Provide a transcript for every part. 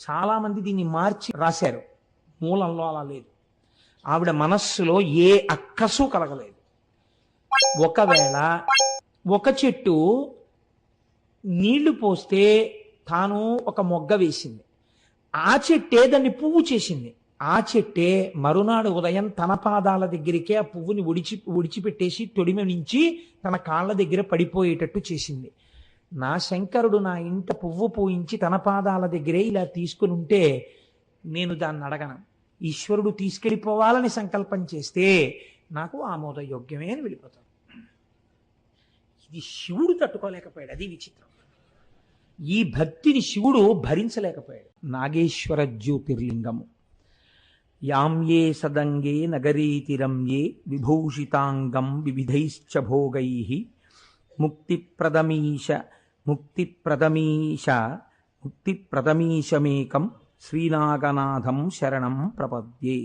చాలామంది దీన్ని మార్చి రాశారు. మూలంలో అలా లేదు. ఆవిడ మనస్సులో ఏ అక్కసు కలగలేదు. ఒకవేళ ఒక చెట్టు నీళ్లు పోస్తే తాను ఒక మొగ్గ వేసింది, ఆ చెట్టే దాన్ని పువ్వు చేసింది. ఆ చెట్టే మరునాడు ఉదయం తన పాదాల దగ్గరికే ఆ పువ్వుని ఒడిచిపెట్టేసి తొడిమ నుంచి తన కాళ్ళ దగ్గర పడిపోయేటట్టు చేసింది. నా శంకరుడు నా ఇంట పువ్వు పూయించి తన పాదాల దగ్గరే ఇలా తీసుకుని ఉంటే నేను దాన్ని అడగను. ఈశ్వరుడు తీసుకెళ్ళిపోవాలని సంకల్పం చేస్తే నాకు ఆమోదయోగ్యమే అని వెళ్ళిపోతాను. ఇది శివుడు తట్టుకోలేకపోయాడు. అది విచిత్రం. ఈ భక్తిని శివుడు భరించలేకపోయాడు. నాగేశ్వర జ్యోతిర్లింగము. యామ్యే సదంగే నగరీతిరమ్యే విభూషితాంగం వివిధైశ్చ భోగైః ముక్తిప్రదమీశమేకం శ్రీనాగనాథం శరణం ప్రపద్యే.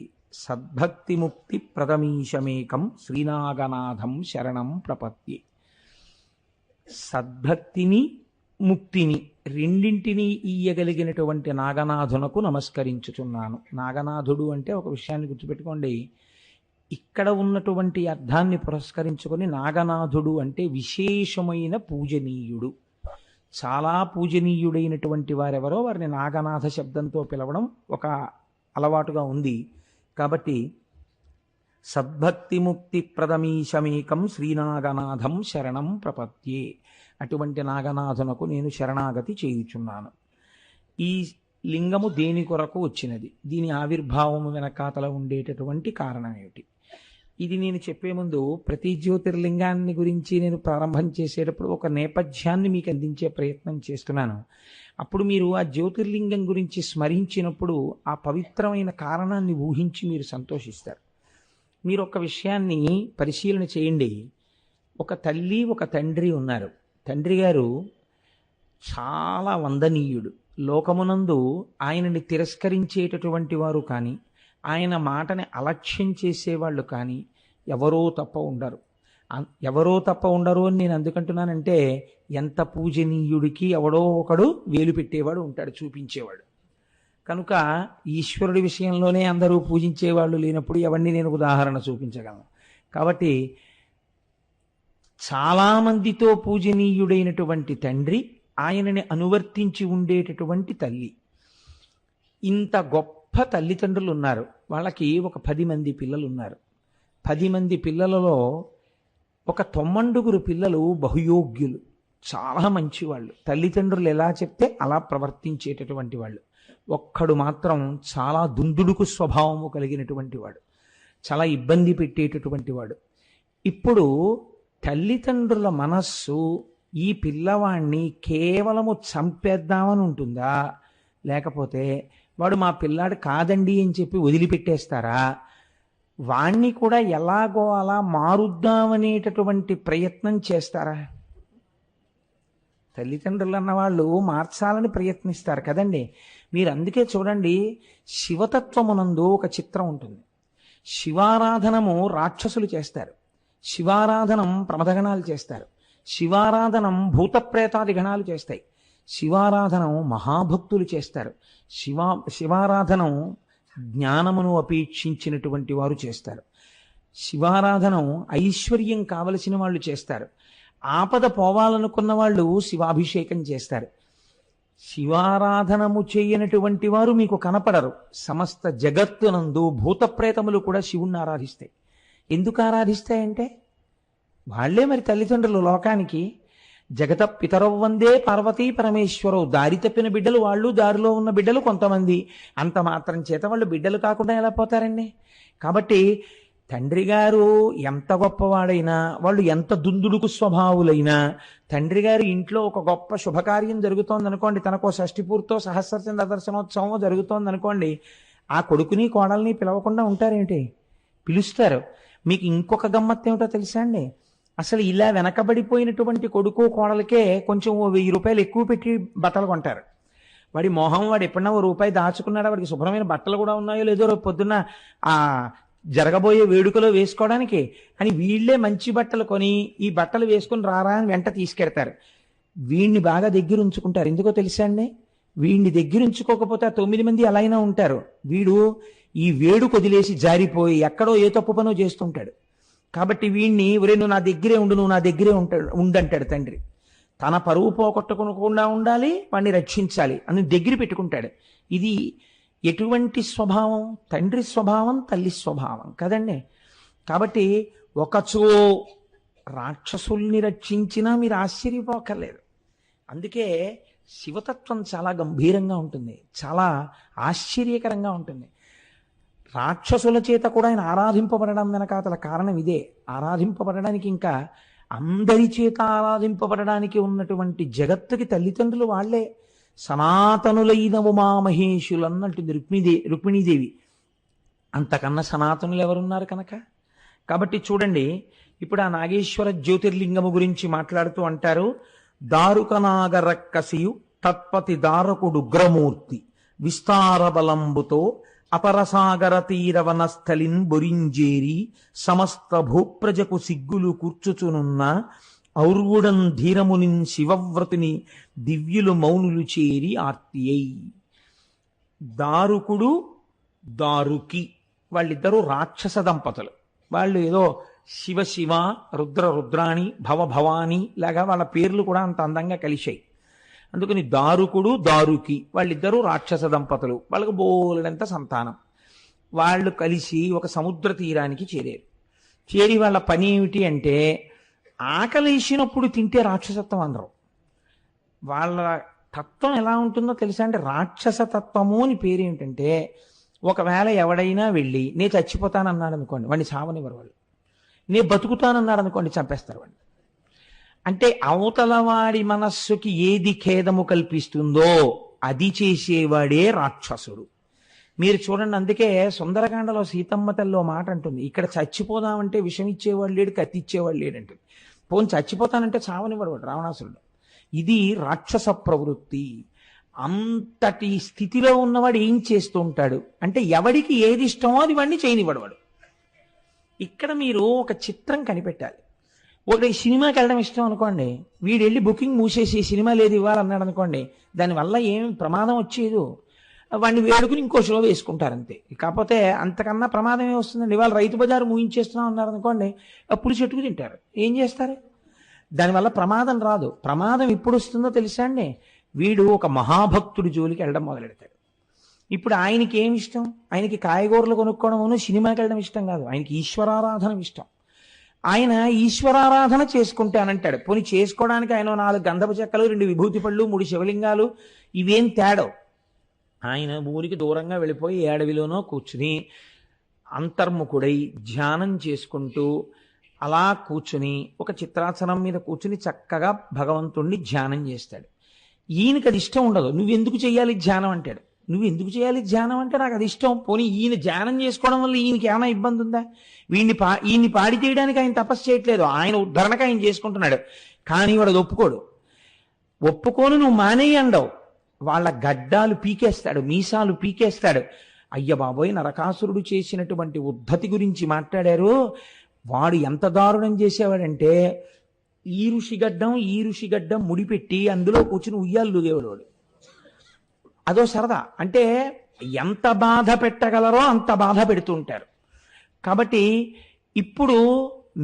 సద్భక్తిముక్తిప్రదమీశమేకం శ్రీనాగనాథం శరణం ప్రపద్యే. సద్భక్తిని ముక్తిని రెండింటినీ ఇయ్యగలిగినటువంటి నాగనాథునకు నమస్కరించుచున్నాను. నాగనాథుడు అంటే ఒక విషయాన్ని గుర్తుపెట్టుకోండి. ఇక్కడ ఉన్నటువంటి అర్థాన్ని పురస్కరించుకొని నాగనాథుడు అంటే విశేషమైన పూజనీయుడు. చాలా పూజనీయుడైనటువంటి వారెవరో వారిని నాగనాథ శబ్దంతో పిలవడం ఒక అలవాటుగా ఉంది. కాబట్టి సద్భక్తిముక్తి ప్రదమీశమేకం శ్రీనాగనాథం శరణం ప్రపద్యే. అటువంటి నాగనాథునకు నేను శరణాగతి చేయుచున్నాను. ఈ లింగము దేని కొరకు వచ్చినది, దీని ఆవిర్భావము వెనకాతల ఉండేటటువంటి కారణం ఏమిటి, ఇది నేను చెప్పే ముందు ప్రతి జ్యోతిర్లింగాన్ని గురించి నేను ప్రారంభం చేసేటప్పుడు ఒక నేపథ్యాన్ని మీకు అందించే ప్రయత్నం చేస్తున్నాను. అప్పుడు మీరు ఆ జ్యోతిర్లింగం గురించి స్మరించినప్పుడు ఆ పవిత్రమైన కారణాన్ని ఊహించి మీరు సంతోషిస్తారు. మీరు ఒక విషయాన్ని పరిశీలన చేయండి. ఒక తల్లి ఒక తండ్రి ఉన్నారు. తండ్రి గారు చాలా వందనీయుడు. లోకమునందు ఆయనని తిరస్కరించేటటువంటి వారు కానీ ఆయన మాటని అలక్ష్యం చేసేవాళ్ళు కానీ ఎవరో తప్ప ఉండరు. ఎవరో తప్ప ఉండరు అని నేను ఎందుకంటున్నానంటే ఎంత పూజనీయుడికి ఎవడో ఒకడు వేలు పెట్టేవాడు ఉంటాడు, చూపించేవాడు. కనుక ఈశ్వరుడి విషయంలోనే అందరూ పూజించేవాళ్ళు లేనప్పుడు ఎవరిని నేను ఉదాహరణ చూపించగలను. కాబట్టి చాలామందితో పూజనీయుడైనటువంటి తండ్రి, ఆయనని అనువర్తించి ఉండేటటువంటి తల్లి. ఇంత గొప్ప తల్లిదండ్రులు ఉన్నారు. వాళ్ళకి ఒక 10 మంది పిల్లలు ఉన్నారు. 10 మంది పిల్లలలో ఒక 9 పిల్లలు బహుయోగ్యులు, చాలా మంచివాళ్ళు. తల్లిదండ్రులు ఎలా చెప్తే అలా ప్రవర్తించేటటువంటి వాళ్ళు. ఒక్కడు మాత్రం చాలా దుందుడుకు స్వభావము కలిగినటువంటి వాడు, చాలా ఇబ్బంది పెట్టేటటువంటి వాడు. ఇప్పుడు తల్లిదండ్రుల మనస్సు ఈ పిల్లవాణ్ణి కేవలము చంపేద్దామని ఉంటుందా, లేకపోతే వాడు మా పిల్లాడు కాదండి అని చెప్పి వదిలిపెట్టేస్తారా, వాణ్ణి కూడా ఎలాగో అలా మారుద్దామనేటటువంటి ప్రయత్నం చేస్తారా? తల్లిదండ్రులు అన్నవాళ్ళు మార్చాలని ప్రయత్నిస్తారు కదండి. మీరు అందుకే చూడండి, శివతత్వమునందు ఒక చిత్రం ఉంటుంది. శివారాధనము రాక్షసులు చేస్తారు, శివారాధనం ప్రమదగణాలు చేస్తారు, శివారాధనం భూతప్రేతాది గణాలు చేస్తాయి, శివారాధనం మహాభక్తులు చేస్తారు, శివారాధనం జ్ఞానమును అపేక్షించినటువంటి వారు చేస్తారు, శివారాధనం ఐశ్వర్యం కావలసిన వాళ్ళు చేస్తారు, ఆపద పోవాలనుకున్న వాళ్ళు శివాభిషేకం చేస్తారు. శివారాధనము చేయనటువంటి వారు మీకు కనపడరు. సమస్త జగత్తునందు భూతప్రేతములు కూడా శివుణ్ణి ఆరాధిస్తాయి. ఎందుకు ఆరాధిస్తాయంటే వాళ్లే మరి తల్లిదండ్రులు లోకానికి. జగత పితరౌ వందే పార్వతీ పరమేశ్వరౌ. దారి తప్పిన బిడ్డలు వాళ్ళు, దారిలో ఉన్న బిడ్డలు కొంతమంది. అంత మాత్రం చేత వాళ్ళు బిడ్డలు కాకుండా ఎలా పోతారండి? కాబట్టి తండ్రి గారు ఎంత గొప్పవాడైనా, వాళ్ళు ఎంత దుందుడుకు స్వభావులైనా, తండ్రి గారి ఇంట్లో ఒక గొప్ప శుభకార్యం జరుగుతోందనుకోండి, తనకో షష్ఠిపూర్తో సహస్రచంద్ర దర్శనోత్సవం జరుగుతోందనుకోండి, ఆ కొడుకుని కోడల్ని పిలవకుండా ఉంటారేంటి? పిలుస్తారు. మీకు ఇంకొక గమ్మత్తు ఏమిటో తెలుసా అండి? అసలు ఇలా వెనకబడిపోయినటువంటి కొడుకు కోడలకే కొంచెం 1000 రూపాయలు ఎక్కువ పెట్టి బట్టలు కొంటారు. వాడి మొహం, వాడు ఎప్పుడన్నా ₹1 దాచుకున్నాడా, వాడికి శుభ్రమైన బట్టలు కూడా ఉన్నాయో లేదో రేపు పొద్దున్న ఆ జరగబోయే వేడుకలో వేసుకోవడానికి అని వీళ్లే మంచి బట్టలు కొని ఈ బట్టలు వేసుకుని రారా అని వెంట తీసుకెడతారు. వీడిని బాగా దగ్గర ఉంచుకుంటారు. ఎందుకో తెలుసా అండి? వీడిని దగ్గరుంచుకోకపోతే ఆ 9 మంది అలా అయినా ఉంటారు. వీడు ఈ వేడుకు వదిలేసి జారిపోయి ఎక్కడో ఏ తప్పు పనో చేస్తుంటాడు. కాబట్టి వీడిని ఒరే నువ్వు నా దగ్గరే ఉండు, నువ్వు నా దగ్గరే ఉండంటాడు తండ్రి. తన పరువు పోగొట్టుకోకుండా ఉండాలి, వాడిని రక్షించాలి అని దగ్గర పెట్టుకుంటాడు. ఇది ఎటువంటి స్వభావం? తండ్రి స్వభావం, తల్లి స్వభావం కదండి. కాబట్టి ఒకచో రాక్షసుల్ని రక్షించినా మీరు ఆశ్చర్యపోకర్లేదు. అందుకే శివతత్వం చాలా గంభీరంగా ఉంటుంది, చాలా ఆశ్చర్యకరంగా ఉంటుంది. రాక్షసుల చేత కూడా ఆయన ఆరాధింపబడడం వెనకాతల కారణం ఇదే. ఆరాధింపబడడానికి, ఇంకా అందరి చేత ఆరాధింపబడడానికి ఉన్నటువంటి జగత్తుకి తల్లిదండ్రులు వాళ్లే. సనాతనులైన ఉమామహేషులు అన్నట్టుంది రుక్మిణీదేవి. అంతకన్నా సనాతనులు ఎవరున్నారు కనుక. కాబట్టి చూడండి, ఇప్పుడు ఆ నాగేశ్వర జ్యోతిర్లింగము గురించి మాట్లాడుతూ అంటారు, దారుకనాగరక్కసియు తత్పతి దారకుడు ఉగ్రమూర్తి విస్తార బలంబుతో అపరసాగర తీరవనస్థలిన్ బొరింజేరి సమస్త భూప్రజకు సిగ్గులు కూర్చుచునున్న ఔర్వుడం ధీరమునిన్ శివవ్రతుని దివ్యులు మౌనులు చేరి ఆర్తియై. దారుకుడు దారుకి వాళ్ళిద్దరూ రాక్షస దంపతులు. వాళ్ళు ఏదో శివ శివ, రుద్ర రుద్రాణి, భవ భవాని లాగా వాళ్ళ పేర్లు కూడా అంత అందంగా కలిశాయి. అందుకని దారుకుడు దారుకి వాళ్ళిద్దరూ రాక్షస దంపతులు. వాళ్ళకు బోలెడంత సంతానం. వాళ్ళు కలిసి ఒక సముద్ర తీరానికి చేరారు. చేరి వాళ్ళ పని ఏమిటి అంటే, ఆకలేసినప్పుడు తింటే రాక్షసత్వం అనరు. వాళ్ళ తత్వం ఎలా ఉంటుందో తెలుసా అంటే, రాక్షస తత్వము అని పేరు ఏమిటంటే, ఒకవేళ ఎవడైనా వెళ్ళి నేను చచ్చిపోతానన్నాడు అనుకోండి, వాడిని చావనివ్వరు వాళ్ళు. నేను బతుకుతానన్నాడు అనుకోండి, చంపేస్తారు వాడిని. అంటే అవతల వాడి మనస్సుకి ఏది ఖేదము కల్పిస్తుందో అది చేసేవాడే రాక్షసుడు. మీరు చూడండి, అందుకే సుందరకాండలో సీతమ్మ తల్లో మాట అంటుంది, ఇక్కడ చచ్చిపోదామంటే విషం ఇచ్చేవాడు లేడు, కత్తి ఇచ్చేవాడు లేడంటుంది. పోని చచ్చిపోతానంటే చావనివ్వడు వాడు రావణాసురుడు. ఇది రాక్షస ప్రవృత్తి. అంతటి స్థితిలో ఉన్నవాడు ఏం చేస్తూ ఉంటాడు అంటే, ఎవడికి ఏది ఇష్టమో అది వాడిని చేయనివ్వడు వాడు. ఇక్కడ మీరు ఒక చిత్రం కనిపెట్టాలి. ఒకటి సినిమాకి వెళ్ళడం ఇష్టం అనుకోండి, వీడు వెళ్ళి బుకింగ్ మూసేసి సినిమా లేదు ఇవ్వాలన్నాడు అనుకోండి, దానివల్ల ఏం ప్రమాదం వచ్చేదు. వాడిని వేడుకుని ఇంకో షో వేసుకుంటారంతే. కాకపోతే అంతకన్నా ప్రమాదం ఏమి వస్తుందండి? ఇవాళ రైతు బజారు ముగించేస్తున్నాం అన్నారు అనుకోండి, అప్పుడు చెట్టుకు తింటారు. ఏం చేస్తారు? దానివల్ల ప్రమాదం రాదు. ప్రమాదం ఎప్పుడు వస్తుందో తెలుసా అండి? వీడు ఒక మహాభక్తుడి జోలికి వెళ్ళడం మొదలెడతాడు. ఇప్పుడు ఆయనకి ఏమి ఇష్టం? ఆయనకి కాయగూరలు కొనుక్కోవడం, సినిమాకి వెళ్ళడం ఇష్టం కాదు. ఆయనకి ఈశ్వరారాధన ఇష్టం. ఆయన ఈశ్వరారాధన చేసుకుంటానంటాడు. పోనీ చేసుకోవడానికి ఆయన 4 గంధపు చెక్కలు, 2 విభూతి పళ్ళు, 3 శివలింగాలు, ఇవేం తేడవు. ఆయన ఊరికి దూరంగా వెళ్ళిపోయి అడవిలోనో కూర్చుని అంతర్ముఖుడై ధ్యానం చేసుకుంటూ అలా కూర్చుని ఒక చిత్రాసనం మీద కూర్చుని చక్కగా భగవంతుణ్ణి ధ్యానం చేస్తాడు. ఈయనకి అది ఇష్టం ఉండదు. నువ్వెందుకు చేయాలి ధ్యానం అంటాడు. నువ్వు ఎందుకు చేయాలి ధ్యానం అంటే, నాకు అది ఇష్టం. పోనీ ఈయన ధ్యానం చేసుకోవడం వల్ల ఈయనకి ఏమైనా ఇబ్బంది ఉందా? ఈయన్ని పాడి తీయడానికి ఆయన తపస్సు చేయట్లేదు, ఆయన ఉద్ధరణకు ఆయన చేసుకుంటున్నాడు. కానీ వాడు అది ఒప్పుకోను నువ్వు మానేయి అండవు. వాళ్ళ గడ్డాలు పీకేస్తాడు, మీసాలు పీకేస్తాడు. అయ్య బాబోయ్, నరకాసురుడు చేసినటువంటి ఉద్ధతి గురించి మాట్లాడారు. వాడు ఎంత దారుణం చేసేవాడంటే, ఈ ఋషిగడ్డం ముడిపెట్టి అందులో కూర్చుని ఉయ్యాలు లూగేవాడు వాడు. అదో సరదా. అంటే ఎంత బాధ పెట్టగలరో అంత బాధ పెడుతూ ఉంటారు. కాబట్టి ఇప్పుడు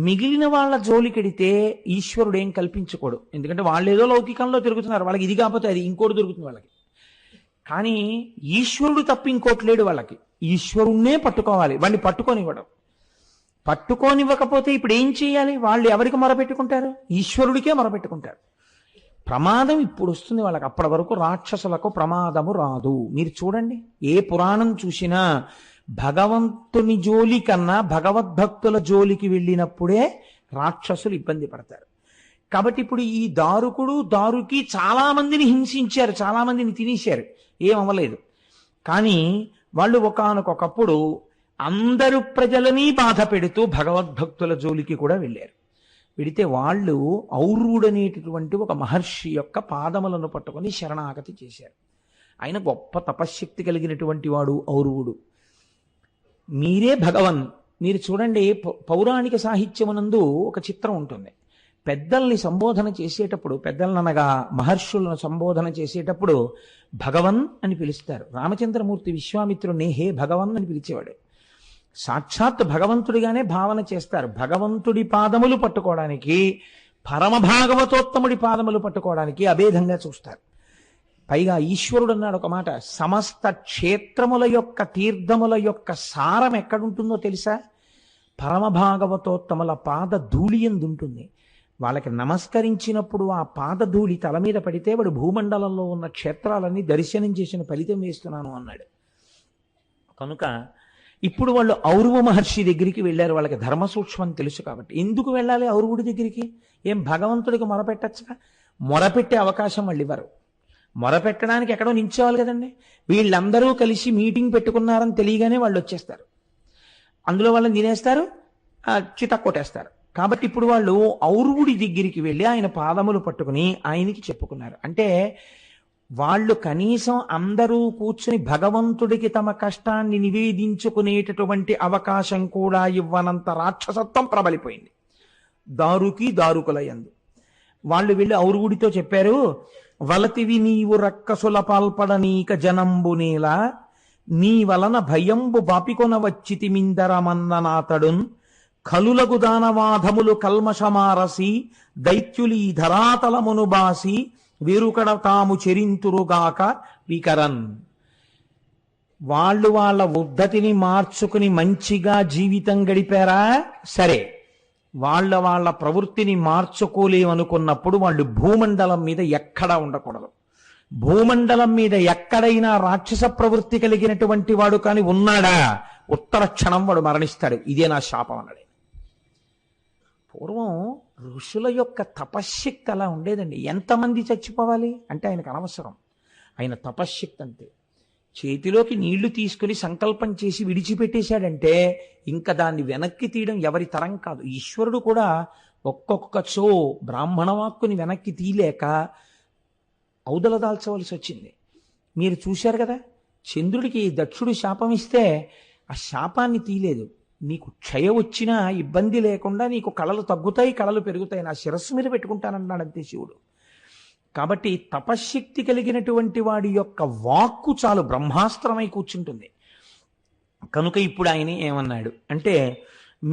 మిగిలిన వాళ్ళ జోలికెడితే ఈశ్వరుడు ఏం కల్పించకూడదు. ఎందుకంటే వాళ్ళు ఏదో లౌకికంలో తిరుగుతున్నారు, వాళ్ళకి ఇది కాకపోతే అది ఇంకోటి దొరుకుతుంది వాళ్ళకి. కానీ ఈశ్వరుడు తప్ప ఇంకోటి లేడు వాళ్ళకి. ఈశ్వరుణ్ణే పట్టుకోవాలి, వాడిని పట్టుకోనివ్వకపోతే ఇప్పుడు ఏం చేయాలి? వాళ్ళు ఎవరికి మొరపెట్టుకుంటారు? ఈశ్వరుడికే మొరపెట్టుకుంటారు. ప్రమాదం ఇప్పుడు వస్తుంది వాళ్ళకి. అప్పటి వరకు రాక్షసులకు ప్రమాదము రాదు. మీరు చూడండి, ఏ పురాణం చూసినా భగవంతుని జోలి కన్నా భగవద్భక్తుల జోలికి వెళ్ళినప్పుడే రాక్షసులు ఇబ్బంది పడతారు. కాబట్టి ఇప్పుడు ఈ దారుకి చాలా మందిని హింసించారు, చాలా మందిని తినేశారు, ఏమవ్వలేదు. కానీ వాళ్ళు ఒకానొకప్పుడు అందరు ప్రజలని బాధ పెడుతూ భగవద్భక్తుల జోలికి కూడా వెళ్ళారు. వెడితే వాళ్ళు ఔర్వుడనేటటువంటి ఒక మహర్షి యొక్క పాదములను పట్టుకొని శరణాగతి చేశారు. ఆయన గొప్ప తపశ్శక్తి కలిగినటువంటి వాడు ఔర్వుడు. మీరే భగవన్. మీరు చూడండి, పౌరాణిక సాహిత్యమునందు ఒక చిత్రం ఉంటుంది. పెద్దల్ని సంబోధన చేసేటప్పుడు, పెద్దలనగా మహర్షులను సంబోధన చేసేటప్పుడు భగవన్ అని పిలుస్తారు. రామచంద్రమూర్తి విశ్వామిత్రుడిని హే భగవన్ అని పిలిచేవాడు. సాక్షాత్ భగవంతుడిగానే భావన చేస్తారు. భగవంతుడి పాదములు పట్టుకోవడానికి, పరమభాగవతోత్తముడి పాదములు పట్టుకోవడానికి అభేదంగా చూస్తారు. పైగా ఈశ్వరుడు అన్నాడు ఒక మాట, సమస్త క్షేత్రముల యొక్క తీర్థముల యొక్క సారం ఎక్కడుంటుందో తెలుసా? పరమభాగవతోత్తముల పాద ధూళి యందు ఉంటుంది. వాళ్ళకి నమస్కరించినప్పుడు ఆ పాదధూళి తల మీద పడితే వాడు భూమండలంలో ఉన్న క్షేత్రాలన్నీ దర్శనం చేసిన ఫలితం వేస్తున్నాను అన్నాడు. కనుక ఇప్పుడు వాళ్ళు ఔరువ మహర్షి దగ్గరికి వెళ్ళారు. వాళ్ళకి ధర్మ సూక్ష్మం తెలుసు కాబట్టి. ఎందుకు వెళ్ళాలి ఔరువుడి దగ్గరికి? ఏం భగవంతుడికి మొరపెట్టచ్చుగా? మొరపెట్టే అవకాశం వాళ్ళు ఇవ్వరు. మొరపెట్టడానికి ఎక్కడో నించోవాలి కదండి. వీళ్ళందరూ కలిసి మీటింగ్ పెట్టుకున్నారని తెలియగానే వాళ్ళు వచ్చేస్తారు. అందులో వాళ్ళని తినేస్తారు, చిత కొట్టేస్తారు. కాబట్టి ఇప్పుడు వాళ్ళు ఔరువుడి దగ్గరికి వెళ్ళి ఆయన పాదములు పట్టుకుని ఆయనకి చెప్పుకున్నారు. అంటే వాళ్ళు కనీసం అందరూ కూర్చుని భగవంతుడికి తమ కష్టాన్ని నివేదించుకునేటటువంటి అవకాశం కూడా ఇవ్వనంత రాక్షసత్వం ప్రబలిపోయింది దారుకి దారుకుల యందు. వాళ్ళు వెళ్ళి ఔరువుడితో చెప్పారు, వలతివి నీవు రక్కసుల పాల్పడనీక జనంబునేల, నీ వలన భయంబు బాపికొన వచ్చితి మిందరమన్ననాతడున్, కలులగు దానవాధములు కల్మషమారసి దైత్యులీ ధరాతలమును బాసి వీరుకడ తాము చెరింతురుగాక వికరన్. వాళ్ళు వాళ్ళ ఉద్ధతిని మార్చుకుని మంచిగా జీవితం గడిపారా సరే, వాళ్ళ ప్రవృత్తిని మార్చుకోలేమనుకున్నప్పుడు వాళ్ళు భూమండలం మీద ఎక్కడా ఉండకూడదు. భూమండలం మీద ఎక్కడైనా రాక్షస ప్రవృత్తి కలిగినటువంటి వాడు కానీ ఉన్నాడా, ఉత్తర క్షణం వాడు మరణిస్తాడు. ఇదే నా శాపం అన్నాడు. పూర్వం ఋషుల యొక్క తపశ్శక్తి అలా ఉండేదండి. ఎంతమంది చచ్చిపోవాలి అంటే ఆయనకు అనవసరం. ఆయన తపశ్శక్తి అంతే. చేతిలోకి నీళ్లు తీసుకుని సంకల్పం చేసి విడిచిపెట్టేశాడంటే ఇంకా దాన్ని వెనక్కి తీయడం ఎవరి తరం కాదు. ఈశ్వరుడు కూడా ఒక్కొక్కచో బ్రాహ్మణ వాక్కుని వెనక్కి తీయలేక ఔదల దాల్చవలసి వచ్చింది. మీరు చూశారు కదా, చంద్రుడికి దక్షుడు శాపం ఇస్తే ఆ శాపాన్ని తీయలేదు. నీకు క్షయ వచ్చినా ఇబ్బంది లేకుండా నీకు కళలు తగ్గుతాయి, కళలు పెరుగుతాయి, నా శిరస్సు మీద పెట్టుకుంటానన్నాడు అంతే శివుడు. కాబట్టి తపశ్శక్తి కలిగినటువంటి వాడి యొక్క వాక్కు చాలు బ్రహ్మాస్త్రమై కూర్చుంటుంది. కనుక ఇప్పుడు ఆయన ఏమన్నాడు అంటే,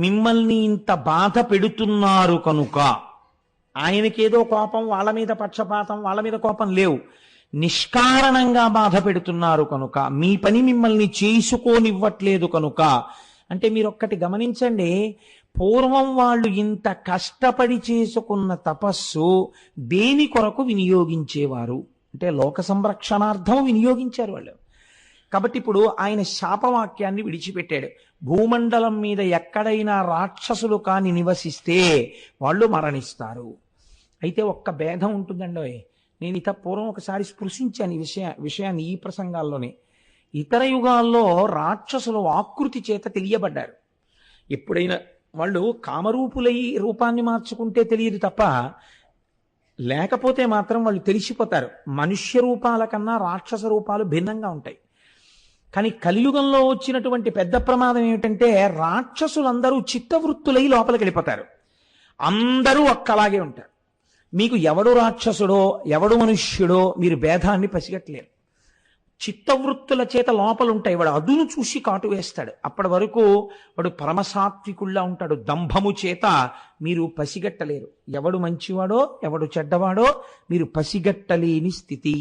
మిమ్మల్ని ఇంత బాధ పెడుతున్నారు కనుక, ఆయనకేదో కోపం, వాళ్ళ మీద పక్షపాతం, వాళ్ళ మీద కోపం లేవు, నిష్కారణంగా బాధ పెడుతున్నారు కనుక, మీ పని మిమ్మల్ని చేసుకోనివ్వట్లేదు కనుక. అంటే మీరు ఒక్కటి గమనించండి, పూర్వం వాళ్ళు ఇంత కష్టపడి చేసుకున్న తపస్సు దేని కొరకు వినియోగించేవారు అంటే లోక సంరక్షణార్థం వినియోగించారు వాళ్ళు. కాబట్టి ఇప్పుడు ఆయన శాపవాక్యాన్ని విడిచిపెట్టాడు. భూమండలం మీద ఎక్కడైనా రాక్షసులు కాని నివసిస్తే వాళ్ళు మరణిస్తారు. అయితే ఒక్క భేదం ఉంటుందండి. నేను ఇత పూర్వం ఒకసారి స్పృశించాను ఈ విషయాన్ని ఈ ప్రసంగాల్లోనే. ఇతర యుగాల్లో రాక్షసులు ఆకృతి చేత తెలియబడ్డారు. ఎప్పుడైనా వాళ్ళు కామరూపులై రూపాన్ని మార్చుకుంటే తెలియదు తప్ప, లేకపోతే మాత్రం వాళ్ళు తెలిసిపోతారు. మనుష్య రూపాల కన్నా రాక్షస రూపాలు భిన్నంగా ఉంటాయి. కానీ కలియుగంలో వచ్చినటువంటి పెద్ద ప్రమాదం ఏమిటంటే, రాక్షసులందరూ చిత్తవృత్తులై లోపలికి వెళ్ళిపోతారు. అందరూ ఒక్కలాగే ఉంటారు. మీకు ఎవడు రాక్షసుడో ఎవడు మనుష్యుడో మీరు భేదాన్ని పసిగట్టలేరు. చిత్తవృత్తుల చేత లోపలుంటాయి. వాడు అదును చూసి కాటు వేస్తాడు. అప్పటి వరకు వాడు పరమసాత్వికుల్లా ఉంటాడు. దంభము చేత మీరు పసిగట్టలేరు. ఎవడు మంచివాడో ఎవడు చెడ్డవాడో మీరు పసిగట్టలేని స్థితి.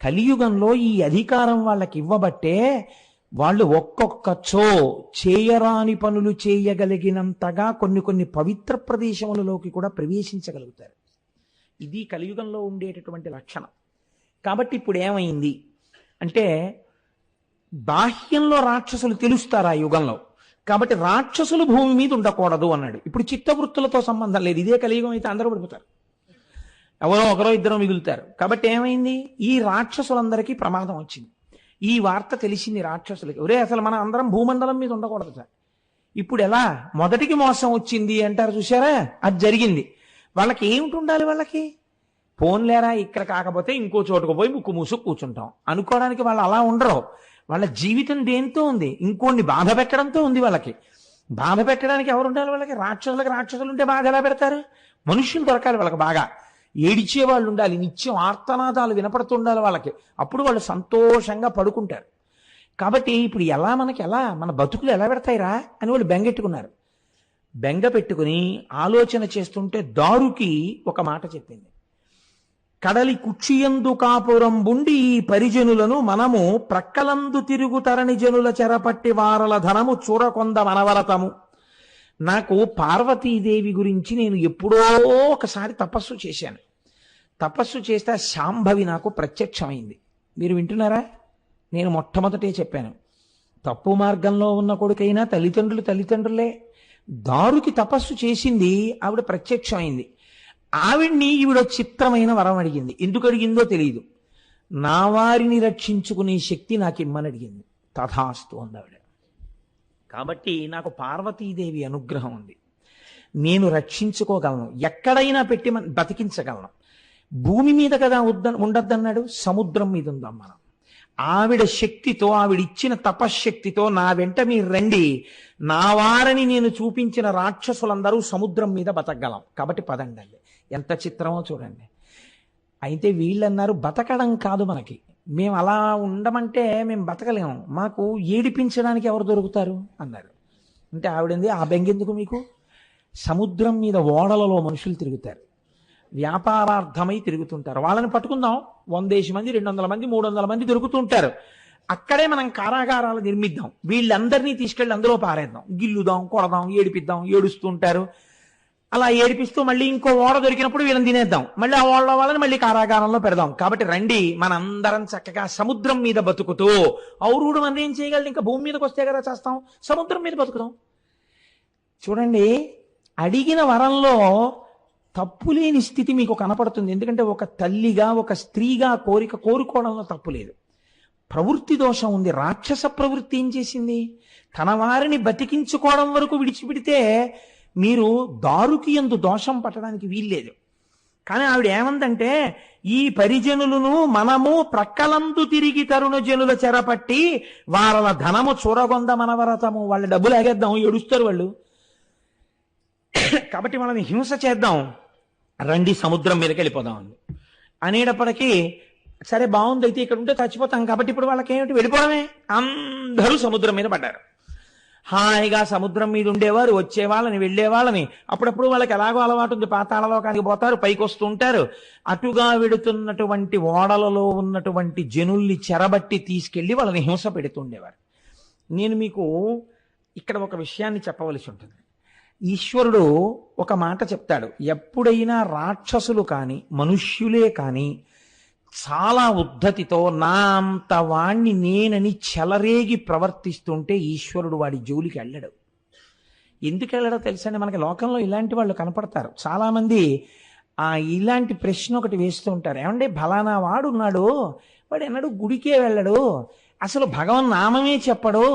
కలియుగంలో ఈ అధికారం వాళ్ళకి ఇవ్వబట్టే వాళ్ళు ఒక్కొక్కచో చేయరాని పనులు చేయగలిగినంతగా కొన్ని పవిత్ర ప్రదేశములలోకి కూడా ప్రవేశించగలుగుతారు. ఇది కలియుగంలో ఉండేటటువంటి లక్షణం. కాబట్టి ఇప్పుడు ఏమైంది అంటే, బాహ్యంలో రాక్షసులు తెలుస్తారు ఆ యుగంలో. కాబట్టి రాక్షసులు భూమి మీద ఉండకూడదు అన్నాడు. ఇప్పుడు చిత్తవృత్తులతో సంబంధం లేదు. ఇదే కలియుగం అయితే అందరూ పడిపోతారు, ఎవరో ఒకరో ఇద్దరో మిగులుతారు. కాబట్టి ఏమైంది, ఈ రాక్షసులందరికీ ప్రమాదం వచ్చింది. ఈ వార్త తెలిసింది రాక్షసులకి. ఒరే అసలు మనం అందరం భూమండలం మీద ఉండకూడదు సార్. ఇప్పుడు ఎలా మొదటికి మోసం వచ్చింది అంటారు చూసారా, అది జరిగింది. వాళ్ళకి ఏమిటి ఉండాలి, వాళ్ళకి పోన్లేరా ఇక్కడ కాకపోతే ఇంకో చోటుకు పోయి ముక్కు మూసు కూర్చుంటాం అనుకోవడానికి వాళ్ళు అలా ఉండరు. వాళ్ళ జీవితం దేంతో ఉంది, ఇంకోన్ని బాధ పెట్టడంతో ఉంది వాళ్ళకి. బాధ పెట్టడానికి ఎవరు ఉండాలి వాళ్ళకి? రాక్షసులకి రాక్షసులు ఉంటే బాధ ఎలా పెడతారు? మనుష్యులు దొరకాలి వాళ్ళకి, బాగా ఏడిచే వాళ్ళు ఉండాలి, నిత్యం ఆర్తనాదాలు వినపడుతుండాలి వాళ్ళకి, అప్పుడు వాళ్ళు సంతోషంగా పడుకుంటారు. కాబట్టి ఇప్పుడు మనకి మన బతుకులు ఎలా పెడతాయిరా అని వాళ్ళు బెంగెట్టుకున్నారు. బెంగ పెట్టుకుని ఆలోచన చేస్తుంటే దారుకి ఒక మాట చెప్పింది. కడలి కుచ్చియందు కాపురంబుండి ఈ పరిజనులను మనము ప్రక్కలందు తిరుగు తరణి జనుల చెరపట్టి వారల ధనము చూరకొంద మనవరతము. నాకు పార్వతీదేవి గురించి నేను ఎప్పుడో ఒకసారి తపస్సు చేశాను. తపస్సు చేస్తే శాంభవి నాకు ప్రత్యక్షమైంది. మీరు వింటున్నారా? నేను మొట్టమొదటే చెప్పాను, తప్పు మార్గంలో ఉన్న కొడుకైనా తల్లిదండ్రులే. దారుకి తపస్సు చేసింది, ఆవిడ ప్రత్యక్షమైంది. ఈవిడ చిత్రమైన వరం అడిగింది. ఎందుకు అడిగిందో తెలియదు. నా వారిని రక్షించుకునే శక్తి నాకు ఇమ్మని అడిగింది. తథాస్తు అందావిడ. కాబట్టి నాకు పార్వతీదేవి అనుగ్రహం ఉంది. నేను రక్షించుకోగలను, ఎక్కడైనా పెట్టి బతికించగలను. భూమి మీద కదా ఉండద్దన్నాడు, సముద్రం మీద ఉందాం మనం. ఆవిడ శక్తితో, ఆవిడిచ్చిన తపశ్శక్తితో నా వెంట మీరు రండి, నా వారిని నేను చూపించిన రాక్షసులందరూ సముద్రం మీద బతకగలం. కాబట్టి పదండి. ఎంత చిత్రమో చూడండి. అయితే వీళ్ళన్నారు, బతకడం కాదు మనకి, మేము అలా ఉండమంటే మేము బతకలేము, మాకు ఏడిపించడానికి ఎవరు దొరుకుతారు అన్నారు. అంటే ఆవిడంది, ఆ బెంగెందుకు మీకు? సముద్రం మీద ఓడలలో మనుషులు తిరుగుతారు, వ్యాపారార్థమై తిరుగుతుంటారు, వాళ్ళని పట్టుకుందాం. 100 మంది, 200 మంది, 300 మంది దొరుకుతుంటారు. అక్కడే మనం కారాగారాలు నిర్మిద్దాం, వీళ్ళందరినీ తీసుకెళ్ళి అందులో పారేద్దాం, గిల్లుదాం, కొడదాం, ఏడిపిద్దాం. ఏడుస్తుంటారు, అలా ఏడిపిస్తూ మళ్ళీ ఇంకో ఓడ దొరికినప్పుడు వీళ్ళని తినేద్దాం, మళ్ళీ ఆ ఓడ వాళ్ళని మళ్ళీ కారాగారంలో పెడదాం. కాబట్టి రండి, మనందరం చక్కగా సముద్రం మీద బతుకుతూ, ఔరుడు మనం ఏం చేయగలరు? ఇంకా భూమి మీదకి వస్తే కదా చేస్తాం, సముద్రం మీద బతుకుదాం. చూడండి, అడిగిన వరంలో తప్పులేని స్థితి మీకు కనపడుతుంది. ఎందుకంటే ఒక తల్లిగా, ఒక స్త్రీగా కోరుకోవడంలో తప్పు లేదు. ప్రవృత్తి దోషం ఉంది. రాక్షస ప్రవృత్తి ఏం చేసింది? తన వారిని బతికించుకోవడం వరకు విడిచిపెడితే మీరు దారుకి యందు దోషం పట్టడానికి వీల్లేదు. కానీ ఆవిడ ఏమందంటే, ఈ పరిజనులను మనము ప్రక్కలందు తిరిగి తరుణ జనుల చెరపట్టి వారల ధనము చూరగొంద మనవరతము. వాళ్ళ డబ్బులు ఆగేద్దాం, ఏడుస్తారు వాళ్ళు, కాబట్టి వాళ్ళని హింస చేద్దాం, రండి సముద్రం మీదకి వెళ్ళిపోదాం అనేటప్పటికీ, సరే బాగుంది, అయితే ఇక్కడ ఉంటే చచ్చిపోతాం, కాబట్టి ఇప్పుడు వాళ్ళకి ఏమిటి, వెళ్ళిపోవడమే. అందరూ సముద్రం మీద పడ్డారు. హాయిగా సముద్రం మీద ఉండేవారు, వచ్చేవాళ్ళని, వెళ్ళేవాళ్ళని. అప్పుడప్పుడు వాళ్ళకి ఎలాగో అలవాటు ఉంది, పాతాళలోకానికి పోతారు, పైకి వస్తూ ఉంటారు. అటుగా వెడుతున్నటువంటి ఓడలలో ఉన్నటువంటి జనుల్ని చెరబట్టి తీసుకెళ్లి వాళ్ళని హింస పెడుతుండేవారు. నేను మీకు ఇక్కడ ఒక విషయాన్ని చెప్పవలసి ఉంటుంది. ఈశ్వరుడు ఒక మాట చెప్తాడు, ఎప్పుడైనా రాక్షసులు కాని మనుష్యులే కాని చాలా ఉద్ధతితో నా అంత వాణ్ణి నేనని చెలరేగి ప్రవర్తిస్తుంటే ఈశ్వరుడు వాడి జోలికి వెళ్ళడు. ఎందుకు వెళ్ళడో తెలుసండి? మనకి లోకంలో ఇలాంటి వాళ్ళు కనపడతారు చాలా మంది. ఇలాంటి ప్రశ్న ఒకటి వేస్తూ ఉంటారు, ఏమంటే ఫలానా వాడు ఉన్నాడు, వాడు ఎన్నడూ గుడికే వెళ్ళడు, అసలు భగవన్ నామమే చెప్పడు,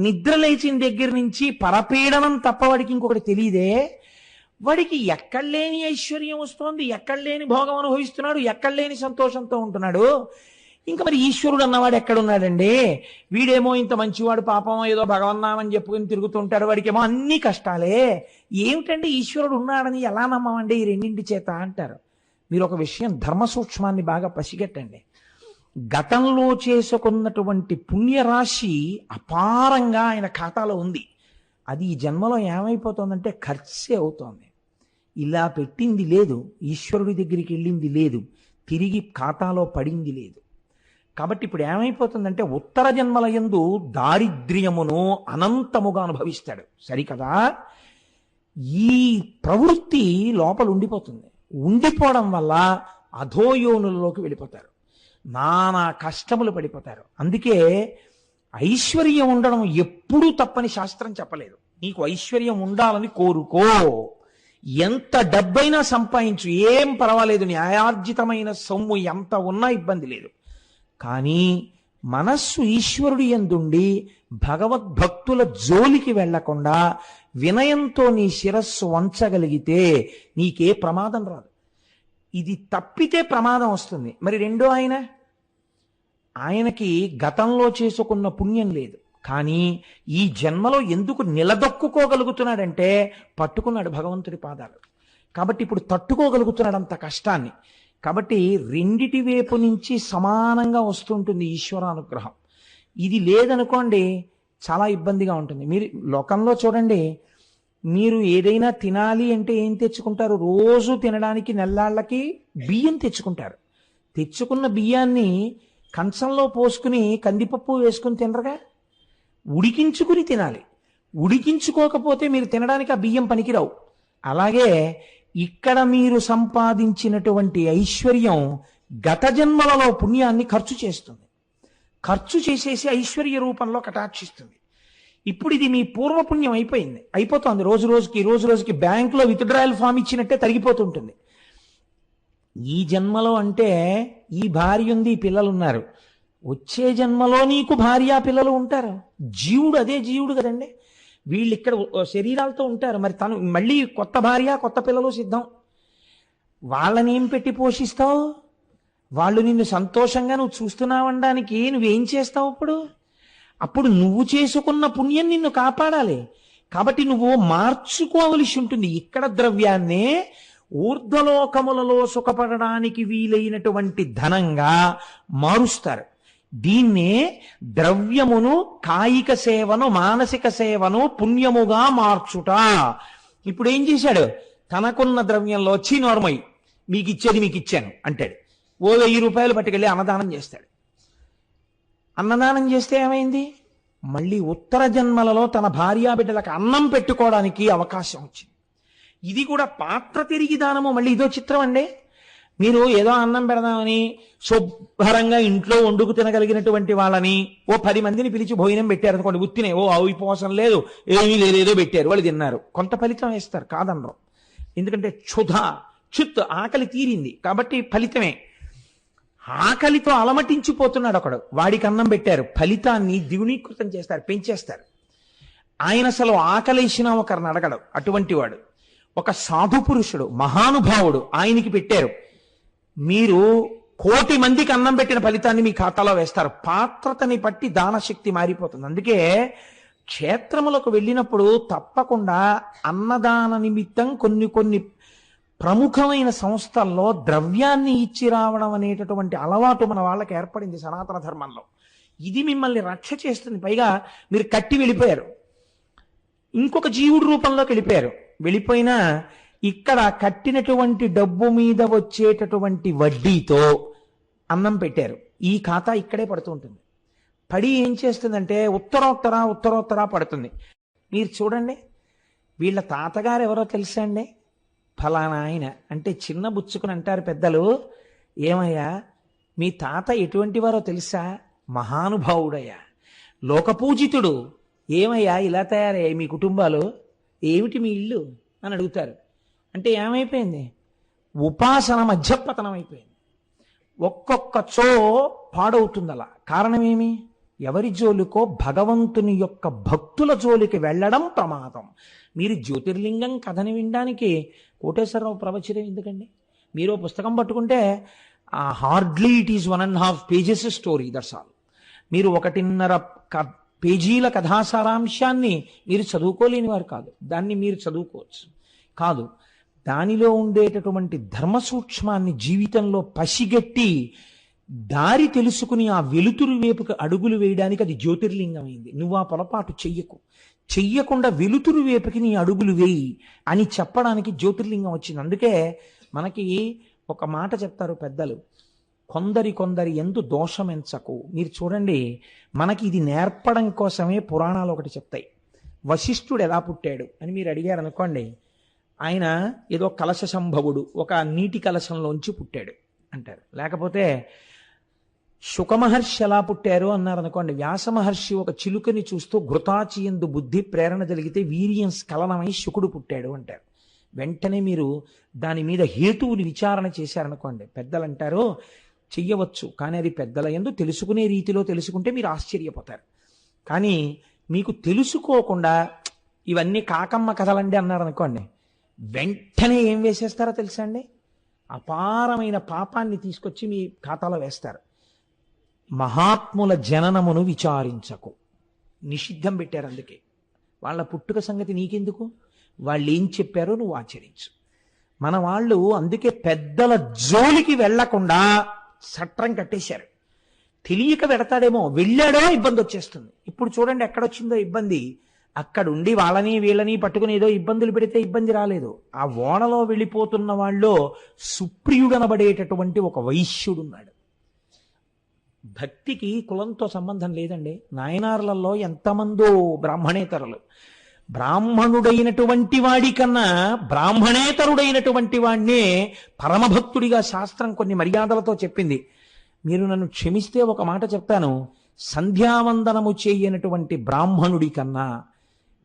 నిద్ర లేచిన దగ్గర నుంచి పరపీడనం తప్ప వాడికి ఇంకొకటి తెలియదే, వాడికి ఎక్కడలేని ఐశ్వర్యం వస్తోంది, ఎక్కడలేని భోగం అనుభవిస్తున్నాడు, ఎక్కడలేని సంతోషంతో ఉంటున్నాడు, ఇంకా మరి ఈశ్వరుడు అన్నవాడు ఎక్కడున్నాడండి? వీడేమో ఇంత మంచివాడు, పాపం ఏదో భగవన్నామని చెప్పుకుని తిరుగుతుంటాడు, వాడికేమో అన్ని కష్టాలే, ఏమిటండి ఈశ్వరుడు ఉన్నాడని ఎలా నమ్మమండి ఈ రెండింటి చేత అంటారు. మీరు ఒక విషయం, ధర్మ సూక్ష్మాన్ని బాగా పసిగట్టండి. గతంలో చేసుకున్నటువంటి పుణ్యరాశి అపారంగా ఆయన ఖాతాలో ఉంది. అది ఈ జన్మలో ఏమైపోతుందంటే ఖర్చే అవుతోంది. ఇలా పెట్టింది లేదు, ఈశ్వరుడి దగ్గరికి వెళ్ళింది లేదు, తిరిగి ఖాతాలో పడింది లేదు. కాబట్టి ఇప్పుడు ఏమైపోతుందంటే ఉత్తర జన్మల యందు దారిద్ర్యమును అనంతముగా అనుభవిస్తాడు. సరికదా? ఈ ప్రవృత్తి లోపల ఉండిపోతుంది. ఉండిపోవడం వల్ల అధోయోనులలోకి వెళ్ళిపోతారు, నానా కష్టములు పడిపోతారు. అందుకే ఐశ్వర్యం ఉండడం ఎప్పుడూ తప్పని శాస్త్రం చెప్పలేదు. నీకు ఐశ్వర్యం ఉండాలని కోరుకో, ఎంత డబ్బైనా సంపాదించు, ఏం పర్వాలేదు, న్యాయార్జితమైన సొమ్ము ఎంత ఉన్నా ఇబ్బంది లేదు. కానీ మనస్సు ఈశ్వరుడి యందుండి భగవద్భక్తుల జోలికి వెళ్లకుండా వినయంతో నీ శిరస్సు వంచగలిగితే నీకే ప్రమాదం రాదు. ఇది తప్పితే ప్రమాదం వస్తుంది. మరి రెండో ఆయనకి గతంలో చేసుకున్న పుణ్యం లేదు, కానీ ఈ జన్మలో ఎందుకు నిలదొక్కుకోగలుగుతున్నాడంటే పట్టుకున్నాడు భగవంతుడి పాదాలు. కాబట్టి ఇప్పుడు తట్టుకోగలుగుతున్నాడు అంత కష్టాన్ని. కాబట్టి రెండిటి వైపు నుంచి సమానంగా వస్తుంటుంది ఈశ్వరానుగ్రహం. ఇది లేదనుకోండి చాలా ఇబ్బందిగా ఉంటుంది. మీరు లోకంలో చూడండి, మీరు ఏదైనా తినాలి అంటే ఏం తెచ్చుకుంటారు? రోజు తినడానికి నెల్లాళ్ళకి బియ్యం తెచ్చుకుంటారు. తెచ్చుకున్న బియ్యాన్ని కంచంలో పోసుకుని కందిపప్పు వేసుకుని తినరుగా, ఉడికించుకుని తినాలి. ఉడికించుకోకపోతే మీరు తినడానికి ఆ బియ్యం పనికిరావు. అలాగే ఇక్కడ మీరు సంపాదించినటువంటి ఐశ్వర్యం గత జన్మలలో పుణ్యాన్ని ఖర్చు చేస్తుంది. ఖర్చు చేసేసి ఐశ్వర్య రూపంలో కటాక్షిస్తుంది. ఇప్పుడు ఇది మీ పూర్వపుణ్యం అయిపోతోంది. రోజు రోజుకి బ్యాంకులో విత్డ్రాయల్ ఫామ్ ఇచ్చినట్టే తరిగిపోతుంటుంది. ఈ జన్మలో అంటే ఈ భార్య ఉంది, పిల్లలు ఉన్నారు. వచ్చే జన్మలో నీకు భార్య పిల్లలు ఉంటారు. జీవుడు అదే జీవుడు కదండి. వీళ్ళు ఇక్కడ శరీరాలతో ఉంటారు. మరి తను మళ్ళీ కొత్త భార్య కొత్త పిల్లలు సిద్ధం. వాళ్ళని ఏం పెట్టి పోషిస్తావు? వాళ్ళు నిన్ను సంతోషంగా నువ్వు చూస్తున్నావనడానికి నువ్వేం చేస్తావు? అప్పుడు నువ్వు చేసుకున్న పుణ్యం నిన్ను కాపాడాలి. కాబట్టి నువ్వు మార్చుకోవలసి ఉంటుంది. ఇక్కడ ద్రవ్యాన్నే ఊర్ధ్వలోకములలో సుఖపడడానికి వీలైనటువంటి ధనంగా మారుస్తారు. దీన్నే ద్రవ్యమును కాయిక సేవను మానసిక సేవను పుణ్యముగా మార్చుట. ఇప్పుడు ఏం చేశాడు? తనకున్న ద్రవ్యంలో నోర్మై మీకు ఇచ్చేది మీకు ఇచ్చాను అంటాడు. ఓ 1000 రూపాయలు పట్టుకెళ్ళి అన్నదానం చేస్తాడు. అన్నదానం చేస్తే ఏమైంది? మళ్ళీ ఉత్తర జన్మలలో తన భార్యాబిడ్డలకు అన్నం పెట్టుకోవడానికి అవకాశం వచ్చింది. ఇది కూడా పాత్ర తిరిగి దానము. మళ్ళీ ఇదో చిత్రం అండి. మీరు ఏదో అన్నం పెడదామని శుభ్రంగా ఇంట్లో వండుకు తినగలిగినటువంటి వాళ్ళని ఓ 10 మందిని పిలిచి భోజనం పెట్టారు అనుకోండి. ఉత్తినే ఉపవాసం లేదు, ఏమీ లేదేదో పెట్టారు, వాళ్ళు తిన్నారు. కొంత ఫలితం వేస్తారు, కాదనరు. ఎందుకంటే చుత్ ఆకలి తీరింది కాబట్టి ఫలితమే. ఆకలితో అలమటించిపోతున్నాడు ఒకడు, వాడికి అన్నం పెట్టారు, ఫలితాన్ని ద్విగుణీకృతం చేస్తారు, పెంచేస్తారు. ఆయన అసలు ఆకలేసినా ఒకరిని అడగడు, అటువంటి వాడు. ఒక సాధు పురుషుడు మహానుభావుడు, ఆయనకి పెట్టారు, మీరు 1,000,000 మందికి అన్నం పెట్టిన ఫలితాన్ని మీ ఖాతాలో వేస్తారు. పాత్రతని బట్టి దానశక్తి మారిపోతుంది. అందుకే క్షేత్రములకు వెళ్ళినప్పుడు తప్పకుండా అన్నదాన నిమిత్తం కొన్ని ప్రముఖమైన సంస్థల్లో ద్రవ్యాన్ని ఇచ్చి రావడం అనేటటువంటి అలవాటు మన వాళ్ళకి ఏర్పడింది సనాతన ధర్మంలో. ఇది మిమ్మల్ని రక్ష చేస్తుంది. పైగా మీరు కట్టి వెళ్ళిపోయారు, ఇంకొక జీవుడి రూపంలోకి వెళ్ళిపోయారు. వెళ్ళిపోయినా ఇక్కడ కట్టినటువంటి డబ్బు మీద వచ్చేటటువంటి వడ్డీతో అన్నం పెట్టారు. ఈ ఖాతా ఇక్కడే పడుతూ ఉంటుంది. పడి ఏం చేస్తుందంటే ఉత్తరోత్తర పడుతుంది. మీరు చూడండి, వీళ్ళ తాతగారు ఎవరో తెలుసా అండి? ఫలానా ఆయన అంటే చిన్న బుచ్చుకుని అంటారు పెద్దలు, ఏమయ్యా మీ తాత ఎటువంటి వారో తెలుసా? మహానుభావుడయ్యా, లోకపూజితుడు. ఏమయ్యా ఇలా తయారయ్యాయి మీ కుటుంబాలు, ఏమిటి మీ ఇల్లు అని అడుగుతారు. అంటే ఏమైపోయింది? ఉపాసన మధ్యపతనం అయిపోయింది. ఒక్కొక్క పాడవుతుంది అలా. కారణమేమి? ఎవరి జోలికో భగవంతుని యొక్క భక్తుల జోలికి వెళ్ళడం ప్రమాదం. మీరు జ్యోతిర్లింగం కథని వినడానికి కోటేశ్వరరావు ప్రవచనం ఎందుకండి? మీరు పుస్తకం పట్టుకుంటే hardly it is 1.5 pages story, that's all. మీరు 1.5 పేజీల కథా సారాంశాన్ని మీరు చదువుకోలేని వారు కాదు. దాన్ని మీరు చదువుకోవచ్చు కాదు. దానిలో ఉండేటటువంటి ధర్మ సూక్ష్మాన్ని జీవితంలో పసిగట్టి దారి తెలుసుకుని ఆ వెలుతురు వైపుకు అడుగులు వేయడానికి అది జ్యోతిర్లింగం అయింది. నువ్వు ఆ పొరపాటు చెయ్యకుండా వెలుతురు వైపుకి నీ అడుగులు వేయి అని చెప్పడానికి జ్యోతిర్లింగం వచ్చింది. అందుకే మనకి ఒక మాట చెప్తారు పెద్దలు, కొందరి ఎందు దోషమెంచకు. మీరు చూడండి, మనకి ఇది నేర్పడం కోసమే పురాణాలు ఒకటి చెప్తాయి. వశిష్ఠుడు ఎలా పుట్టాడు అని మీరు అడిగారు అనుకోండి, ఆయన ఏదో కలశ సంభవుడు, ఒక నీటి కలశంలోంచి పుట్టాడు అంటారు. లేకపోతే శుకమహర్షి ఎలా పుట్టారు అన్నారు అనుకోండి, వ్యాస మహర్షి ఒక చిలుకని చూస్తూ ఘృతాచియందు బుద్ధి ప్రేరణ జరిగితే వీర్యం స్ఖలనమై శుకుడు పుట్టాడు అంటారు. వెంటనే మీరు దాని మీద హేతువుని విచారణ చేశారనుకోండి, పెద్దలు అంటారు చెయ్యవచ్చు, కానీ అది పెద్దల యందు తెలుసుకునే రీతిలో తెలుసుకుంటే మీరు ఆశ్చర్యపోతారు. కానీ మీకు తెలుసుకోకుండా ఇవన్నీ కాకమ్మ కథలండి అన్నారు అనుకోండి, వెంటనే ఏం వేసేస్తారో తెలుసా అండి? అపారమైన పాపాన్ని తీసుకొచ్చి మీ ఖాతాలో వేస్తారు. మహాత్ముల జననమును విచారించకు. నిషిద్ధం పెట్టారు. అందుకే వాళ్ళ పుట్టుక సంగతి నీకెందుకు, వాళ్ళు ఏం చెప్పారో నువ్వు ఆచరించు. మన వాళ్ళు అందుకే పెద్దల జోలికి వెళ్లకుండా చట్టం కట్టేశారు. తెలియక వెడతాడేమో, వెళ్ళాడో ఇబ్బంది వచ్చేస్తుంది. ఇప్పుడు చూడండి ఎక్కడొచ్చిందో ఇబ్బంది. అక్కడుండి వాళ్ళని వీళ్ళని పట్టుకుని ఏదో ఇబ్బందులు పెడితే ఇబ్బంది రాలేదు. ఆ ఓడలో వెళ్ళిపోతున్న వాళ్ళు సుప్రియుడనబడేటటువంటి ఒక వైశ్యుడున్నాడు. భక్తికి కులంతో సంబంధం లేదండి. నాయనార్లలో ఎంతమందో బ్రాహ్మణేతరులు. బ్రాహ్మణుడైనటువంటి వాడి కన్నా బ్రాహ్మణేతరుడైనటువంటి వాడినే పరమభక్తుడిగా శాస్త్రం కొన్ని మర్యాదలతో చెప్పింది. మీరు నన్ను క్షమిస్తే ఒక మాట చెప్తాను. సంధ్యావందనము చేయనటువంటి బ్రాహ్మణుడి కన్నా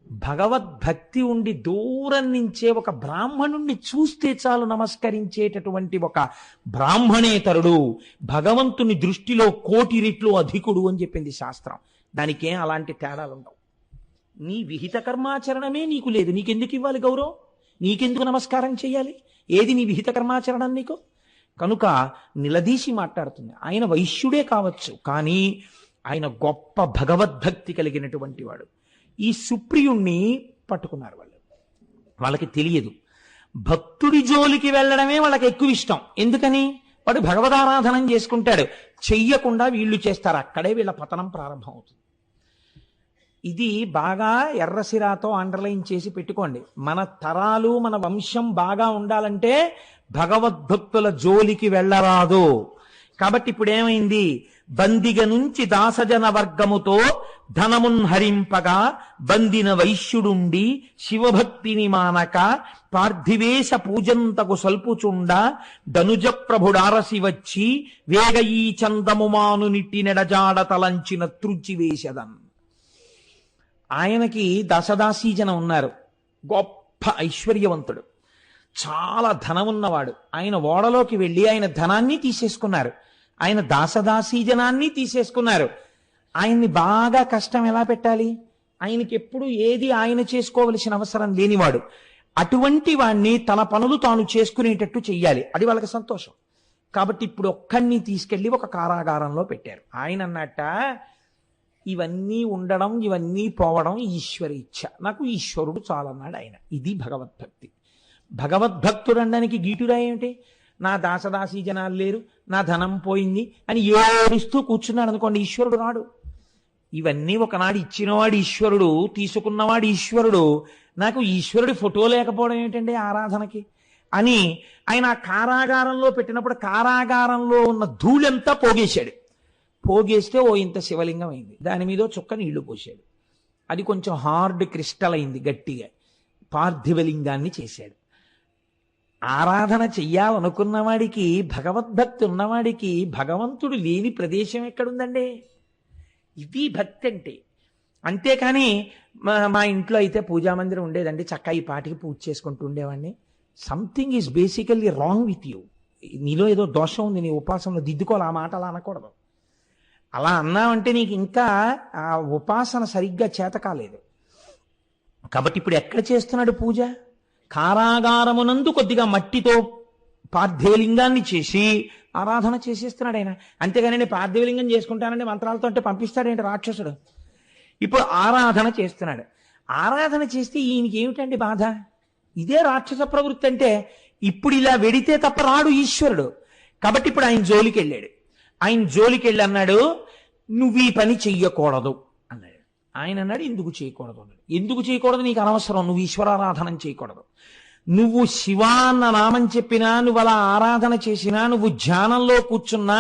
భగవద్భక్తి ఉండి దూరం నుంచే ఒక బ్రాహ్మణుణ్ణి చూస్తే చాలు నమస్కరించేటటువంటి ఒక బ్రాహ్మణేతరుడు భగవంతుని దృష్టిలో 1,000,000 రెట్లు అధికుడు అని చెప్పింది శాస్త్రం. దానికేం అలాంటి తేడాలు ఉండవు. నీ విహిత కర్మాచరణమే నీకు లేదు, నీకెందుకు ఇవ్వాలి గౌరవం, నీకెందుకు నమస్కారం చేయాలి, ఏది నీ విహిత కర్మాచరణం నీకు? కనుక నిలదీసి మాట్లాడుతుంది. ఆయన వైశ్యుడే కావచ్చు, కానీ ఆయన గొప్ప భగవద్భక్తి కలిగినటువంటి వాడు. ఈ సుప్రియుణ్ణి పట్టుకున్నారు వాళ్ళు. వాళ్ళకి తెలియదు, భక్తుడి జోలికి వెళ్ళడమే వాళ్ళకి ఎక్కువ ఇష్టం. ఎందుకని? వాడు భగవదారాధనం చేసుకుంటాడు, చెయ్యకుండా వీళ్ళు చేస్తారు. అక్కడే వీళ్ళ పతనం ప్రారంభం అవుతుంది. ఇది బాగా ఎర్రసిరాతో అండర్లైన్ చేసి పెట్టుకోండి. మన తరాలు మన వంశం బాగా ఉండాలంటే భగవద్భక్తుల జోలికి వెళ్ళరాదు. కాబట్టి ఇప్పుడు ఏమైంది? బందిగ నుంచి దాసజన వర్గముతో ధనమున్ హరింపగా బందిన వైశ్యుడుండి శివభక్తిని మానక పార్థివేశ పూజంతకు సల్పుచుండ ధనుజ ప్రభుడారసి వచ్చి వేగ ఈ చందముమాను నిట్టి నెడజాడ తలంచిన త్రుచివేశదన్. ఆయనకి దశదాసీజనం ఉన్నారు. గొప్ప ఐశ్వర్యవంతుడు, చాలా ధనం ఉన్నవాడు. ఆయన ఓడలోకి వెళ్ళి ఆయన ధనాన్ని తీసేసుకున్నారు, ఆయన దాసదాసీజనాన్ని తీసేసుకున్నారు. ఆయన్ని బాగా కష్టం ఎలా పెట్టాలి? ఆయనకి ఎప్పుడు ఏది ఆయన చేసుకోవలసిన అవసరం లేనివాడు. అటువంటి వాణ్ణి తన పనులు తాను చేసుకునేటట్టు చెయ్యాలి, అది వాళ్ళకి సంతోషం. కాబట్టి ఇప్పుడు ఒక్కడిని తీసుకెళ్లి ఒక కారాగారంలో పెట్టారు. ఆయన అన్నట్ట, ఇవన్నీ ఉండడం ఇవన్నీ పోవడం ఈశ్వర ఇచ్ఛ, నాకు ఈశ్వరుడు చాలన్నాడు ఆయన. ఇది భగవద్భక్తి. భగవద్భక్తుడు అనడానికి గీటురా ఏమిటి? నా దాసదాసీ జనాలు లేరు, నా ధనం పోయింది అని ఏడుస్తూ కూర్చున్నాడు అనుకోండి, ఈశ్వరుడు రాడు. ఇవన్నీ ఒకనాడు ఇచ్చినవాడు ఈశ్వరుడు, తీసుకున్నవాడు ఈశ్వరుడు. నాకు ఈశ్వరుడి ఫోటో లేకపోవడం ఏమిటండి ఆరాధనకి అని ఆయన కారాగారంలో పెట్టినప్పుడు కారాగారంలో ఉన్న ధూళంతా పోగేశాడు. పోగేస్తే ఓ ఇంత శివలింగం అయింది. దాని మీద చుక్క నీళ్లు పోసాడు. అది కొంచెం హార్డ్ క్రిస్టల్ అయింది, గట్టిగా. పార్థివలింగాన్ని చేశాడు. ఆరాధన చెయ్యాలనుకున్నవాడికి, భగవద్భక్తి ఉన్నవాడికి భగవంతుడు లేని ప్రదేశం ఎక్కడుందండి? ఇది భక్తి అంటే. అంతేకాని మా ఇంట్లో అయితే పూజామందిరం ఉండేదండి, చక్కగా ఈ పాటికి పూజ చేసుకుంటూ ఉండేవాడిని. Something is basically wrong with you. నీలో ఏదో దోషం ఉంది, నీ ఉపాసనలో దిద్దుకోవాలి. ఆ మాట అలా అనకూడదు. అలా అన్నావంటే నీకు ఇంకా ఆ ఉపాసన సరిగ్గా చేత కాలేదు. కాబట్టి ఇప్పుడు ఎక్కడ చేస్తున్నాడు పూజ? కారాగారమునందు కొద్దిగా మట్టితో పార్థివలింగాన్ని చేసి ఆరాధన చేసేస్తున్నాడు ఆయన. అంతేగాని నేను పార్థివలింగం చేసుకుంటానండి మంత్రాలతో అంటే పంపిస్తాడేంటి రాక్షసుడు? ఇప్పుడు ఆరాధన చేస్తున్నాడు. ఆరాధన చేస్తే ఈయనకి ఏమిటండి బాధ? ఇదే రాక్షస ప్రవృత్తి అంటే. ఇప్పుడు ఇలా వెడితే తప్ప రాడు ఈశ్వరుడు. కాబట్టి ఇప్పుడు ఆయన జోలికి వెళ్ళాడు. ఆయన జోలికి వెళ్ళి అన్నాడు, నువ్వు ఈ పని చెయ్యకూడదు అన్నాడు. ఆయన అన్నాడు, ఎందుకు చేయకూడదు అన్నాడు. ఎందుకు చేయకూడదు? నీకు అనవసరం, నువ్వు ఈశ్వరారాధన చేయకూడదు. నువ్వు శివా అన్న నామం చెప్పినా, నువ్వు అలా ఆరాధన చేసినా, నువ్వు ధ్యానంలో కూర్చున్నా,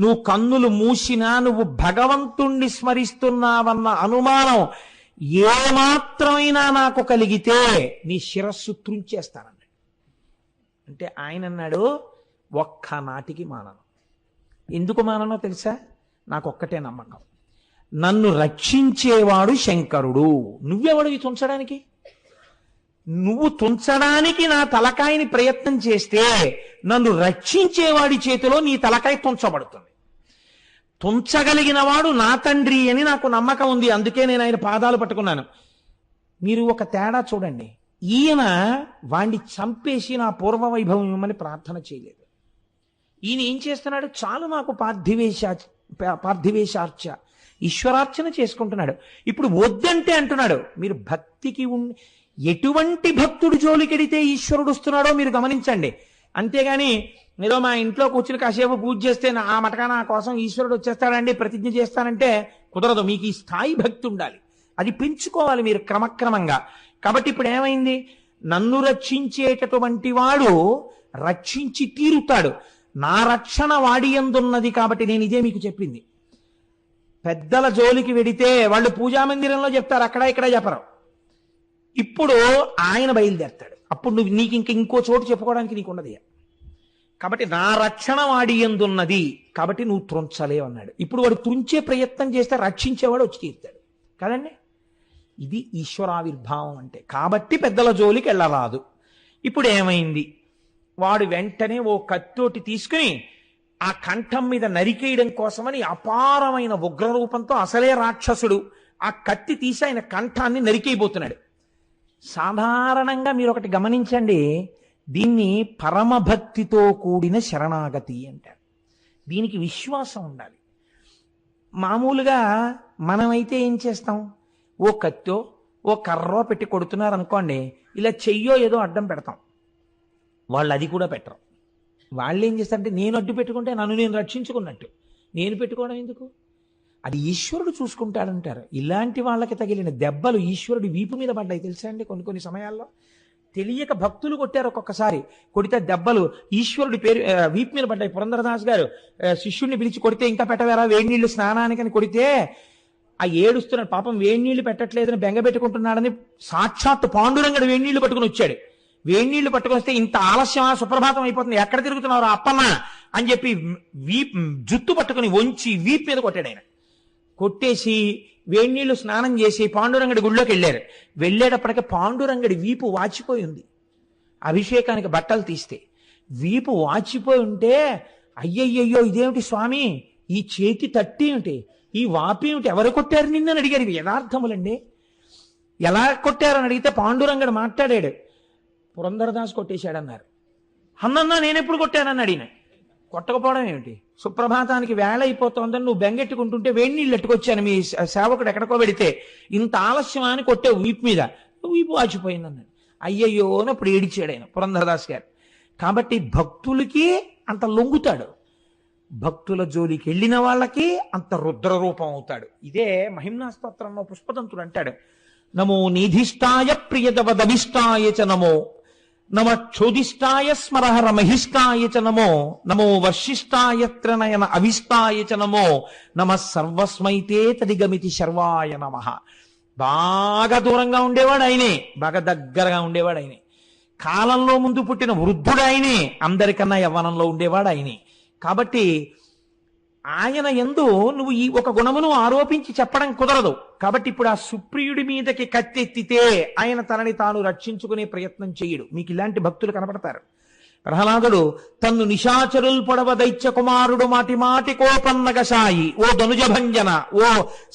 నువ్వు కన్నులు మూసినా, నువ్వు భగవంతుణ్ణి స్మరిస్తున్నావన్న అనుమానం ఏమాత్రమైనా నాకు కలిగితే నీ శిరస్సు త్రుంచేస్తానన్నాడు. అంటే ఆయన అన్నాడు, ఒక్క నాటికి మానను. ఎందుకు మాననో తెలుసా? నాకు ఒక్కటే నమ్మకం, నన్ను రక్షించేవాడు శంకరుడు. నువ్వెవడివి తుంచడానికి? నువ్వు తుంచడానికి నా తలకాయని ప్రయత్నం చేస్తే నన్ను రక్షించేవాడి చేతిలో నీ తలకాయ తుంచబడుతుంది. తుంచగలిగిన వాడు నా తండ్రి అని నాకు నమ్మకం ఉంది. అందుకే నేను ఆయన పాదాలు పట్టుకున్నాను. మీరు ఒక తేడా చూడండి, ఈయన వాణ్ణి చంపేసి నా పూర్వ వైభవం ఇవ్వమని ప్రార్థన చేయలేదు. ఈయన ఏం చేస్తున్నాడు? చాలు నాకు పార్థివేశార్చ, ఈశ్వరార్చన చేసుకుంటున్నాడు. ఇప్పుడు వద్దంటే అంటున్నాడు. మీరు భక్తికి ఎటువంటి భక్తుడు జోలికెడితే ఈశ్వరుడు వస్తున్నాడో మీరు గమనించండి. అంతేగాని ఏదో మా ఇంట్లో కూర్చుని కాసేపు పూజ చేస్తే ఆ మటకా నా కోసం ఈశ్వరుడు వచ్చేస్తాడండి ప్రతిజ్ఞ చేస్తానంటే కుదరదు. మీకు ఈ స్థాయి భక్తి ఉండాలి, అది పెంచుకోవాలి మీరు క్రమక్రమంగా. కాబట్టి ఇప్పుడు ఏమైంది, నన్ను రక్షించేటటువంటి వాడు రక్షించి తీరుతాడు. నా రక్షణ వాడి యందున్నది కాబట్టి నేను ఇదే మీకు చెప్పింది. పెద్దల జోలికి వెడితే వాళ్ళు పూజా మందిరంలో చెప్తారు, అక్కడ ఇక్కడ చెప్పరు. ఇప్పుడు ఆయన బయలుదేరతాడు, అప్పుడు నీకు ఇంకో చోటు చెప్పుకోవడానికి నీకు ఉండదు. కాబట్టి నా రక్షణ వాడి యందున్నది కాబట్టి నువ్వు త్రుంచలేవు అన్నాడు. ఇప్పుడు వాడు త్రుంచే ప్రయత్నం చేస్తే రక్షించేవాడు వచ్చి తీరుతాడు కదండి. ఇది ఈశ్వరావిర్భావం అంటే. కాబట్టి పెద్దల జోలికి వెళ్ళరాదు. ఇప్పుడు ఏమైంది, వాడు వెంటనే ఓ కత్తోటి తీసుకుని ఆ కంఠం మీద నరికేయడం కోసమని అపారమైన ఉగ్రరూపంతో, అసలే రాక్షసుడు, ఆ కత్తి తీసి ఆయన కంఠాన్ని నరికేయబోతున్నాడు. సాధారణంగా మీరు ఒకటి గమనించండి, దీన్ని పరమభక్తితో కూడిన శరణాగతి అంటారు. దీనికి విశ్వాసం ఉండాలి. మామూలుగా మనమైతే ఏం చేస్తాం, ఓ కత్తో ఓ కర్రో పెట్టి కొడుతున్నారు అనుకోండి, ఇలా చెయ్యో ఏదో అడ్డం పెడతాం. వాళ్ళు అది కూడా పెట్టరు. వాళ్ళు ఏం చేస్తారంటే నేను అడ్డు పెట్టుకుంటే నన్ను నేను రక్షించుకున్నట్టు, నేను పెట్టుకోవడం ఎందుకు, అది ఈశ్వరుడు చూసుకుంటాడంటారు. ఇలాంటి వాళ్ళకి తగిలిన దెబ్బలు ఈశ్వరుడి వీపు మీద పడ్డాయి తెలుసా అండి. కొన్ని సమయాల్లో తెలియక భక్తులు కొట్టారు, ఒక్కొక్కసారి కొడితే దెబ్బలు ఈశ్వరుడి పేరు వీపు మీద పడ్డాయి. పురంధరదాస్ గారు శిష్యుడిని పిలిచి కొడితే ఇంకా పెట్టవేరా వేడి నీళ్లు స్నానానికని కొడితే ఆ ఏడుస్తున్నాడు, పాపం వేడి నీళ్లు పెట్టట్లేదని బెంగ పెట్టుకుంటున్నాడని సాక్షాత్ పాండురంగడు వేడి నీళ్లు పట్టుకుని వచ్చాడు. వేడి నీళ్లు పట్టుకొస్తే ఇంత ఆలస్యమా, సుప్రభాతం అయిపోతుంది, ఎక్కడ తిరుగుతున్నారు అప్పన్న అని చెప్పి జుత్తు పట్టుకుని వంచి వీపు మీద కొట్టాడు. ఆయన కొట్టేసి వేడి నీళ్లు స్నానం చేసి పాండురంగడి గుళ్ళోకి వెళ్ళారు. వెళ్ళేటప్పటికి పాండురంగడి వీపు వాచిపోయి ఉంది. అభిషేకానికి బట్టలు తీస్తే వీపు వాచిపోయి ఉంటే, అయ్యయ్యో ఇదేమిటి స్వామి, ఈ చేతి తట్టి ఏమిటి, ఈ వాపి ఏమిటి, ఎవరు కొట్టారు నిన్నని అడిగారు. ఇవి యథార్థములండి. ఎలా కొట్టారని అడిగితే పాండురంగడు మాట్లాడాడు, పురంధరదాస్ కొట్టేశాడన్నారు. అన్నన్నా నేనెప్పుడు కొట్టానని అడిగిన. కొట్టకపోవడం ఏమిటి, సుప్రభాతానికి వేళ అయిపోతుందని నువ్వు బెంగెట్టుకుంటుంటే వేడి నీళ్ళు ఎట్టుకొచ్చాను మీ సేవకుడు ఎక్కడికో పెడితే, ఇంత ఆలస్యమా అని కొట్టే వీపు మీద, వీపు వాచిపోయిందన్నాడు. అయ్యయ్యో అని అప్పుడు ఏడిచాడు ఆయన పురంధరదాస్ గారు. కాబట్టి భక్తులకి అంత లొంగుతాడు, భక్తుల జోలికి వెళ్ళిన వాళ్ళకి అంత రుద్ర రూపం అవుతాడు. ఇదే మహిమ్నా స్తోత్రంలో పుష్పదంతుడు అంటాడు, నమో నిధిష్టాయ ప్రియదవదవిష్టాయ చ నమో, నమ క్షోధిష్టాయ స్మరహర మహిష్టాయ చ నమో, నమో వర్షిష్టాయత్ర నయన అవిష్టాయ చ నమో, నమ సర్వస్మైతే తదిగమితి శర్వాయ నమః. బాగా దూరంగా ఉండేవాడు ఆయనే, బాగా దగ్గరగా ఉండేవాడు ఆయనే, కాలంలో ముందు పుట్టిన వృద్ధుడు ఆయనే, అందరికన్నా యవ్వనంలో ఉండేవాడు ఆయనే. కాబట్టి ఆయన యందు నువ్వు ఈ ఒక గుణమును ఆరోపించి చెప్పడం కుదరదు. కాబట్టి ఇప్పుడు ఆ సుప్రియుడి మీదకి కత్తెత్తితే ఆయన తనని తాను రక్షించుకునే ప్రయత్నం చేయడు. మీకు ఇలాంటి భక్తులు కనపడతారు. ప్రహ్లాదుడు తన్ను నిశాచరుల్ పొడవ దైత్య కుమారుడు మాటి మాటి కోపన్నగశాయి, ఓ ధనుజభంజన, ఓ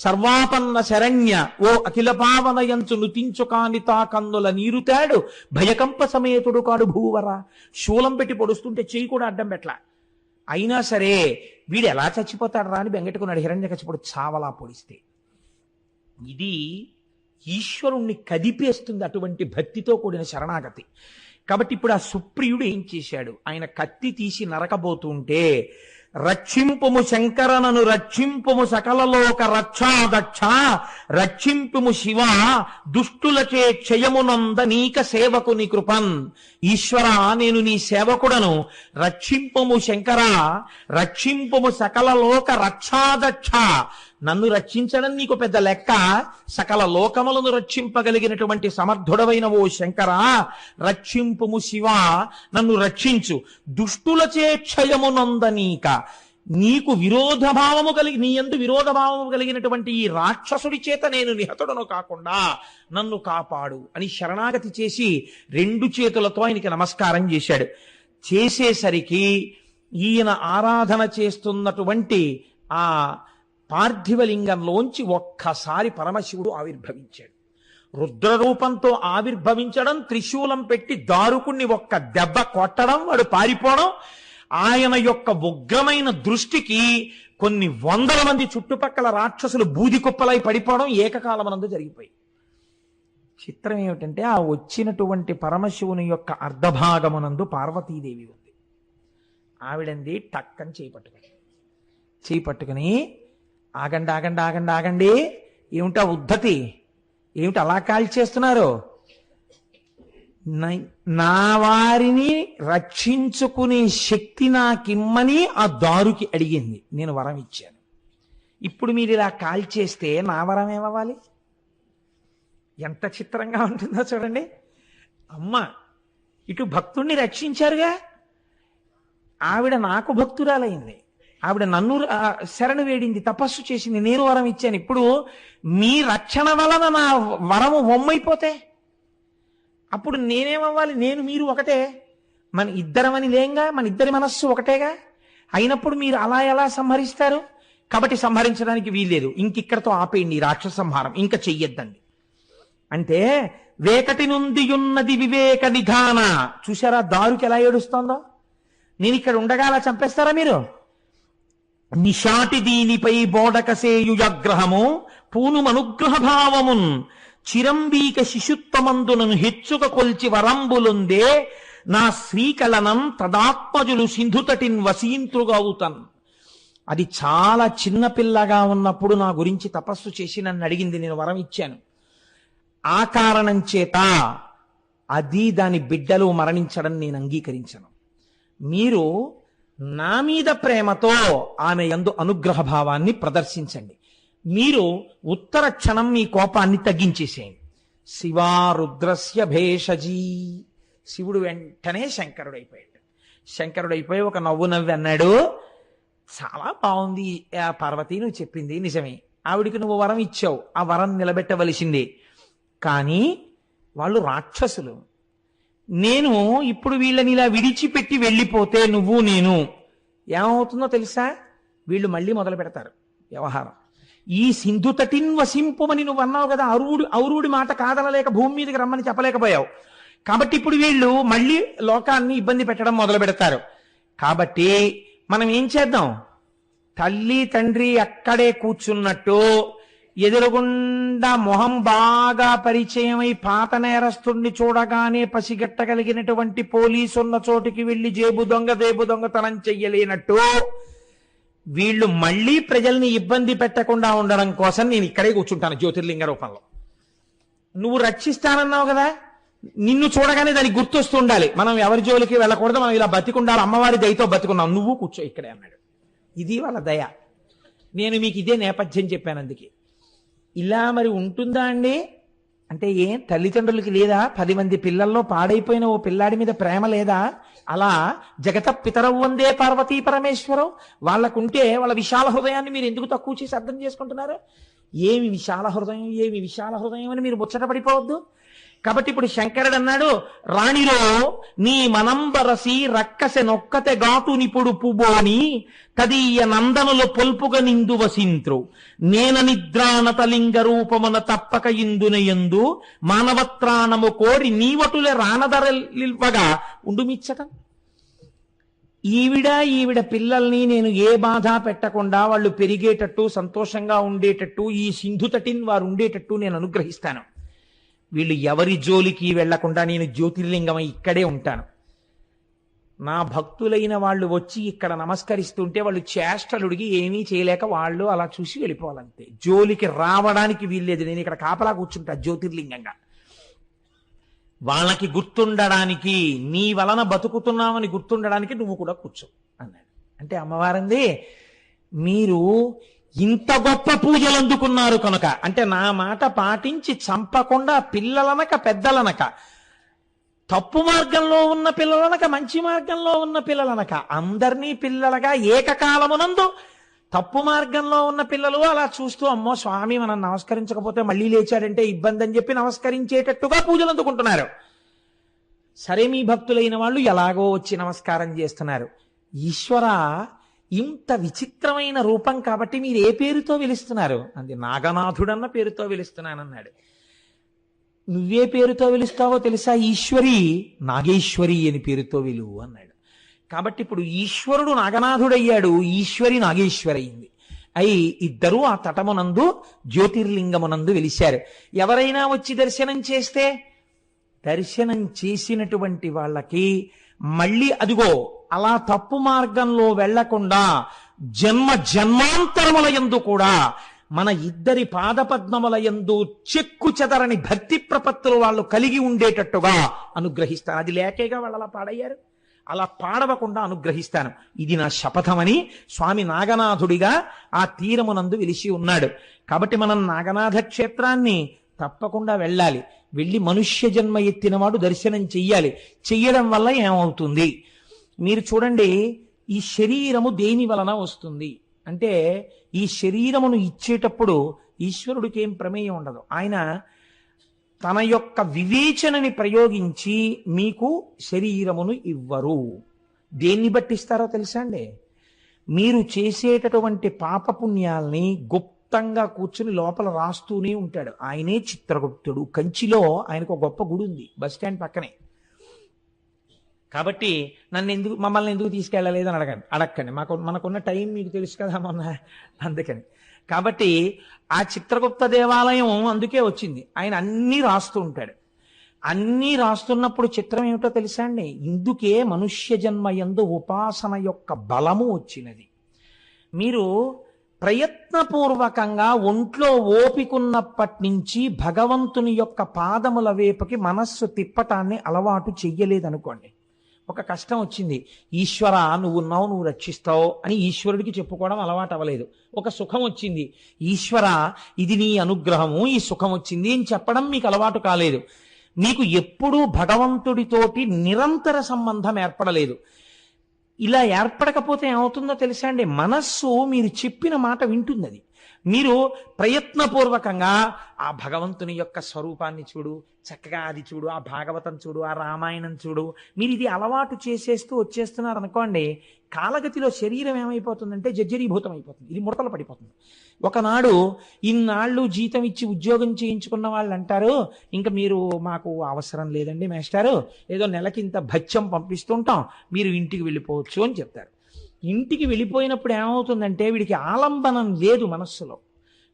సర్వాపన్న శరణ్య, ఓ అఖిల పావనయంచు నుతించు కానితా కన్నుల నీరుతాడు, భయకంప సమేతుడు కాడు భూవర. శూలం పెట్టి పొడుస్తుంటే చెయ్యి కూడా అడ్డం పెట్ల. అయినా సరే వీడు ఎలా చచ్చిపోతాడు రా అని బెంగెట్టుకున్నాడు హిరణ్యకశిపుడు చావలా పొడిస్తే. ఇది ఈశ్వరుణ్ణి కదిపేస్తుంది అటువంటి భక్తితో కూడిన శరణాగతి. కాబట్టి ఇప్పుడు ఆ సుప్రియుడు ఏం చేశాడు, ఆయన కత్తి తీసి నరకబోతుంటే, రక్షింపుము శంకరనను రక్షింపుము సకలలోక రక్షాదక్ష, రక్షింపుము శివ దుష్టులచే క్షయమునంద నీక సేవకుని కృపన్. ఈశ్వర నేను నీ సేవకుడను, రక్షింపుము శంకర, రక్షింపుము సకలలోక రక్షాదక్ష. నన్ను రక్షించడం నీకు పెద్ద లెక్క, సకల లోకములను రక్షింపగలిగినటువంటి సమర్థుడవైన ఓ శంకర, రక్షింపుము శివ నన్ను రక్షించు, దుష్టులచే క్షయమునందనీక, నీకు విరోధభావము కలిగి నీ యందు విరోధభావము కలిగినటువంటి ఈ రాక్షసుడి చేత నేను నిహతుడను కాకుండా నన్ను కాపాడు అని శరణాగతి చేసి 2 చేతులతో ఆయనకి నమస్కారం చేశాడు. చేసేసరికి ఈయన ఆరాధన చేస్తున్నటువంటి ఆ పార్థివలింగంలోంచి ఒక్కసారి పరమశివుడు ఆవిర్భవించాడు. రుద్రరూపంతో ఆవిర్భవించడం, త్రిశూలం పెట్టి దారుకుణ్ణి ఒక్క దెబ్బ కొట్టడం, వాడు పారిపోవడం, ఆయన యొక్క ఉగ్రమైన దృష్టికి కొన్ని వందల మంది చుట్టుపక్కల రాక్షసులు బూది కుప్పలై పడిపోవడం ఏకకాలమనందు జరిగిపోయి. చిత్రం ఏమిటంటే ఆ వచ్చినటువంటి పరమశివుని యొక్క అర్ధభాగమునందు పార్వతీదేవి ఉంది. ఆవిడంది టక్కని చేయి పట్టుకుని ఆగండి ఆగండి ఆగండి ఆగండి, ఏమిటా ఉద్ధతి, ఏమిటి అలా కాల్చేస్తున్నారు, నా వారిని రక్షించుకునే శక్తి నాకిమ్మని ఆ దారుకి అడిగింది. నేను వరం ఇచ్చాను. ఇప్పుడు మీరు ఇలా కాల్చేస్తే నా వరం ఏమవ్వాలి? ఎంత చిత్రంగా ఉంటుందో చూడండి. అమ్మ ఇటు భక్తుణ్ణి రక్షించారుగా, ఆవిడ నాకు భక్తురాలైంది, ఆవిడ నన్ను శరణు వేడింది, తపస్సు చేసింది, నేను వరం ఇచ్చాను. ఇప్పుడు మీ రక్షణ వలన నా వరము వమ్మైపోతే అప్పుడు నేనేమవ్వాలి? నేను మీరు ఒకటే, మన ఇద్దరమని లేంగా, మన ఇద్దరి మనస్సు ఒకటేగా. అయినప్పుడు మీరు అలా ఎలా సంహరిస్తారు? కాబట్టి సంహరించడానికి వీల్లేదు, ఇంకిక్కడతో ఆపేయండి రాక్షస సంహారం, ఇంకా చెయ్యొద్దండి అంటే వేకటి నుండి ఉన్నది వివేక నిధాన. చూసారా దారుకి ఎలా ఏడుస్తోందో? నేను ఇక్కడ ఉండగా అలా చంపేస్తారా మీరు? నిషాటి దీనిపై బోడకసేయుజగ్రహము పూనుమనుగ్రహ భావమున్ చిరంబీక శిశుత్వమందునను హెచ్చుక కొల్చి వరంబులుందే నా శ్రీకలనం తదాత్మజులు సింధుతటిన్ వసీంత్రుగవుతన్. అది చాలా చిన్నపిల్లగా ఉన్నప్పుడు నా గురించి తపస్సు చేసి నన్ను అడిగింది, నేను వరం ఇచ్చాను. ఆ కారణం చేత అది దాని బిడ్డలు మరణించడం నేను అంగీకరించను. మీరు నా మీద ప్రేమతో ఆమె యందు అనుగ్రహ భావాన్ని ప్రదర్శించండి. మీరు ఉత్తర క్షణం మీ కోపాన్ని తగ్గించేసేయండి. శివా రుద్రస్య భేషజీ. శివుడు వెంటనే శంకరుడైపోయి ఒక నవ్వు నవ్వి అన్నాడు, చాలా బాగుంది పార్వతి, నువ్వు చెప్పింది నిజమే, ఆవిడికి నువ్వు వరం ఇచ్చావు, ఆ వరం నిలబెట్టవలసిందే. కానీ వాళ్ళు రాక్షసులు. నేను ఇప్పుడు వీళ్ళని ఇలా విడిచిపెట్టి వెళ్ళిపోతే నువ్వు నేను ఏమవుతుందో తెలుసా? వీళ్ళు మళ్ళీ మొదలు పెడతారు వ్యవహారం. ఈ సింధు తటిన్ వసింపుమని నువ్వు అన్నావు కదా, ఔరుడి మాట కాదనలేక భూమి మీదకి రమ్మని చెప్పలేకపోయావు. కాబట్టి ఇప్పుడు వీళ్ళు మళ్ళీ లోకాన్ని ఇబ్బంది పెట్టడం మొదలు పెడతారు. కాబట్టి మనం ఏం చేద్దాం? తల్లి తండ్రి అక్కడే కూర్చున్నట్టు ఎదురుగుండా మొహం బాగా పరిచయమై పాత నేరస్తుణ్ణి చూడగానే పసిగట్టగలిగినటువంటి పోలీసు ఉన్న చోటికి వెళ్లి జేబు దొంగతనం చెయ్యలేనట్టు వీళ్ళు మళ్లీ ప్రజల్ని ఇబ్బంది పెట్టకుండా ఉండడం కోసం నేను ఇక్కడే కూర్చుంటాను జ్యోతిర్లింగ రూపంలో. నువ్వు రక్షిస్తానన్నావు కదా, నిన్ను చూడగానే దానికి గుర్తొస్తూ ఉండాలి, మనం ఎవరి జోలికి వెళ్ళకూడదు, మనం ఇలా బతికుండాలి, అమ్మవారి దయతో బతికున్నాం, నువ్వు కూర్చో ఇక్కడే అన్నాడు. ఇది వాళ్ళ దయ. నేను మీకు ఇదే నేపథ్యం చెప్పాను. అందుకే ఇలా మరి ఉంటుందా అండి అంటే, ఏం తల్లిదండ్రులకి లేదా 10 మంది పిల్లల్లో పాడైపోయిన ఓ పిల్లాడి మీద ప్రేమ లేదా? అలా జగత పితరవు వందే పార్వతీ పరమేశ్వరం వాళ్ళకుంటే వాళ్ళ విశాల హృదయాన్ని మీరు ఎందుకు తక్కువ చేసి అర్థం చేసుకుంటున్నారు? ఏమి విశాల హృదయం అని మీరు ముచ్చట పడిపోవద్దు. కాబట్టి ఇప్పుడు శంకరుడు అన్నాడు, రాణిలో నీ మనంబరసి రక్కసె నొక్కతే గాటు నిపుడు పుబోని తదీయ నందనులు పొల్పుగ నిందు వసింత్రు నేన నిద్రానతలింగ రూపమున తప్పక ఇందునయందు మానవత్రాణము కోరి నీవటులే రానదరలివ్వగా ఉండుమిచ్చట. ఈవిడ పిల్లల్ని నేను ఏ బాధ పెట్టకుండా వాళ్ళు పెరిగేటట్టు సంతోషంగా ఉండేటట్టు ఈ సింధు తటిన్ వారు ఉండేటట్టు నేను అనుగ్రహిస్తాను. వీళ్ళు ఎవరి జోలికి వెళ్లకుండా నేను జ్యోతిర్లింగమై ఇక్కడే ఉంటాను. నా భక్తులైన వాళ్ళు వచ్చి ఇక్కడ నమస్కరిస్తుంటే వాళ్ళు చేష్టలుడికి ఏమీ చేయలేక వాళ్ళు అలా చూసి వెళ్ళిపోవాలంతే. జోలికి రావడానికి వీల్లేదు. నేను ఇక్కడ కాపలా కూర్చుంటా జ్యోతిర్లింగంగా. వాళ్ళకి గుర్తుండడానికి, నీ వలన బతుకుతున్నామని గుర్తుండడానికి నువ్వు కూడా కూర్చో అన్నాడు. అంటే అమ్మవారంది, మీరు ఇంత గొప్ప పూజలు అందుకున్నారు కనుక, అంటే నా మాట పాటించి చంపకుండా పిల్లలనక పెద్దలనక, తప్పు మార్గంలో ఉన్న పిల్లలనక మంచి మార్గంలో ఉన్న పిల్లలనక అందరినీ పిల్లలుగా ఏకకాలమునందు, తప్పు మార్గంలో ఉన్న పిల్లలు అలా చూస్తూ అమ్మో స్వామి మనం నమస్కరించకపోతే మళ్ళీ లేచాడంటే ఇబ్బంది అని చెప్పి నమస్కరించేటట్టుగా పూజలు అందుకుంటున్నారు. సరే, మీ భక్తులైన వాళ్ళు ఎలాగో వచ్చి నమస్కారం చేస్తున్నారు. ఈశ్వర, ఇంత విచిత్రమైన రూపం కాబట్టి మీరు ఏ పేరుతో పిలుస్తున్నారు? అది నాగనాథుడన్న పేరుతో పిలుస్తున్నానన్నాడు. నువ్వే పేరుతో పిలుస్తావో తెలుసా? ఈశ్వరి నాగేశ్వరి అని పేరుతో విలువు అన్నాడు. కాబట్టి ఇప్పుడు ఈశ్వరుడు నాగనాథుడయ్యాడు, ఈశ్వరి నాగేశ్వరయింది. అయి ఇద్దరూ ఆ తటమునందు జ్యోతిర్లింగమునందు వెలిశారు. ఎవరైనా వచ్చి దర్శనం చేస్తే దర్శనం చేసినటువంటి వాళ్ళకి మళ్ళీ అదిగో అలా తప్పు మార్గంలో వెళ్లకుండా జన్మ జన్మాంతరముల యందు కూడా మన ఇద్దరి పాదపద్మముల యందు చెక్కు చెదరని భక్తి ప్రపత్తులు వాళ్ళు కలిగి ఉండేటట్టుగా అనుగ్రహిస్తారు. అది లేకేగా వాళ్ళు అలా పాడయ్యారు. అలా పాడవకుండా అనుగ్రహిస్తాను, ఇది నా శపథమని స్వామి నాగనాథుడిగా ఆ తీరమునందు వెలిసి ఉన్నాడు. కాబట్టి మనం నాగనాథ క్షేత్రాన్ని తప్పకుండా వెళ్ళాలి. వెళ్ళి మనుష్య జన్మ ఎత్తినవాడు దర్శనం చెయ్యాలి. చెయ్యడం వల్ల ఏమవుతుంది మీరు చూడండి. ఈ శరీరము దేని వలన వస్తుంది అంటే, ఈ శరీరమును ఇచ్చేటప్పుడు ఈశ్వరుడికి ఏం ప్రమేయం ఉండదు. ఆయన తన యొక్క వివేచనని ప్రయోగించి మీకు శరీరమును ఇవ్వరు. దేన్ని బట్టిస్తారో తెలుసా అండి? మీరు చేసేటటువంటి పాపపుణ్యాల్ని గుప్తంగా కూర్చుని లోపల రాస్తూనే ఉంటాడు. ఆయనే చిత్రగుప్తుడు. కంచిలో ఆయనకు ఒక గొప్ప గుడి ఉంది, బస్ స్టాండ్ పక్కనే. కాబట్టి మమ్మల్ని ఎందుకు తీసుకెళ్ళలేదని అడగండి. మనకున్న టైం మీకు తెలుసు కదా మొన్న, అందుకని. కాబట్టి ఆ చిత్రగుప్త దేవాలయం అందుకే వచ్చింది. ఆయన అన్నీ రాస్తూ ఉంటాడు. అన్నీ రాస్తున్నప్పుడు చిత్రం ఏమిటో తెలుసా అండి? ఇందుకే మనుష్య జన్మ యందు ఉపాసన యొక్క బలము వచ్చినది. మీరు ప్రయత్నపూర్వకంగా ఒంట్లో ఓపికున్నప్పటి నుంచి భగవంతుని యొక్క పాదముల వేపుకి మనస్సు తిప్పటాన్ని అలవాటు చెయ్యలేదనుకోండి, ఒక కష్టం వచ్చింది, ఈశ్వర నువ్వున్నావు, నువ్వు రక్షిస్తావు అని ఈశ్వరుడికి చెప్పుకోవడం అలవాటు అవ్వలేదు. ఒక సుఖం వచ్చింది, ఈశ్వర ఇది నీ అనుగ్రహము, ఈ సుఖం వచ్చింది అని చెప్పడం మీకు అలవాటు కాలేదు. మీకు ఎప్పుడూ భగవంతుడితోటి నిరంతర సంబంధం ఏర్పడలేదు. ఇలా ఏర్పడకపోతే ఏమవుతుందో తెలుసా అండి? మనస్సు మీరు చెప్పిన మాట వింటుంది. అది మీరు ప్రయత్నపూర్వకంగా ఆ భగవంతుని యొక్క స్వరూపాన్ని చూడు, చక్కగా అది చూడు, ఆ భాగవతం చూడు, ఆ రామాయణం చూడు, మీరు ఇది అలవాటు చేసేస్తూ వచ్చేస్తున్నారు అనుకోండి, కాలగతిలో శరీరం ఏమైపోతుందంటే జర్జరీభూతం అయిపోతుంది, ఇది ముడతలు పడిపోతుంది. ఒకనాడు ఇన్నాళ్ళు జీతం ఇచ్చి ఉద్యోగం చేయించుకున్న వాళ్ళు అంటారు, ఇంకా మీరు మాకు అవసరం లేదండి మేస్టారు, ఏదో నెలకింత భత్యం పంపిస్తుంటాం, మీరు ఇంటికి వెళ్ళిపోవచ్చు అని చెప్తారు. ఇంటికి వెళ్ళిపోయినప్పుడు ఏమవుతుందంటే వీడికి ఆలంబనం లేదు మనస్సులో.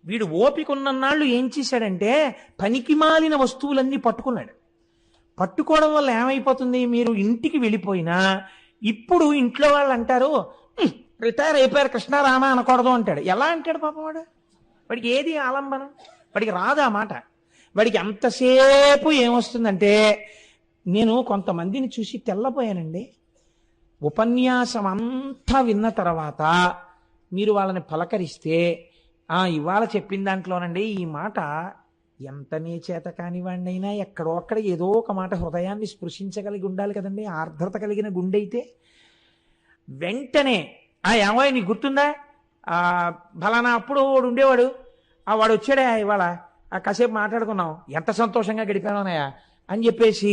వీడు ఓపిక ఉన్నన్నాళ్ళు ఏం చేశాడంటే పనికి మాలిన వస్తువులన్నీ పట్టుకున్నాడు. పట్టుకోవడం వల్ల ఏమైపోతుంది, మీరు ఇంటికి వెళ్ళిపోయినా ఇప్పుడు ఇంట్లో వాళ్ళు అంటారు రిటైర్ అయిపోయారు కృష్ణారామ అనకూడదు అంటాడు. ఎలా అంటాడు పాపం వాడు? వాడికి ఏది ఆలంబనం? వాడికి రాదు ఆ మాట. వాడికి అంతసేపు ఏమొస్తుందంటే, నేను కొంతమందిని చూసి తెల్లపోయానండి. ఉపన్యాసం అంతా విన్న తర్వాత మీరు వాళ్ళని పలకరిస్తే, ఇవాళ చెప్పిన దాంట్లోనండి ఈ మాట ఎంతనే చేత కానివాడినైనా ఎక్కడో అక్కడ ఏదో ఒక మాట హృదయాన్ని స్పృశించగలిగి ఉండాలి కదండి. ఆర్ద్రత కలిగిన గుండె అయితే వెంటనే ఏమో నీకు గుర్తుందా, ఫలానా అప్పుడు వాడు ఉండేవాడు, వాడు వచ్చాడా ఇవాళ, కాసేపు మాట్లాడుకున్నాం, ఎంత సంతోషంగా గడిపానోనయా అని చెప్పేసి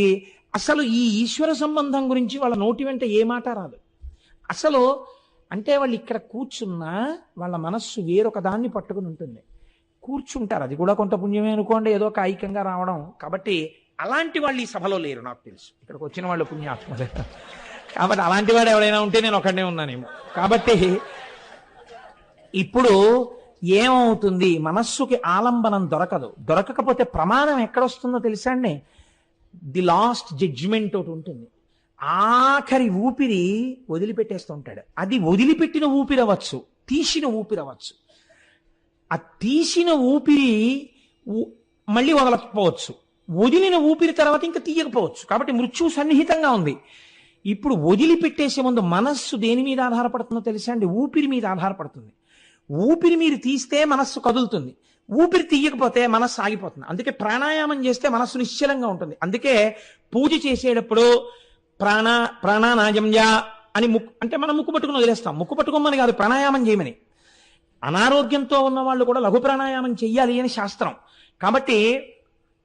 అసలు ఈ ఈశ్వర సంబంధం గురించి వాళ్ళ నోటి వెంట ఏ మాట రాదు అసలు. అంటే వాళ్ళు ఇక్కడ కూర్చున్నా వాళ్ళ మనస్సు వేరొక దాన్ని పట్టుకుని ఉంటుంది. కూర్చుంటారు, అది కూడా కొంత పుణ్యమే అనుకోండి, ఏదో కాయికంగా రావడం. కాబట్టి అలాంటి వాళ్ళు ఈ సభలో లేరు నాకు తెలుసు. ఇక్కడికి వచ్చిన వాళ్ళు పుణ్యాత్మలే. కాబట్టి అలాంటి వాడు ఎవరైనా ఉంటే నేను ఒకనే ఉన్నానేమో. కాబట్టి ఇప్పుడు ఏమవుతుంది, మనస్సుకి ఆలంబనం దొరకకపోతే ప్రమాదం ఎక్కడొస్తుందో తెలుసా అండి? ది లాస్ట్ జడ్జిమెంట్ ఒకటి ఉంటుంది. ఆఖరి ఊపిరి వదిలిపెట్టేస్తుంటాడు. అది వదిలిపెట్టిన ఊపిరి అవ్వచ్చు, తీసిన ఊపిరి అవ్వచ్చు. ఆ తీసిన ఊపిరి మళ్ళీ వదలకపోవచ్చు, వదిలిన ఊపిరి తర్వాత ఇంకా తీయకపోవచ్చు. కాబట్టి మృత్యువు సన్నిహితంగా ఉంది. ఇప్పుడు వదిలిపెట్టేసే ముందు మనస్సు దేని మీద ఆధారపడుతుందో తెలుసా అండి? ఊపిరి మీద ఆధారపడుతుంది. ఊపిరి మీరు తీస్తే మనస్సు కదులుతుంది, ఊపిరి తీయకపోతే మనస్సు ఆగిపోతుంది. అందుకే ప్రాణాయామం చేస్తే మనస్సు నిశ్చలంగా ఉంటుంది. అందుకే పూజ చేసేటప్పుడు ప్రాణానాజంజ అని అంటే మనం ముక్కు పట్టుకుని వదిలేస్తాం. ముక్కు పట్టుకోమని కాదు, ప్రాణాయామం చేయమని. అనారోగ్యంతో ఉన్న వాళ్ళు కూడా లఘు ప్రాణాయామం చెయ్యాలి అని శాస్త్రం. కాబట్టి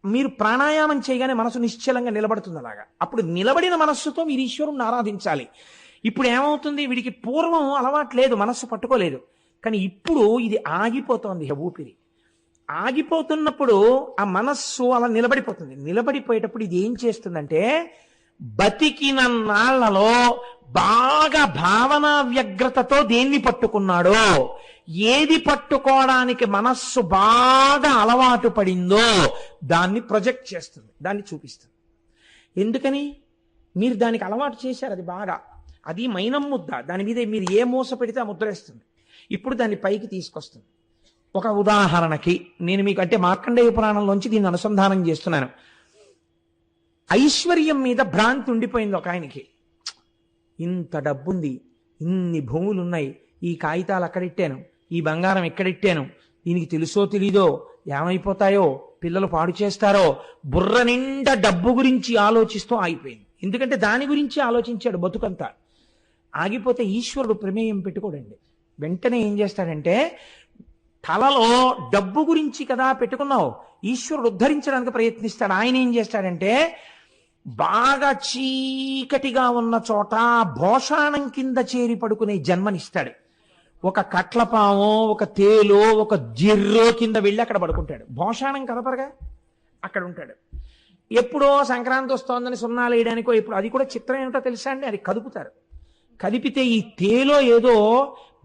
మీరు ప్రాణాయామం చేయగానే మనసు నిశ్చలంగా నిలబడుతుంది. అలాగా అప్పుడు నిలబడిన మనస్సుతో మీరు ఈశ్వరుణ్ణి ఆరాధించాలి. ఇప్పుడు ఏమవుతుంది, వీడికి పూర్వం అలవాటు లేదు, మనస్సు పట్టుకోలేదు. కానీ ఇప్పుడు ఇది ఆగిపోతోంది. ఊపిరి ఆగిపోతున్నప్పుడు ఆ మనస్సు అలా నిలబడిపోతుంది. నిలబడిపోయేటప్పుడు ఇది ఏం చేస్తుందంటే బతికిన నాళ్లలో బాగా భావనా వ్యగ్రతతో దేన్ని పట్టుకున్నాడో, ఏది పట్టుకోవడానికి మనస్సు బాగా అలవాటు పడిందో దాన్ని ప్రొజెక్ట్ చేస్తుంది, దాన్ని చూపిస్తుంది. ఎందుకని? మీరు దానికి అలవాటు చేశారు, అది బాగా, అది మైనం ముద్ద, దాని మీద మీరు ఏ మూస పెడితే ఆ ముద్ర వేస్తుంది. ఇప్పుడు దాన్ని పైకి తీసుకొస్తుంది. ఒక ఉదాహరణకి నేను మీకు, అంటే మార్కండేయ పురాణంలోంచి దీన్ని అనుసంధానం చేస్తున్నాను. ఐశ్వర్యం మీద భ్రాంతి ఉండిపోయింది ఒక ఆయనకి. ఇంత డబ్బుంది, ఇన్ని భూములు ఉన్నాయి, ఈ కాగితాలు అక్కడిట్టాను, ఈ బంగారం ఎక్కడిట్టాను, దీనికి తెలుసో తెలీదో, ఏమైపోతాయో, పిల్లలు పాడు చేస్తారో, బుర్ర నిండా డబ్బు గురించి ఆలోచిస్తూ ఆగిపోయింది. ఎందుకంటే దాని గురించి ఆలోచించాడు బతుకంతా. ఆగిపోతే ఈశ్వరుడు ప్రమేయం పెట్టుకోడండి. వెంటనే ఏం చేస్తాడంటే, తలలో డబ్బు గురించి కదా పెట్టుకున్నావు, ఈశ్వరుడు ఉద్ధరించడానికి ప్రయత్నిస్తాడు. ఆయన ఏం చేస్తాడంటే, బాగా చీకటిగా ఉన్న చోట భోషాణం కింద చేరి పడుకునే జన్మనిస్తాడు. ఒక కట్లపామో, ఒక తేలో, ఒక జిర్రో కింద వెళ్ళి అక్కడ పడుకుంటాడు. భోషాణం కదపరగా అక్కడ ఉంటాడు. ఎప్పుడో సంక్రాంతి వస్తోందని సున్నాలు వేయడానికో, ఇప్పుడు అది కూడా చిత్రం ఏమిటో తెలుసా అండి, అది కదుపుతారు. కదిపితే ఈ తేలో ఏదో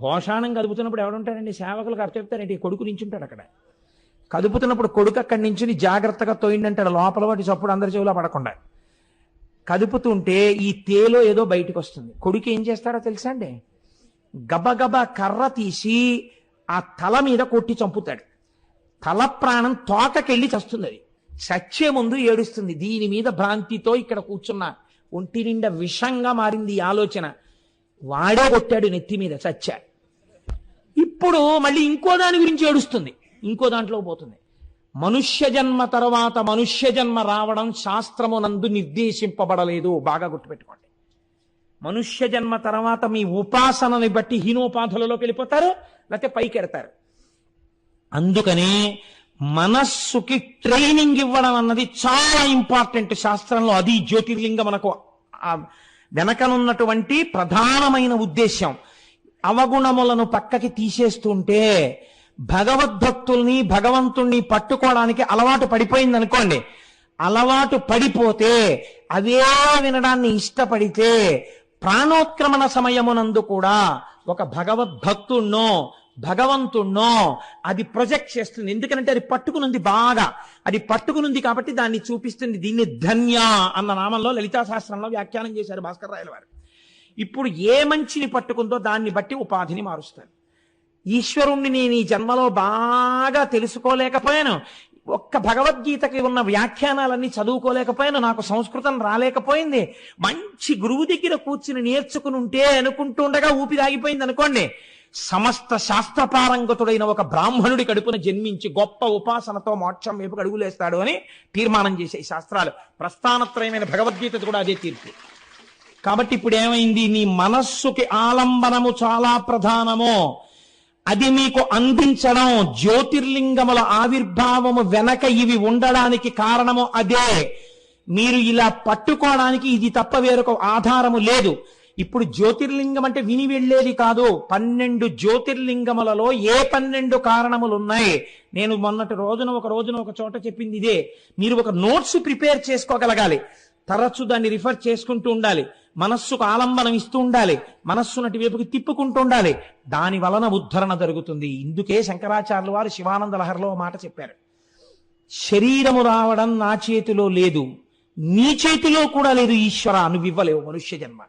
భోషాణం కదుపుతున్నప్పుడు ఎవడుంటాడండి, సేవకులకు అర్థం చెప్తారంటే కొడుకు నించుంటాడు అక్కడ. కదుపుతున్నప్పుడు కొడుకు అక్కడి నుంచి జాగ్రత్తగా తోయిండంటాడు, లోపల వాటి చప్పుడు అందరి చెవులో పడకుండా. కదుపుతుంటే ఈ తేలో ఏదో బయటకు వస్తుంది. కొడుకు ఏం చేస్తాడో తెలుసా అండి, గబగబా కర్ర తీసి ఆ తల మీద కొట్టి చంపుతాడు. తల ప్రాణం తోకకెళ్ళి చస్తుంది. అది చచ్చే ముందు ఏడుస్తుంది. దీని మీద భ్రాంతితో ఇక్కడ కూర్చున్న ఒంటి నిండా విషంగా మారింది ఈ ఆలోచన. వాడే కొట్టాడు నెత్తి మీద, చచ్చా. ఇప్పుడు మళ్ళీ ఇంకో దాని గురించి ఏడుస్తుంది, ఇంకో దాంట్లో పోతుంది. మనుష్య జన్మ తర్వాత మనుష్య జన్మ రావడం శాస్త్రమునందు నిర్దేశింపబడలేదు, బాగా గుర్తుపెట్టుకోండి. మనుష్య జన్మ తర్వాత మీ ఉపాసనని బట్టి హీనోపాధులలోకి వెళ్ళిపోతారు, లేకపోతే పైకెడతారు. అందుకని మనస్సుకి ట్రైనింగ్ ఇవ్వడం అన్నది చాలా ఇంపార్టెంట్ శాస్త్రంలో. అది జ్యోతిర్లింగం మనకు వెనకనున్నటువంటి ప్రధానమైన ఉద్దేశ్యం. అవగుణములను పక్కకి తీసేస్తుంటే భగవద్భక్తుల్ని, భగవంతుణ్ణి పట్టుకోవడానికి అలవాటు పడిపోయింది అనుకోండి. అలవాటు పడిపోతే అవే వినడాన్ని ఇష్టపడితే ప్రాణోత్క్రమణ సమయమునందు కూడా ఒక భగవద్భక్తుణ్ణో భగవంతుణ్ణో అది ప్రొజెక్ట్ చేస్తుంది. ఎందుకంటే అది పట్టుకునుంది, బాగా అది పట్టుకునుంది కాబట్టి దాన్ని చూపిస్తుంది. దీన్ని ధన్య అన్న నామంలో లలితా శాస్త్రంలో వ్యాఖ్యానం చేశారు భాస్కర్ రాయల వారు. ఇప్పుడు ఏ మంచిని పట్టుకుందో దాన్ని బట్టి ఉపాధిని మారుస్తారు. ఈశ్వరుణ్ణి నేను ఈ జన్మలో బాగా తెలుసుకోలేకపోయాను, ఒక్క భగవద్గీతకి ఉన్న వ్యాఖ్యానాలన్నీ చదువుకోలేకపోయాను, నాకు సంస్కృతం రాలేకపోయింది, మంచి గురువు దగ్గర కూర్చుని నేర్చుకుని ఉంటే అనుకుంటూ ఉండగా ఊపిరి ఆగిపోయింది అనుకోండి, సమస్త శాస్త్రపారంగతుడైన ఒక బ్రాహ్మణుడి కడుపున జన్మించి గొప్ప ఉపాసనతో మోక్షం వైపు అడుగులేస్తాడు అని తీర్మానం చేసే శాస్త్రాలు. ప్రస్థానత్రయమైన భగవద్గీత కూడా అదే తీర్పు. కాబట్టి ఇప్పుడు ఏమైంది, నీ మనస్సుకి ఆలంబనము చాలా ప్రధానము, అది మీకు అందించడం. జ్యోతిర్లింగముల ఆవిర్భావము వెనక ఇవి ఉండడానికి కారణము అదే. మీరు ఇలా పట్టుకోవడానికి ఇది తప్ప వేరొక ఆధారము లేదు. ఇప్పుడు జ్యోతిర్లింగం అంటే విని వెళ్ళేది కాదు. 12 జ్యోతిర్లింగములలో ఏ 12 కారణములు ఉన్నాయి. నేను మొన్నటి రోజున ఒక చోట చెప్పింది ఇదే. మీరు ఒక నోట్స్ ప్రిపేర్ చేసుకోగలగాలి, తరచు దాన్ని రిఫర్ చేసుకుంటూ ఉండాలి, మనస్సుకు ఆలంబనం ఇస్తూ ఉండాలి, మనస్సు నటి వైపుకి తిప్పుకుంటూ ఉండాలి. దాని వలన ఉద్ధరణ జరుగుతుంది. ఇందుకే శంకరాచార్యుల వారు శివానంద లహరిలో మాట చెప్పారు, శరీరము రావడం నా చేతిలో లేదు, నీ చేతిలో కూడా లేదు ఈశ్వర, నువ్వు ఇవ్వలేవు మనుష్య జన్మ.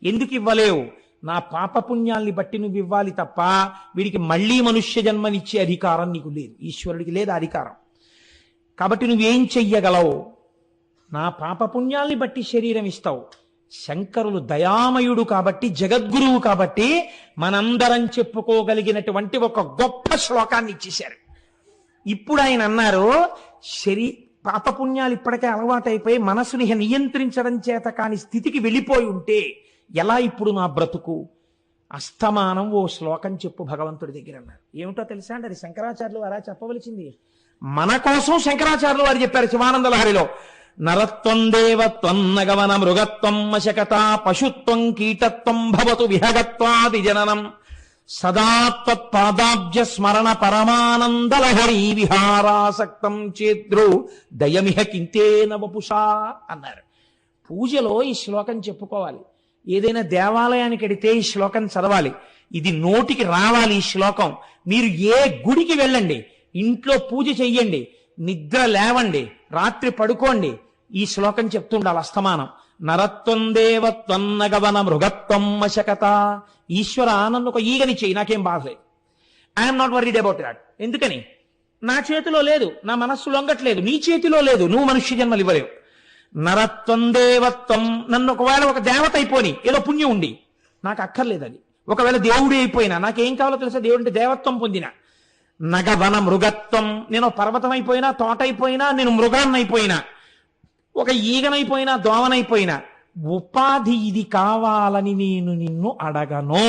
ఎందుకు ఇవ్వలేవు? నా పాపపుణ్యాల్ని బట్టి నువ్వు ఇవ్వాలి తప్ప వీడికి మళ్ళీ మనుష్య జన్మనిచ్చే అధికారం నీకు లేదు, ఈశ్వరుడికి లేదు అధికారం. కాబట్టి నువ్వేం చెయ్యగలవు? నా పాపపుణ్యాల్ని బట్టి శరీరం ఇస్తావు. శంకరులు దయామయుడు కాబట్టి, జగద్గురువు కాబట్టి మనందరం చెప్పుకోగలిగినటువంటి ఒక గొప్ప శ్లోకాన్ని ఇచ్చేశారు. ఇప్పుడు ఆయన అన్నారు, పాపపుణ్యాలు ఇప్పటికే అలవాటైపోయి మనసుని నియంత్రించడం చేత కాని స్థితికి వెళ్ళిపోయి ఉంటే ఎలా ఇప్పుడు నా బ్రతుకు? అస్తమానం ఓ శ్లోకం చెప్పు భగవంతుడి దగ్గర అన్నారు. ఏమిటో తెలుసా అండి, అది శంకరాచార్యులు వారా చెప్పవలసింది. మన కోసం శంకరాచార్యులు వారు చెప్పారు శివానంద లహరిలో. నరత్వం దేవత్వం నగమన మృగత్వం మశకత పశుత్వం కీటత్వం భవతు విహగత్వాది జననం సదా త్వత్పాదాబ్జ స్మరణ పరమానందలహరీ విహారాసక్తం చేద్రు దయమిహ కింతేన వపుషా అన్నారు. పూజలో ఈ శ్లోకం చెప్పుకోవాలి. ఏదైనా దేవాలయానికి వెడితే ఈ శ్లోకం చదవాలి. ఇది నోటికి రావాలి ఈ శ్లోకం. మీరు ఏ గుడికి వెళ్ళండి, ఇంట్లో పూజ చెయ్యండి, నిద్ర లేవండి, రాత్రి పడుకోండి, ఈ శ్లోకం చెప్తుండాలి అస్తమానం. నరత్వం దేవత్వం నగవన మృగత్వం మశకత. ఈశ్వర నన్ను ఒక ఈగని చెయ్యి, నాకేం బాధలేదు. I'm not worried about that. ఎందుకని? నా చేతిలో లేదు, నా మనస్సు లొంగట్లేదు, నీ చేతిలో లేదు, నువ్వు మనుష్య జన్మలు ఇవ్వలేవు. నరత్వం దేవత్వం, నన్ను ఒకవేళ ఒక దేవత అయిపోని, ఏదో పుణ్యం ఉండి, నాకు అక్కర్లేదు అది. ఒకవేళ దేవుడి అయిపోయినా నాకేం కావాలో తెలుసా? దేవుడి దేవత్వం పొందిన. నగవన మృగత్వం, నేను పర్వతం అయిపోయినా, తోట అయిపోయినా, నేను మృగాన్నైపోయినా, ఒక ఈగనైపోయినా, దోమనైపోయినా, ఉపాధి ఇది కావాలని నేను నిన్ను అడగను.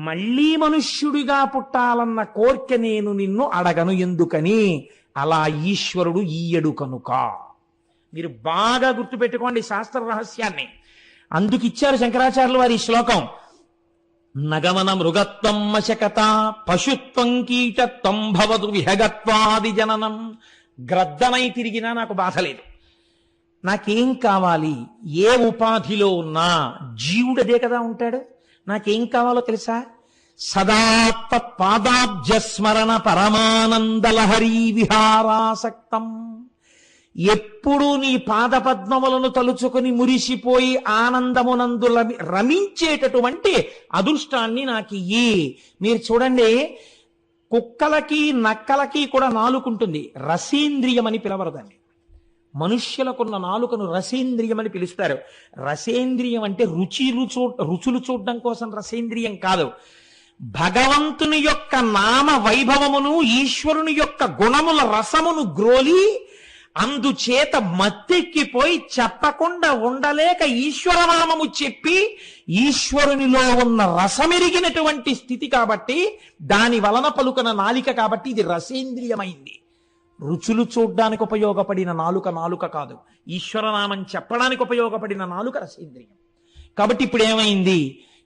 మళ్ళీ మనుష్యుడిగా పుట్టాలన్న కోరిక నేను నిన్ను అడగను. ఎందుకని? అలా ఈశ్వరుడు ఈయడు కనుక. మీరు బాగా గుర్తుపెట్టుకోండి శాస్త్ర రహస్యాన్ని. అందుకిచ్చారు శంకరాచార్యులు వారి శ్లోకం. నగమన మృగత్వం మశకత పశుత్వం కీటత్వం భవతు విహగత్వాది జననం. గ్రద్దనై తిరిగినా నాకు బాధ లేదు. నాకేం కావాలి? ఏ ఉపాధిలో ఉన్నా జీవుడదే కదా ఉంటాడు. నాకేం కావాలో తెలుసా? సదా పాదాబ్జస్మరణ పరమానందలహరీ విహారాసక్తం. ఎప్పుడు నీ పాదపద్మములను తలుచుకుని మురిసిపోయి ఆనందమునందు రమించేటటువంటి అదృష్టాన్ని నాకు ఇయ్యి. మీరు చూడండి, కుక్కలకి నక్కలకి కూడా నాలుకుంటుంది, రసేంద్రియం అని పిలవరు దాన్ని. మనుష్యులకున్న నాలుకను రసేంద్రియం అని పిలుస్తారు. రసేంద్రియం అంటే రుచులు చూడడం కోసం రసేంద్రియం కాదు. భగవంతుని యొక్క నామ వైభవమును, ఈశ్వరుని యొక్క గుణముల రసమును గ్రోలి అందుచేత మత్తెక్కిపోయి చెప్పకుండా ఉండలేక ఈశ్వరనామము చెప్పి ఈశ్వరునిలో ఉన్న రసమెరిగినటువంటి స్థితి కాబట్టి, దాని వలన పలుకన నాలిక కాబట్టి ఇది రసేంద్రియమైంది. రుచులు చూడ్డానికి ఉపయోగపడిన నాలుక కాదు. ఈశ్వరనామం చెప్పడానికి ఉపయోగపడిన నాలుక రసేంద్రియం. కాబట్టి ఇప్పుడు ఏమైంది?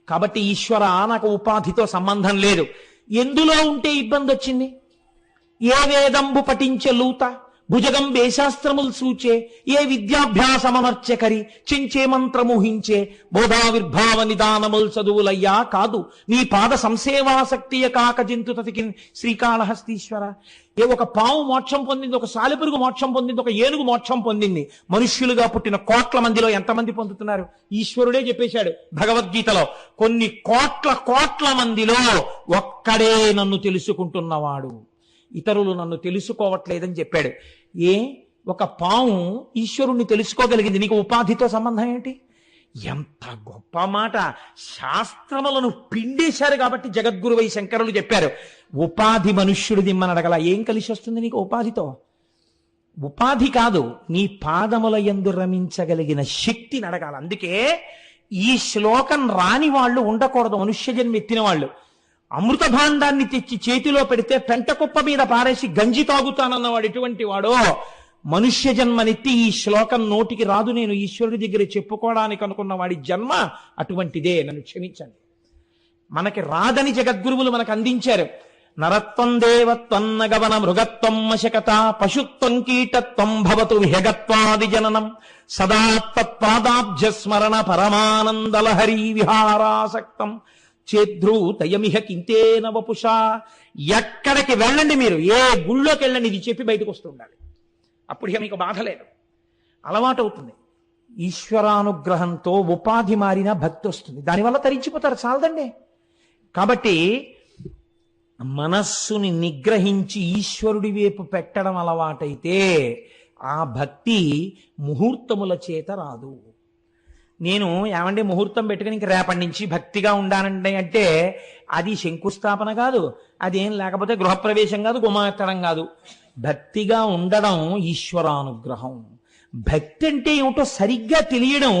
కాబట్టి ఈశ్వర నాకు ఉపాధితో సంబంధం లేదు. ఎందులో ఉంటే ఇబ్బంది వచ్చింది? ఏ వేదంబు పఠించే లూత, భుజగం వేశాస్త్రములు సూచే, ఏ విద్యాభ్యాసమనర్చకరి, చెంచే మంత్రముహించే, బోధావిర్భావ నిదానముల్ చదువులయ్యా కాదు, నీ పాద సంసేవాసక్తియ కాక జంతు తతికిన్ శ్రీకాళహస్తీశ్వర. ఒక పాము మోక్షం పొందింది, ఒక సాలెపురుగు మోక్షం పొందింది, ఒక ఏనుగు మోక్షం పొందింది. మనుష్యులుగా పుట్టిన కోట్ల మందిలో ఎంతమంది పొందుతున్నారు? ఈశ్వరుడే చెప్పేశాడు భగవద్గీతలో. కొన్ని కోట్ల మందిలో ఒక్కడే నన్ను తెలుసుకుంటున్నవాడు, ఇతరులు నన్ను తెలుసుకోవట్లేదని చెప్పాడు. ఒక పాము ఈశ్వరుణ్ణి తెలుసుకోగలిగింది, నీకు ఉపాధితో సంబంధం ఏంటి? ఎంత గొప్ప మాట! శాస్త్రములను పిండేశారు కాబట్టి జగద్గురువై శంకరులు చెప్పారు, ఉపాధి మనుష్యుడు దిమ్మని అడగల. ఏం కలిసి వస్తుంది నీకు ఉపాధితో? ఉపాధి కాదు, నీ పాదముల యందు రమించగలిగిన శక్తిని అడగాల. అందుకే ఈ శ్లోకం రాని వాళ్ళు ఉండకూడదు. మనుష్య జన్మ ఎత్తిన వాళ్ళు అమృత భాండాన్ని తెచ్చి చేతిలో పెడితే పెంట కుప్ప మీద పారేసి గంజి తాగుతానన్నవాడు ఎటువంటి వాడో, మనుష్య జన్మనెత్తి ఈ శ్లోకం నోటికి రాదు, నేను ఈశ్వరుడి దగ్గర చెప్పుకోవడానికి అనుకున్న వాడి జన్మ అటువంటిదే. నన్ను క్షమించండి. మనకి రాదని జగద్గురువులు మనకు అందించారు. నరత్వం దేవత్వం నగవన మృగత్వం మశకత పశుత్వం కీటత్వం భవతు విహగత్వాది జననం సదా తత్పాదాబ్జస్మరణ పరమానందలహరీ విహారాసక్తం చేద్రూతయమిహ కింతేన వపుషా. ఎక్కడికి వెళ్ళండి మీరు, ఏ గుళ్ళోకి వెళ్ళండి, ఇది చెప్పి బయటకు వస్తుండాలి. అప్పుడు ఇక మీకు బాధ లేదు, అలవాటు అవుతుంది. ఈశ్వరానుగ్రహంతో ఉపాధి మారిన భక్తి వస్తుంది, దానివల్ల తరించిపోతారు, చాలదండి. కాబట్టి మనస్సుని నిగ్రహించి ఈశ్వరుడి వైపు పెట్టడం అలవాటైతే ఆ భక్తి ముహూర్తముల చేత రాదు. నేను ఏమంటే ముహూర్తం పెట్టుకుని ఇంక రేపటి నుంచి భక్తిగా ఉండానంటే అంటే అది శంకుస్థాపన కాదు, అదేం లేకపోతే గృహప్రవేశం కాదు, గుమ్మెత్తడం కాదు. భక్తిగా ఉండడం ఈశ్వరానుగ్రహం. భక్తి అంటే ఏమిటో సరిగ్గా తెలియడం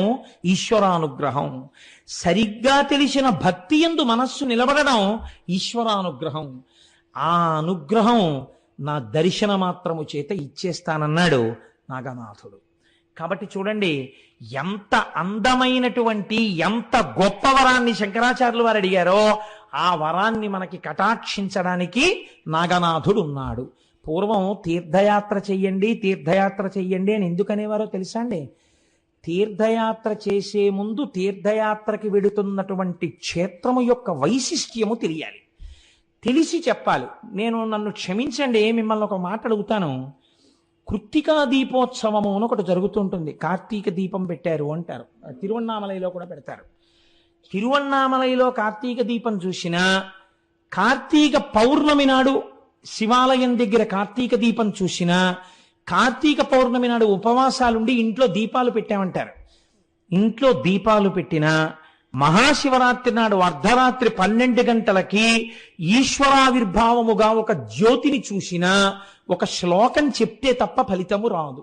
ఈశ్వరానుగ్రహం. సరిగ్గా తెలిసిన భక్తి యందు మనస్సు నిలబడడం ఈశ్వరానుగ్రహం. ఆ అనుగ్రహం నా దర్శన మాత్రము చేత ఇచ్చేస్తానన్నాడు నాగనాథుడు. కాబట్టి చూడండి, ఎంత అందమైనటువంటి ఎంత గొప్ప వరాన్ని శంకరాచార్యులు వారు అడిగారో ఆ వరాన్ని మనకి కటాక్షించడానికి నాగనాథుడు ఉన్నాడు. పూర్వం తీర్థయాత్ర చెయ్యండి అని ఎందుకనేవారో తెలుసా అండి? తీర్థయాత్ర చేసే ముందు తీర్థయాత్రకి వెడుతున్నటువంటి క్షేత్రము యొక్క వైశిష్ట్యము తెలియాలి, తెలిసి చెప్పాలి. నన్ను క్షమించండి, మిమ్మల్ని ఒక మాట అడుగుతాను. కృత్తికా దీపోత్సవము అని ఒకటి జరుగుతుంటుంది. కార్తీక దీపం పెట్టారు అంటారు, తిరువన్నామలైలో కూడా పెడతారు. తిరువన్నామలైలో కార్తీక దీపం చూసినా, కార్తీక పౌర్ణమి నాడు శివాలయం దగ్గర కార్తీక దీపం చూసినా, కార్తీక పౌర్ణమి నాడు ఉపవాసాలుండి ఇంట్లో దీపాలు పెట్టామంటారు. ఇంట్లో దీపాలు పెట్టినా, మహాశివరాత్రి నాడు అర్ధరాత్రి 12 గంటలకి ఈశ్వరావిర్భావముగా ఒక జ్యోతిని చూసినా ఒక శ్లోకం చెప్తే తప్ప ఫలితము రాదు.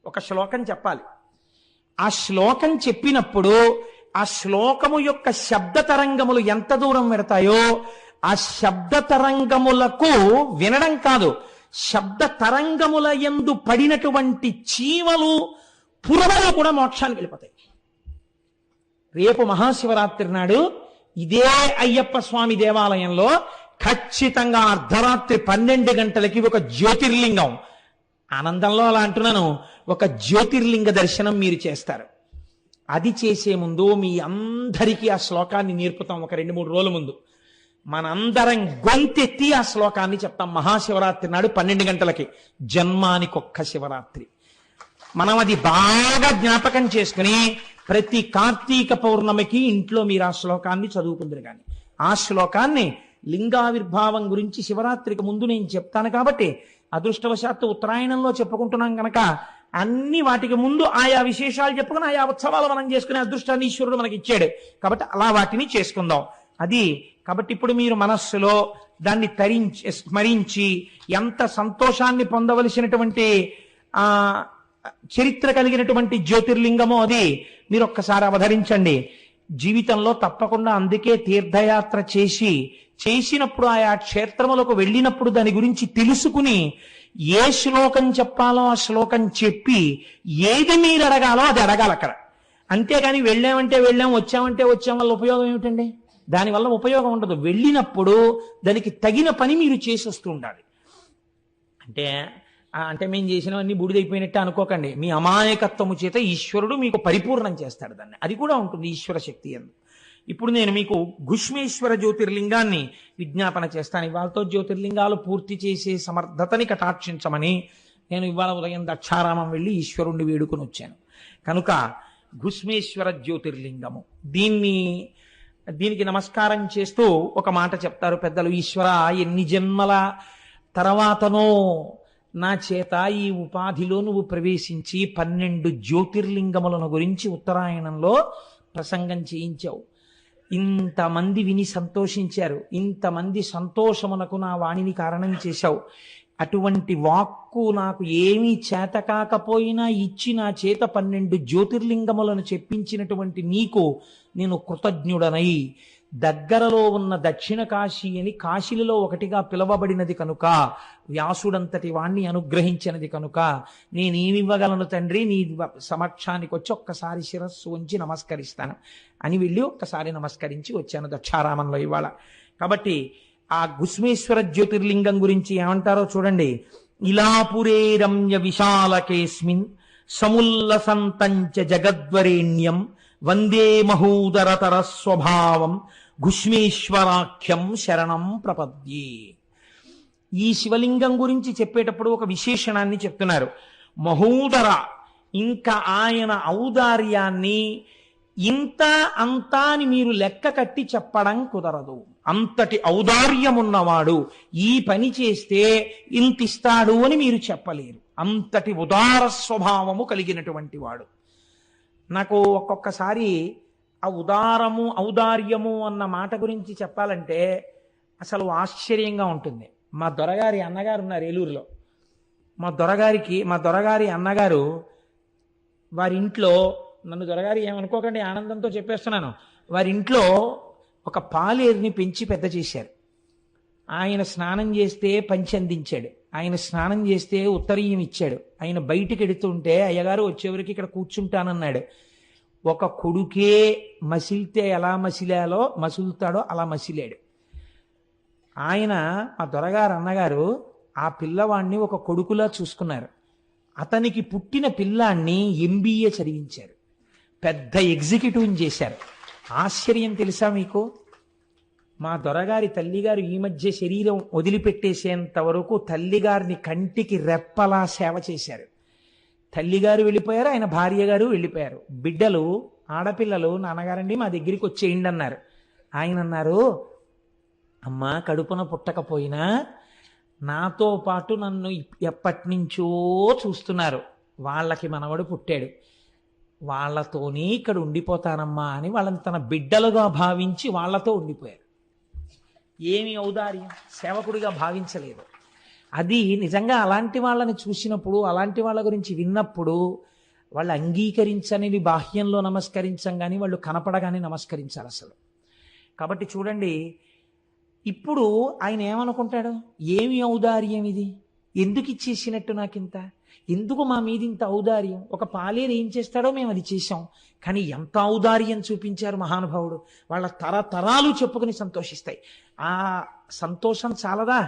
ఒక శ్లోకం చెప్పాలి. ఆ శ్లోకం చెప్పినప్పుడు ఆ శ్లోకము యొక్క శబ్ద తరంగములు ఎంత దూరం పెడతాయో, ఆ శబ్ద తరంగములకు వినడం కాదు, శబ్ద తరంగముల యందు పడినటువంటి చీమలు పురుగులు కూడా మోక్షానికి వెళ్ళిపోతాయి. రేపు మహాశివరాత్రి నాడు ఇదే అయ్యప్ప స్వామి దేవాలయంలో ఖచ్చితంగా అర్ధరాత్రి 12 గంటలకి ఒక జ్యోతిర్లింగం, ఆనందంలో అలా అంటున్నాను, ఒక జ్యోతిర్లింగ దర్శనం మీరు చేస్తారు. అది చేసే ముందు మీ అందరికీ ఆ శ్లోకాన్ని నేర్పుతాం. ఒక 2-3 రోజుల ముందు మనందరం గొంతెత్తి ఆ శ్లోకాన్ని చెప్తాం. మహాశివరాత్రి నాడు 12 గంటలకి, జన్మానికొక్క శివరాత్రి. మనం అది బాగా జ్ఞాపకం చేసుకుని ప్రతి కార్తీక పౌర్ణమికి ఇంట్లో మీరు ఆ శ్లోకాన్ని చదువుకుందరు. కానీ ఆ శ్లోకాన్ని లింగావిర్భావం గురించి శివరాత్రికి ముందు నేను చెప్తాను కాబట్టి, అదృష్టవశాత్తు ఉత్తరాయణంలో చెప్పుకుంటున్నాం కనుక అన్ని వాటికి ముందు ఆయా విశేషాలు చెప్పుకుని ఆయా ఉత్సవాలు మనం చేసుకునే అదృష్టాన్ని ఈశ్వరుడు మనకి ఇచ్చాడు కాబట్టి అలా వాటిని చేసుకుందాం. అది కాబట్టి ఇప్పుడు మీరు మనస్సులో దాన్ని స్మరించి ఎంత సంతోషాన్ని పొందవలసినటువంటి చరిత్ర కలిగినటువంటి జ్యోతిర్లింగమో అది మీరు ఒక్కసారి అవధరించండి. జీవితంలో తప్పకుండా అందుకే తీర్థయాత్ర చేసినప్పుడు ఆయా క్షేత్రములకు వెళ్ళినప్పుడు దాని గురించి తెలుసుకుని ఏ శ్లోకం చెప్పాలో ఆ శ్లోకం చెప్పి ఏది మీరు అడగాలో అది అడగాలి అక్కడ. అంతేగాని వెళ్ళామంటే వెళ్ళాం, వచ్చామంటే వచ్చాం వల్ల ఉపయోగం ఏమిటండి? దానివల్ల ఉపయోగం ఉండదు. వెళ్ళినప్పుడు దానికి తగిన పని మీరు చేసేస్తూ ఉండాలి. అంటే మేము చేసినవన్నీ బూడిదైపోయినట్టే అనుకోకండి. మీ అమాయకత్వము చేత ఈశ్వరుడు మీకు పరిపూర్ణం చేస్తాడు దాన్ని. అది కూడా ఉంటుంది ఈశ్వర శక్తి అందు. ఇప్పుడు నేను మీకు ఘుష్మేశ్వర జ్యోతిర్లింగాన్ని విజ్ఞాపన చేస్తాను. ఇవాళతో జ్యోతిర్లింగాలు పూర్తి చేసే సమర్థతని కటాక్షించమని నేను ఇవాళ ఉదయం దక్షారామం వెళ్ళి ఈశ్వరుణ్ణి వేడుకొని వచ్చాను. కనుక ఘుష్మేశ్వర జ్యోతిర్లింగము, దీనికి నమస్కారం చేస్తూ ఒక మాట చెప్తారు పెద్దలు. ఈశ్వర, ఎన్ని జన్మల తర్వాతనో నా చేత ఈ ఉపాధిలో నువ్వు ప్రవేశించి 12 జ్యోతిర్లింగములను గురించి ఉత్తరాయణంలో ప్రసంగం చేయించావు. ఇంతమంది విని సంతోషించారు, ఇంతమంది సంతోషమునకు నా వాణిని కారణం చేశావు. అటువంటి వాక్కు నాకు ఏమీ చేత కాకపోయినా ఇచ్చి నా చేత 12 జ్యోతిర్లింగములను చెప్పించినటువంటి నీకు నేను కృతజ్ఞుడనై, దగ్గరలో ఉన్న దక్షిణ కాశీ అని కాశీలలో ఒకటిగా పిలవబడినది కనుక, వ్యాసుడంతటి వాణ్ణి అనుగ్రహించినది కనుక నేనేమివ్వగలను తండ్రి, నీ సమక్షానికి వచ్చి ఒక్కసారి శిరస్సు ఉంచి నమస్కరిస్తాను అని వెళ్ళి ఒక్కసారి నమస్కరించి వచ్చాను దక్షారామంలో ఇవాళ. కాబట్టి ఆ ఘుష్మేశ్వర జ్యోతిర్లింగం గురించి ఏమంటారో చూడండి. ఇలాపురే రమ్య విశాలకేస్మిన్ సముల్లసంతంచ జగద్వరేణ్యం వందే మహూదరతర స్వభావం ఘుష్మేశ్వరాఖ్యం శరణం ప్రపద్యే. ఈ శివలింగం గురించి చెప్పేటప్పుడు ఒక విశేషణాన్ని చెప్తున్నారు. మహూదర, ఇంకా ఆయన ఔదార్యాన్ని ఇంత అంతా అని మీరు లెక్క కట్టి చెప్పడం కుదరదు. అంతటి ఔదార్యమున్నవాడు, ఈ పని చేస్తే ఇంతిస్తాడు అని మీరు చెప్పలేరు. అంతటి ఉదార స్వభావము కలిగినటువంటి వాడు. నాకు ఒక్కొక్కసారి ఆ ఔదార్యము అన్న మాట గురించి చెప్పాలంటే అసలు ఆశ్చర్యంగా ఉంటుంది. మా దొరగారి అన్నగారు ఉన్నారు ఏలూరులో. మా దొరగారి అన్నగారు వారింట్లో, నన్ను దొరగారి ఏమనుకోకండి, ఆనందంతో చెప్పేస్తున్నాను, వారింట్లో ఒక పాలేరుని పెంచి పెద్ద చేశారు. ఆయన స్నానం చేస్తే పంచి అందించాడు, ఆయన స్నానం చేస్తే ఉత్తరీయం ఇచ్చాడు. ఆయన బయటికి ఎడుతుంటే అయ్యగారు వచ్చేవరకు ఇక్కడ కూర్చుంటానన్నాడు. ఒక కొడుకే మసిలితే ఎలా మసులుతాడో అలా మసిలాడు. ఆయన, మా దొరగారు అన్నగారు, ఆ పిల్లవాడిని ఒక కొడుకులా చూసుకున్నారు. అతనికి పుట్టిన పిల్లాన్ని MBA చదివించారు, పెద్ద ఎగ్జిక్యూటివ్ని చేశారు. ఆశ్చర్యం తెలుసా మీకు? మా దొరగారి తల్లిగారు ఈ మధ్య శరీరం వదిలిపెట్టేసేంత వరకు తల్లిగారిని కంటికి రెప్పలా సేవ చేశారు. తల్లిగారు వెళ్ళిపోయారు, ఆయన భార్య గారు వెళ్ళిపోయారు. బిడ్డలు ఆడపిల్లలు నాన్నగారండి మా దగ్గరికి వచ్చేయండి అన్నారు. ఆయన అన్నారు, అమ్మా కడుపున పుట్టకపోయినా నాతో పాటు నన్ను ఎప్పటి నుంచో చూస్తున్నారు, వాళ్ళకి మనవడు పుట్టాడు, వాళ్ళతోనే ఇక్కడ ఉండిపోతానమ్మా అని వాళ్ళని తన బిడ్డలుగా భావించి వాళ్ళతో ఉండిపోయారు. ఏమి ఔదార్యం! సేవకుడిగా భావించలేదు. అది నిజంగా అలాంటి వాళ్ళని చూసినప్పుడు, అలాంటి వాళ్ళ గురించి విన్నప్పుడు వాళ్ళు అంగీకరించనివి బాహ్యంలో నమస్కరించం, కానీ వాళ్ళు కనపడగానే నమస్కరించాలి అసలు. కాబట్టి చూడండి, ఇప్పుడు ఆయన ఏమనుకుంటాడు, ఏమి ఔదార్యం ఇది, ఎందుకు ఇచ్చేసినట్టు నాకింత, ఎందుకు మా మీద ఇంత ఔదార్యం? ఒక పాలేరు ఏం చేస్తాడో మేము అది చేశాం, కానీ ఎంత ఔదార్యం చూపించారు మహానుభావుడు. వాళ్ళ తరతరాలు చెప్పుకుని సంతోషిస్తాయి. ఆ సంతోషం చాలదా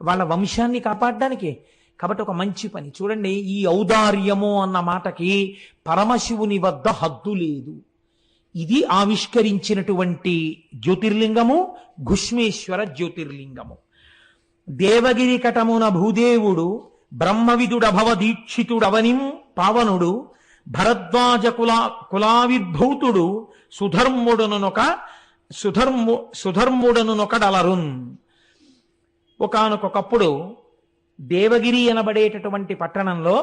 వాళ్ళ వంశాన్ని కాపాడడానికి? కాబట్టి ఒక మంచి పని చూడండి, ఈ ఔదార్యము అన్న మాటకి పరమశివుని వద్ద హద్దు లేదు. ఇది ఆవిష్కరించినటువంటి జ్యోతిర్లింగము ఘుష్మేశ్వర జ్యోతిర్లింగము. దేవగిరి కటమున భూదేవుడు బ్రహ్మవిదుడభవ దీక్షితుడవనిం పావనుడు భరద్వాజ కులావిర్భూతుడు సుధర్ముడనునొకడలరున్. ఒకానొకప్పుడు దేవగిరి అనబడేటటువంటి పట్టణంలో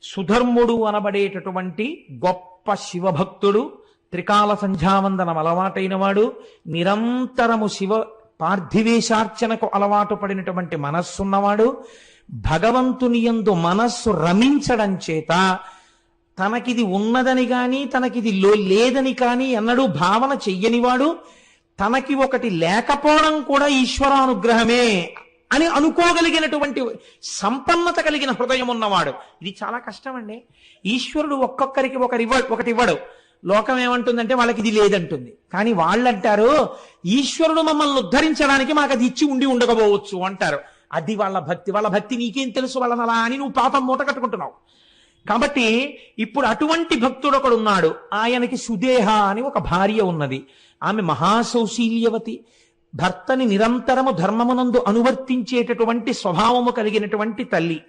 సుధర్ముడు అనబడేటటువంటి గొప్ప శివభక్తుడు, త్రికాల సంధ్యావందనం అలవాటైన వాడు, నిరంతరము శివ పార్థివేశార్చనకు అలవాటు పడినటువంటి మనస్సున్నవాడు, భగవంతుని యందు మనస్సు రమించడం చేత తనకిది ఉన్నదని కానీ తనకిది లేదని కానీ ఎన్నడూ భావన చెయ్యనివాడు, తనకి ఒకటి లేకపోవడం కూడా ఈశ్వరానుగ్రహమే అని అనుకోగలిగినటువంటి సంపన్నత కలిగిన హృదయం ఉన్నవాడు. ఇది చాలా కష్టం అండి. ఈశ్వరుడు ఒక్కొక్కరికి ఒకటి ఇవ్వడు. లోకం ఏమంటుందంటే వాళ్ళకి ఇది లేదంటుంది, కానీ వాళ్ళంటారు ఈశ్వరుడు మమ్మల్ని ఉద్ధరించడానికి మాకు అది ఇచ్చి ఉండకపోవచ్చు అంటారు. అది వాళ్ళ భక్తి. వాళ్ళ భక్తి నీకేం తెలుసు వాళ్ళని అలా అని నువ్వు పాపం మూట కట్టుకుంటున్నావు. కాబట్టి ఇప్పుడు అటువంటి భక్తుడు ఒకడున్నాడు. ఆయనకి సుదేహ అని ఒక భార్య ఉన్నది. ఆమె మహాసౌశీల్యవతి, భర్తని నిరంతరము ధర్మమునందు అనువర్తించేటటువంటి స్వభావము కలిగినటువంటి తల్లి.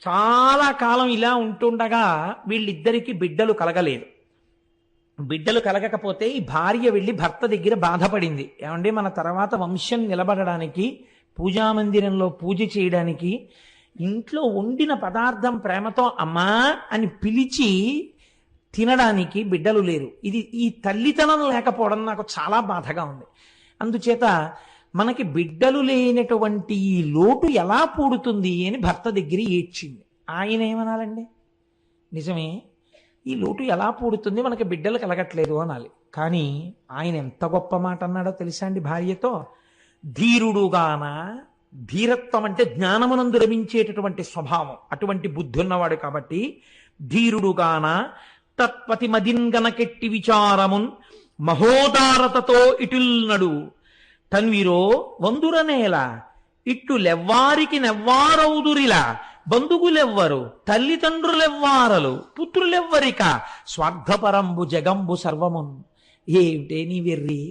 చాలా కాలం ఇలా ఉంటుండగా వీళ్ళిద్దరికీ బిడ్డలు కలగలేదు. బిడ్డలు కలగకపోతే ఈ భార్య వెళ్ళి భర్త దగ్గర బాధపడింది. ఏమంటే మన తర్వాత వంశం నిలబడడానికి, పూజామందిరంలో పూజ చేయడానికి ఇంట్లో వండిన పదార్థం ప్రేమతో అమ్మా అని పిలిచి తినడానికి బిడ్డలు లేరు. ఈ తల్లితనం లేకపోవడం నాకు చాలా బాధగా ఉంది. అందుచేత మనకి బిడ్డలు లేనటువంటి ఈ లోటు ఎలా పూడుతుంది అని భర్త దగ్గర ఏడ్చింది. ఆయన ఏమనాలండి? నిజమే, ఈ లోటు ఎలా పూడుతుంది, మనకి బిడ్డలు కలగట్లేదు అనాలి. కానీ ఆయన ఎంత గొప్ప మాట అన్నాడో తెలుసా అండి భార్యతో? ధీరుడుగాన, ధీరత్వం అంటే జ్ఞానమునందు రమించేటటువంటి స్వభావం, అటువంటి బుద్ధి ఉన్నవాడు కాబట్టి ధీరుడుగాన తత్పతి మదింగనకెట్టి విచారమున్ మహోదారతతో ఇటుల్నడు తన్విరో వందురనేల ఇట్టు లెవ్వారికి నెవ్వారౌదురిలా బంధువులెవ్వరు తల్లిదండ్రులెవ్వారలు పుత్రులెవ్వరిక స్వార్థపరంబు జగంబు సర్వమున్. ఏమిటే నీ వెర్రి?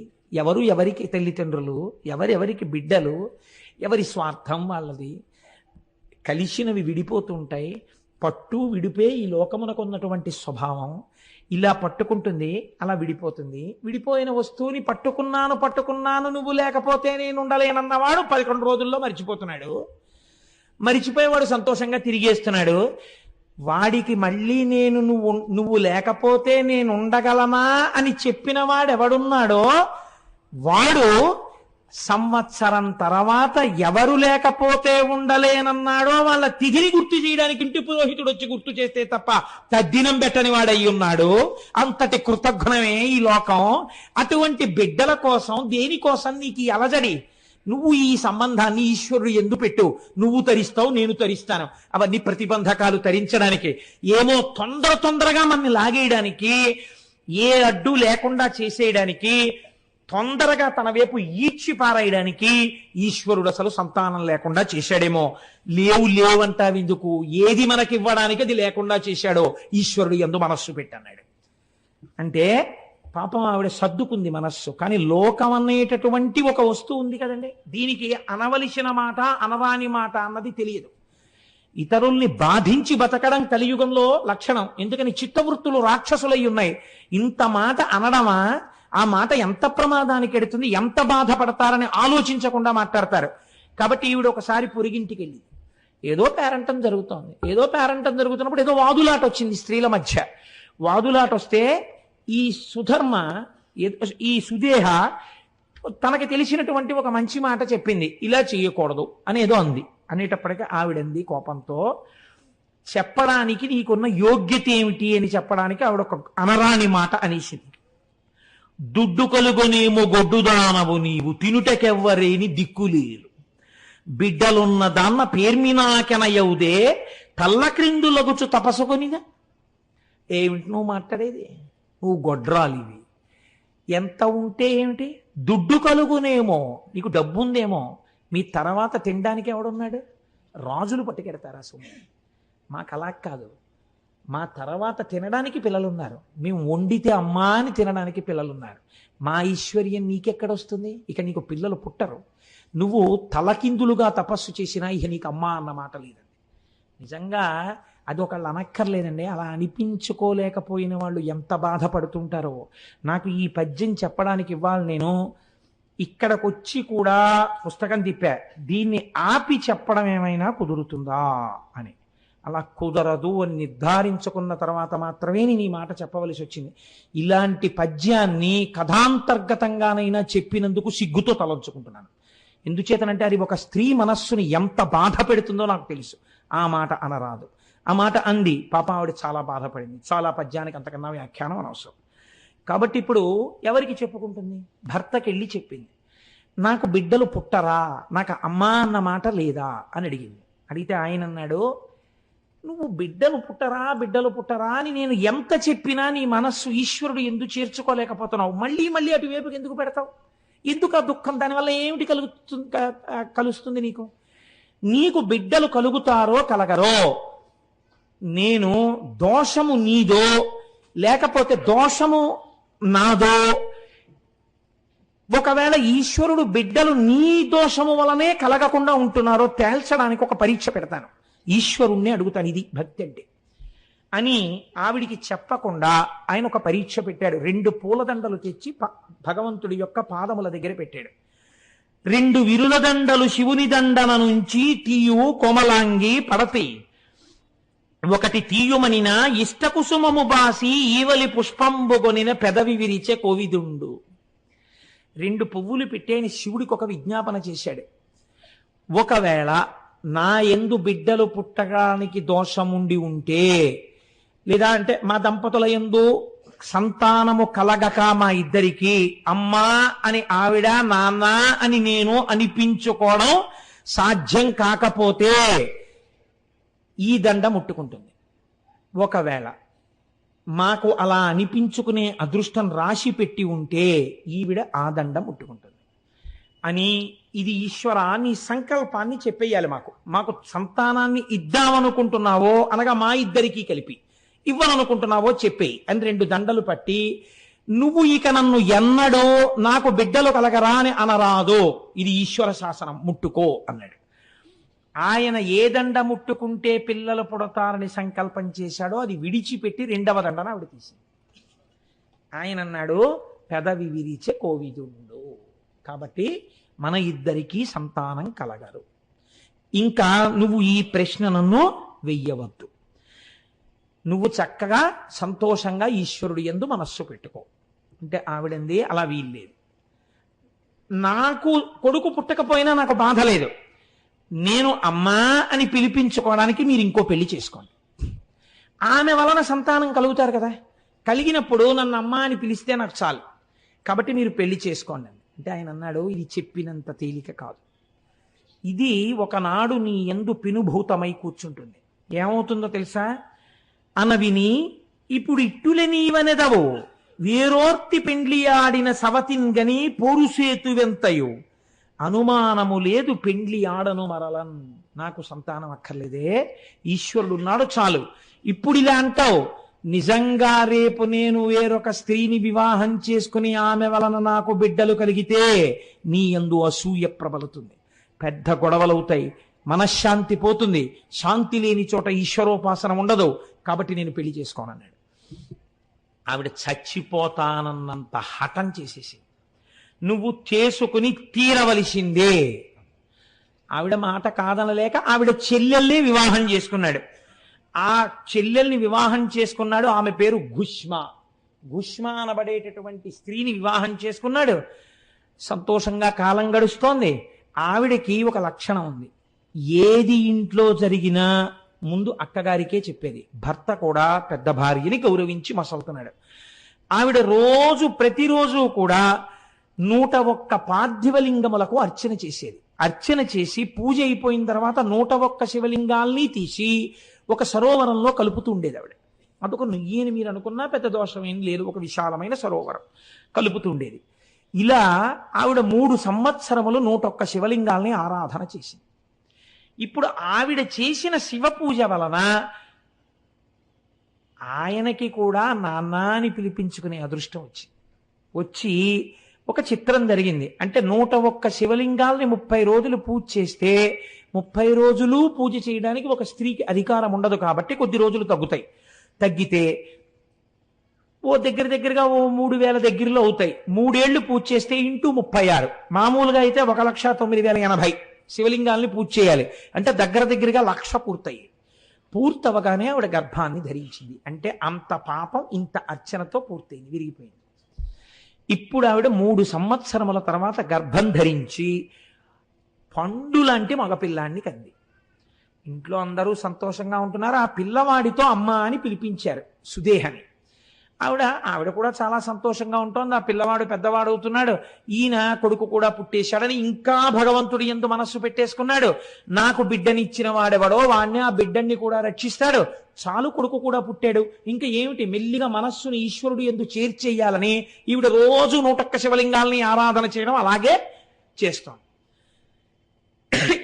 ఎవరు ఎవరికి తల్లిదండ్రులు, ఎవరెవరికి బిడ్డలు, ఎవరి స్వార్థం వాళ్ళది. కలిసినవి విడిపోతుంటాయి. పట్టు విడిపే ఈ లోకమునకు ఉన్నటువంటి స్వభావం. ఇలా పట్టుకుంటుంది, అలా విడిపోతుంది. విడిపోయిన వస్తువుని పట్టుకున్నాను నువ్వు లేకపోతే నేను ఉండలేనన్నవాడు 11 రోజుల్లో మరిచిపోతున్నాడు. మరిచిపోయేవాడు సంతోషంగా తిరిగేస్తున్నాడు. వాడికి మళ్ళీ నువ్వు లేకపోతే నేను ఉండగలనా అని చెప్పిన వాడు ఎవడున్నాడో వాడు సంవత్సరం తర్వాత ఎవరు లేకపోతే ఉండలేనన్నాడో వాళ్ళ తిథిని గుర్తు చేయడానికి ఇంటి పురోహితుడు వచ్చి గుర్తు చేస్తే తప్ప తద్దినం పెట్టని వాడయి ఉన్నాడు. అంతటి కృతజ్ఞమే ఈ లోకం. అటువంటి బిడ్డల కోసం, దేనికోసం నీకు ఈ అలజడి? నువ్వు ఈ సంబంధాన్ని ఈశ్వరుడు ఎందు పెట్టు. నువ్వు తరిస్తావు, నేను తరిస్తాను. అవన్నీ ప్రతిబంధకాలు తరించడానికి, ఏమో తొందరగా మనల్ని లాగేయడానికి, ఏ అడ్డు లేకుండా చేసేయడానికి, తొందరగా తన వైపు ఈడ్చి పారాయడానికి ఈశ్వరుడు అసలు సంతానం లేకుండా చేశాడేమో. లేవంటావెందుకు, ఏది మనకి ఇవ్వడానికి అది లేకుండా చేశాడో ఈశ్వరుడు యందు మనస్సు పెట్టన్నాడు. అంటే పాపం ఆవిడ సర్దుకుంది మనస్సు, కానీ లోకం అనేటటువంటి ఒక వస్తువు ఉంది కదండి, దీనికి అనవలసిన మాట అనరాని మాట అన్నది తెలియదు. ఇతరుల్ని బాధించి బతకడం కలియుగంలో లక్షణం. ఎందుకని చిత్తవృత్తులు రాక్షసులై ఉన్నాయి. ఇంత మాట అనడమా, ఆ మాట ఎంత ప్రమాదానికి ఎడుతుంది, ఎంత బాధపడతారని ఆలోచించకుండా మాట్లాడతారు. కాబట్టి ఈవిడ ఒకసారి పొరిగింటికి వెళ్ళి ఏదో పేరంటం జరుగుతున్నప్పుడు ఏదో వాదులాట వచ్చింది స్త్రీల మధ్య. వాదులాట వస్తే ఈ సుధర్మ, ఈ సుదేహ తనకి తెలిసినటువంటి ఒక మంచి మాట చెప్పింది, ఇలా చేయకూడదు అనేదో అంది. అనేటప్పటికీ ఆవిడంది కోపంతో, చెప్పడానికి నీకున్న యోగ్యత ఏమిటి అని చెప్పడానికి ఆవిడ ఒక అనరాని మాట అనేసింది. దుడ్డు కలుగొనేమో గొడ్డుదానవు నీవు, తినుటకెవ్వరేని దిక్కులేరు, బిడ్డలున్న దాన్న పేర్మినాకెనయవుదే, తల్ల క్రిందులగుచు తపసుకొనిదా. ఏమిటి నువ్వు మాట్లాడేది, నువ్వు గొడ్రాలివి. ఎంత ఉంటే ఏమిటి, దుడ్డు కలుగునేమో, నీకు డబ్బు ఉందేమో, మీ తర్వాత తినడానికి ఎవడున్నాడు, రాజులు పట్టుకెడతారా సొమ్ము. మాకు అలా కాదు, మా తర్వాత తినడానికి పిల్లలున్నారు, మేము వండితే అమ్మా అని తినడానికి పిల్లలున్నారు. మా ఐశ్వర్యం నీకెక్కడొస్తుంది, ఇక నీకు పిల్లలు పుట్టరు. నువ్వు తలకిందులుగా తపస్సు చేసినా ఇక నీకు అమ్మా అన్న మాట లేదండి. నిజంగా అది ఒకళ్ళు అనక్కర్లేదండి, అలా అనిపించుకోలేకపోయిన వాళ్ళు ఎంత బాధపడుతుంటారో. నాకు ఈ పద్యం చెప్పడానికి ఇవ్వాలి, నేను ఇక్కడికి వచ్చి కూడా పుస్తకం తిప్పా, దీన్ని ఆపి చెప్పడం ఏమైనా కుదురుతుందా అని. అలా కుదరదు అని నిర్ధారించుకున్న తర్వాత మాత్రమే నేను ఈ మాట చెప్పవలసి వచ్చింది. ఇలాంటి పద్యాన్ని కథాంతర్గతంగానైనా చెప్పినందుకు సిగ్గుతో తలంచుకుంటున్నాను. ఎందుచేతనంటే అది ఒక స్త్రీ మనస్సుని ఎంత బాధ పెడుతుందో నాకు తెలుసు. ఆ మాట అనరాదు. ఆ మాట అంది, పాప ఆవిడ చాలా బాధపడింది. చాలా పద్యానికి అంతకన్నా వ్యాఖ్యానం అనవసరం. కాబట్టి ఇప్పుడు ఎవరికి చెప్పుకుంటుంది, భర్తకి వెళ్ళి చెప్పింది, నాకు బిడ్డలు పుట్టరా, నాకు అమ్మా అన్న మాట లేదా అని అడిగింది. అడిగితే ఆయన అన్నాడు, నువ్వు బిడ్డలు పుట్టరా అని నేను ఎంత చెప్పినా నీ మనస్సు ఈశ్వరుడు ఎందుకు చేర్చుకోలేకపోతున్నావు, మళ్ళీ మళ్ళీ అటువైపుకి ఎందుకు పెడతావు, ఎందుకు ఆ దుఃఖం, దానివల్ల ఏమిటి కలుస్తుంది నీకు బిడ్డలు కలుగుతారో కలగరో, నేను దోషము నీదో లేకపోతే దోషము నాదో, ఒకవేళ ఈశ్వరుడు బిడ్డలు నీ దోషము వలనే కలగకుండా ఉంటున్నారో తేల్చడానికి ఒక పరీక్ష పెడతాను, ఈశ్వరుణ్ణి అడుగుతాను, ఇది భక్తి అంటే అని ఆవిడికి చెప్పకుండా ఆయన ఒక పరీక్ష పెట్టాడు. 2 పూలదండలు తెచ్చి భగవంతుడి యొక్క పాదముల దగ్గర పెట్టాడు. 2 విరుల దండలు శివుని దండన నుంచి తీయు కోమలాంగి పడతి, ఒకటి తీయుమనిన ఇష్టకుసుమము బాసి ఈవలి పుష్పంబుగొనిన పెదవి విరిచే కోవిదుండు. 2 పువ్వులు పెట్టేని శివుడికి ఒక విజ్ఞాపన చేశాడు. ఒకవేళ నా యందు బిడ్డలు పుట్టడానికి దోషముండి ఉంటే, లేదా అంటే మా దంపతుల యందు సంతానము కలగక మా ఇద్దరికి అమ్మా అని ఆవిడ, నాన్న అని నేను అనిపించుకోవడం సాధ్యం కాకపోతే ఈ దండ ముట్టుకుంటుంది. ఒకవేళ మాకు అలా అనిపించుకునే అదృష్టం రాశి పెట్టి ఉంటే ఈవిడ ఆ దండ ముట్టుకుంటుంది అని, ఇది ఈశ్వర నీ సంకల్పాన్ని చెప్పేయాలి. మాకు సంతానాన్ని ఇద్దామనుకుంటున్నావో అనగా మా ఇద్దరికీ కలిపి ఇవ్వననుకుంటున్నావో చెప్పేయి అని 2 దండలు పట్టి, నువ్వు ఇక నన్ను ఎన్నడో నాకు బిడ్డలు కలగరా అని అనరాదు, ఇది ఈశ్వర శాసనం, ముట్టుకో అన్నాడు. ఆయన ఏ దండ ముట్టుకుంటే పిల్లలు పుడతారని సంకల్పం చేశాడో అది విడిచిపెట్టి 2వ దండన ఆవిడ తీసింది. ఆయన అన్నాడు, పెదవి విరిచే కోవిదుండు, కాబట్టి మన ఇద్దరికీ సంతానం కలగరు, ఇంకా నువ్వు ఈ ప్రశ్న నన్ను వెయ్యవద్దు, నువ్వు చక్కగా సంతోషంగా ఈశ్వరుడు యందు మనస్సు పెట్టుకో అంటే ఆవిడంది, అలా వీల్లేదు, నాకు కొడుకు పుట్టకపోయినా నాకు బాధ లేదు, నేను అమ్మా అని పిలిపించుకోవడానికి మీరు ఇంకో పెళ్లి చేసుకోండి, ఆమె వలన సంతానం కలుగుతారు కదా, కలిగినప్పుడు నన్ను అమ్మా అని పిలిస్తే నాకు చాలు, కాబట్టి మీరు పెళ్లి చేసుకోండి అంటే ఆయన అన్నాడు, ఇది చెప్పినంత తేలిక కాదు, ఇది ఒకనాడు నీ యందు పినుభూతమై కూర్చుంటుంది. ఏమవుతుందో తెలుసా, అనవిని ఇప్పుడు ఇట్టులే నీవనెదవు వేరోర్తి పెండ్లియాడిన సవతింగని పోరుసేతువెంతయో అనుమానము లేదు పెండ్లి ఆడను మరలన్. నాకు సంతానం అక్కర్లేదే, ఈశ్వరుడు ఉన్నాడు చాలు. ఇప్పుడు ఇలా అంటావు, నిజంగా రేపు నేను వేరొక స్త్రీని వివాహం చేసుకుని ఆమె వలన నాకు బిడ్డలు కలిగితే నీ యందు అసూయ ప్రబలుతుంది, పెద్ద గొడవలవుతాయి, మనశ్శాంతి పోతుంది, శాంతి లేని చోట ఈశ్వరోపాసన ఉండదు, కాబట్టి నేను పెళ్లి చేసుకోనన్నాడు. ఆవిడ చచ్చిపోతానన్నంత హఠం చేసేసి, నువ్వు చేసుకుని తీరవలసిందే. ఆవిడ మాట కాదనలేక ఆవిడ చెల్లెల్ని వివాహం చేసుకున్నాడు. ఆ చెల్లెల్ని వివాహం చేసుకున్నాడు, ఆమె పేరు గుష్మ. గుష్మ అనబడేటటువంటి స్త్రీని వివాహం చేసుకున్నాడు. సంతోషంగా కాలం గడుస్తోంది. ఆవిడకి ఒక లక్షణం ఉంది, ఏది ఇంట్లో జరిగినా ముందు అక్కగారికే చెప్పేది. భర్త కూడా పెద్ద భార్యని గౌరవించి మసలుతున్నాడు. ఆవిడ ప్రతిరోజు కూడా 101 పార్థివలింగములకు అర్చన చేసేది. అర్చన చేసి పూజ అయిపోయిన తర్వాత 101 శివలింగాల్ని తీసి ఒక సరోవరంలో కలుపుతూ ఉండేది ఆవిడ. అదొక నుయ్యని మీరు అనుకున్నా పెద్ద దోషం ఏం లేదు, ఒక విశాలమైన సరోవరం కలుపుతూ ఉండేది. ఇలా ఆవిడ 3 సంవత్సరములు 101 శివలింగాల్ని ఆరాధన చేసింది. ఇప్పుడు ఆవిడ చేసిన శివ పూజ వలన ఆయనకి కూడా నాన్న అని పిలిపించుకునే అదృష్టం వచ్చి ఒక చిత్రం జరిగింది. అంటే 101 శివలింగాల్ని 30 రోజులు పూజ చేస్తే 30 రోజులు పూజ చేయడానికి ఒక స్త్రీకి అధికారం ఉండదు, కాబట్టి కొద్ది రోజులు తగ్గితే ఓ దగ్గరగా ఓ 3000 దగ్గరలో అవుతాయి. 3 ఏళ్లు పూజ చేస్తే ఇంటూ 36, మామూలుగా అయితే 1,09,080 శివలింగాల్ని పూజ చేయాలి. అంటే దగ్గరగా 1,00,000 పూర్తవగానే ఆవిడ గర్భాన్ని ధరించింది. అంటే అంత పాపం ఇంత అర్చనతో పూర్తయింది, విరిగిపోయింది. ఇప్పుడు ఆవిడ 3 సంవత్సరముల తర్వాత గర్భం ధరించి పండు లాంటి మగపిల్లాన్ని కంది. ఇంట్లో అందరూ సంతోషంగా ఉంటున్నారు. ఆ పిల్లవాడితో అమ్మ అని పిలిపించారు సుదేహని. ఆవిడ కూడా చాలా సంతోషంగా ఉంటుంది. ఆ పిల్లవాడు పెద్దవాడు అవుతున్నాడు, ఈయన కొడుకు కూడా పుట్టేశాడని ఇంకా భగవంతుడి యందు మనస్సు పెట్టేసుకున్నాడు. నాకు బిడ్డనిచ్చిన వాడెవడో వాడిని, ఆ బిడ్డని కూడా రక్షిస్తాడు, చాలు కొడుకు కూడా పుట్టాడు, ఇంకా ఏమిటి, మెల్లిగా మనస్సును ఈశ్వరుడు యందు చేర్చేయాలని ఈవిడ రోజు 101 శివలింగాల్ని ఆరాధన చేయడం అలాగే చేస్తాం.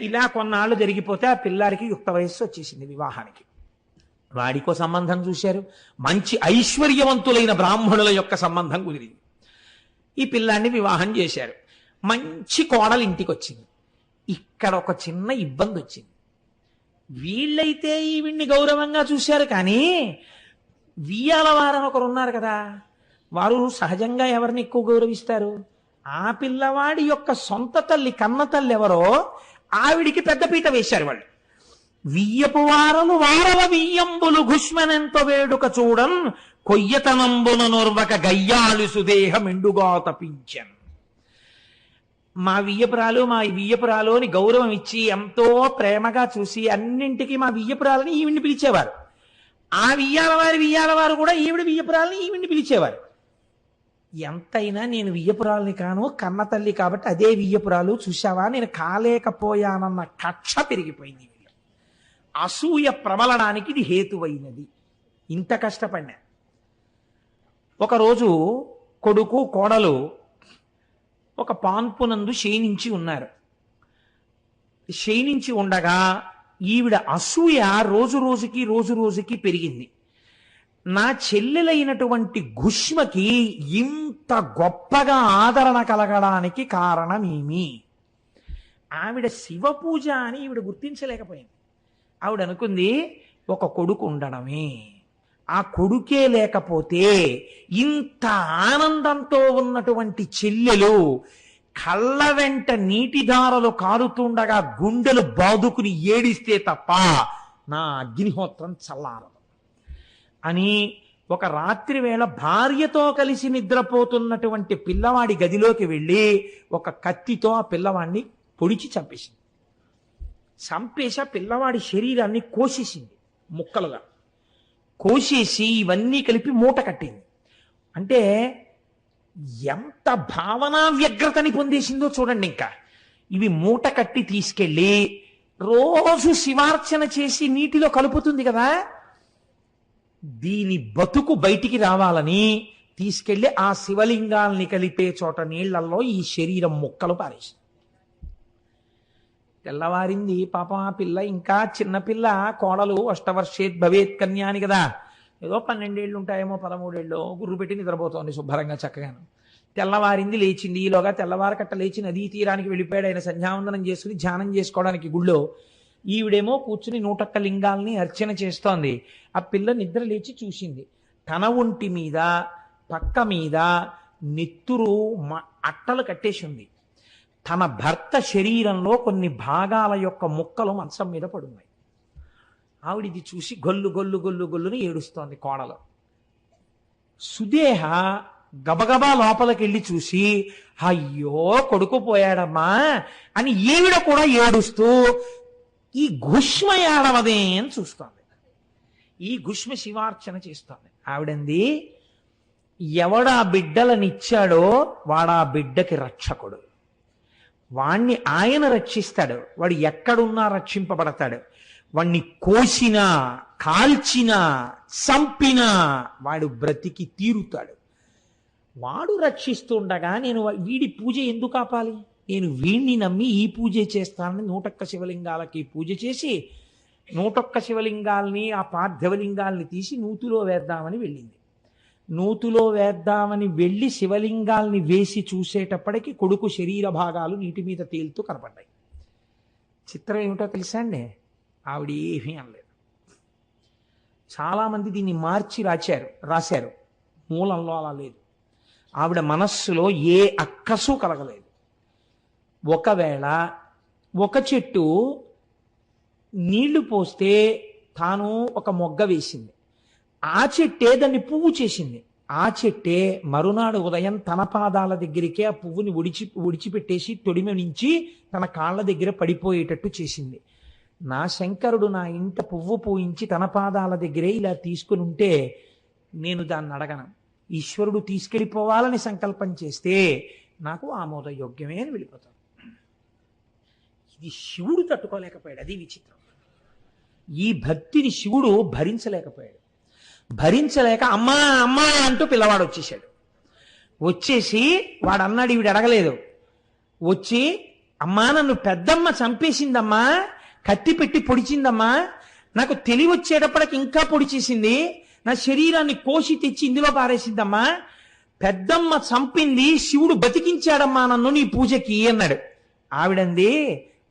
ఇలా కొన్నాళ్ళు జరిగిపోతే ఆ పిల్లాడికి యుక్త వయస్సు వచ్చేసింది వివాహానికి. వాడికో సంబంధం చూశారు, మంచి ఐశ్వర్యవంతులైన బ్రాహ్మణుల యొక్క సంబంధం కుదిరింది. ఈ పిల్లాన్ని వివాహం చేశారు. మంచి కోడలు ఇంటికి వచ్చింది. ఇక్కడ ఒక చిన్న ఇబ్బంది వచ్చింది. వీళ్ళైతే ఈవిడ్ని గౌరవంగా చూశారు, కానీ వియ్యాల వారని ఒకరు ఉన్నారు కదా, వారు సహజంగా ఎవరిని ఎక్కువ గౌరవిస్తారు? ఆ పిల్లవాడి యొక్క సొంత తల్లి, కన్న తల్లి ఎవరో ఆవిడికి పెద్దపీట వేశారు వాళ్ళు. వియ్యపు వారలు వారల వియ్యంబులు గుష్మనెంత వేడుక చూడన్ కొయ్యతనంబున నొర్వక గయ్యాలు సుదేహం ఎండుగా తపించన్. మా వియ్యపురాలు అని గౌరవం ఇచ్చి ఎంతో ప్రేమగా చూసి అన్నింటికి మా వియ్యపురాలని ఈవిడ్ని పిలిచేవారు. ఆ వియ్యాల వారు కూడా ఈవిడ్ని పిలిచేవారు. ఎంతైనా నేను వియ్యపురాలని కాను, కన్న తల్లి కాబట్టి అదే వియ్యపురాలు, చూశావా నేను కాలేకపోయానన్న కక్ష పెరిగిపోయింది. అసూయ ప్రబలడానికి ఇది హేతువైనది. ఇంత కష్టపడినా ఒకరోజు కొడుకు కోడలు ఒక పాన్పునందు శయనించి ఉన్నారు. శయనించి ఉండగా ఈవిడ అసూయ రోజుకి పెరిగింది. నా చెల్లెలైనటువంటి గుష్మకి ఇంత గొప్పగా ఆదరణ కలగడానికి కారణమేమి? ఆవిడ శివ పూజ అని ఈవిడ గుర్తించలేకపోయింది. ఆవిడ అనుకుంది ఒక కొడుకు ఉండడమే, ఆ కొడుకే లేకపోతే ఇంత ఆనందంతో ఉన్నటువంటి చెల్లెలు కళ్ళ వెంట నీటిధారలు కారుతుండగా గుండెలు బాదుకుని ఏడిస్తే తప్ప నా అగ్నిహోత్రం చల్లారదు అని ఒక రాత్రి వేళ భార్యతో కలిసి నిద్రపోతున్నటువంటి పిల్లవాడి గదిలోకి వెళ్ళి ఒక కత్తితో ఆ పిల్లవాడిని పొడిచి చంపేసి ఆ పిల్లవాడి శరీరాన్ని కోసేసింది, ముక్కలుగా కోసేసి ఇవన్నీ కలిపి మూట కట్టింది. అంటే ఎంత భావనా వ్యగ్రతని పొందేసిందో చూడండి. ఇంకా ఇవి మూట కట్టి తీసుకెళ్ళి రోజు శివార్చన చేసి నీటిలో కలుపుతుంది కదా, దీని బతుకు బయటికి రావాలని తీసుకెళ్లి ఆ శివలింగాల్ని కలిపే చోట నీళ్లలో ఈ శరీరం ముక్కలు పారేసి తెల్లవారింది. పాపం ఆ పిల్ల ఇంకా చిన్నపిల్ల, కోడలు అష్టవర్షేత్ భవేత్ కన్యాని కదా, ఏదో 12 ఏళ్ళు ఉంటాయేమో, 13 ఏళ్ళు, గుర్రు పెట్టి నిద్రపోతోంది శుభ్రంగా చక్కగాను. తెల్లవారింది, లేచింది. ఈలోగా తెల్లవారకట్ట లేచి నదీ తీరానికి వెళ్ళిపోయాడు. ఆయన సంధ్యావందనం చేసుకుని ధ్యానం చేసుకోవడానికి గుళ్ళో. ఈవిడేమో కూర్చుని 101 లింగాల్ని అర్చన చేస్తోంది. ఆ పిల్ల నిద్ర లేచి చూసింది. తన ఒంటి మీద పక్క మీద నెత్తురు అట్టలు కట్టేసి ఉంది. తన భర్త శరీరంలో కొన్ని భాగాల యొక్క ముక్కలు మంచం మీద పడున్నాయి. ఆవిడిది చూసి గొల్లు గొల్లు గొల్లు గొల్లుని ఏడుస్తోంది కోడలు. సుదేహ గబగబా లోపలికి వెళ్ళి చూసి, అయ్యో కొడుకు పోయాడమ్మా అని ఈవిడ కూడా ఏడుస్తూ ఈ గుష్మ ఏడవదే అని చూస్తోంది. ఈ గుష్మ శివార్చన చేస్తోంది. ఆవిడంది, ఎవడా బిడ్డలనిచ్చాడో వాడా బిడ్డకి రక్షకుడు, వాణ్ణి ఆయన రక్షిస్తాడు, వాడు ఎక్కడున్నా రక్షింపబడతాడు. వాణ్ణి కోసినా కాల్చినా చంపినా వాడు బ్రతికి తీరుతాడు. వాడు రక్షిస్తుండగా నేను వీడి పూజ ఎందుకు ఆపాలి? నేను వీణ్ణి నమ్మి ఈ పూజే చేస్తానని 101 శివలింగాలకి పూజ చేసి 101 శివలింగాల్ని, ఆ పార్థివలింగాల్ని తీసి నూతిలో వేద్దామని వెళ్ళింది. నూతిలో వేద్దామని వెళ్ళి శివలింగాల్ని వేసి చూసేటప్పటికి కొడుకు శరీర భాగాలు నీటి మీద తేలుతూ కనపడ్డాయి. చిత్రం ఏమిటో తెలుసా అండి? ఆవిడ ఏమీ అనలేదు. చాలామంది దీన్ని మార్చి రాశారు. మూలంలో అలా లేదు. ఆవిడ మనస్సులో ఏ అక్కసు కలగలేదు. ఒకవేళ ఒక చెట్టు నీళ్లు పోస్తే తాను ఒక మొగ్గ వేసింది, ఆ చెట్టే దాన్ని పువ్వు చేసింది. ఆ చెట్టే మరునాడు ఉదయం తన పాదాల దగ్గరికే ఆ పువ్వుని ఒడిచిపెట్టేసి తొడిమ నుంచి తన కాళ్ళ దగ్గర పడిపోయేటట్టు చేసింది. నా శంకరుడు నా ఇంట పువ్వు పూయించి తన పాదాల దగ్గరే ఇలా తీసుకుని ఉంటే నేను దాన్ని అడగను. ఈశ్వరుడు తీసుకెళ్ళిపోవాలని సంకల్పం చేస్తే నాకు ఆమోదయోగ్యమే అని వెళ్ళిపోతాను. ఇది శివుడు తట్టుకోలేకపోయాడు. అది విచిత్రం. ఈ భక్తిని శివుడు భరించలేకపోయాడు. భరించలేక అమ్మా అమ్మా అంటూ పిల్లవాడు వచ్చేసాడు. వచ్చేసి వాడు అన్నాడు, ఈవిడ అడగలేదు. వచ్చి, అమ్మా నన్ను పెద్దమ్మ చంపేసిందమ్మా, కత్తి పెట్టి పొడిచిందమ్మా, నాకు తెలివి వచ్చేటప్పటికి ఇంకా పొడిచేసింది, నా శరీరాన్ని కోసి తెచ్చి ఇందులో పారేసిందమ్మా, పెద్దమ్మ చంపింది, శివుడు బతికించాడమ్మా నన్ను నీ పూజకి అన్నాడు. ఆవిడంది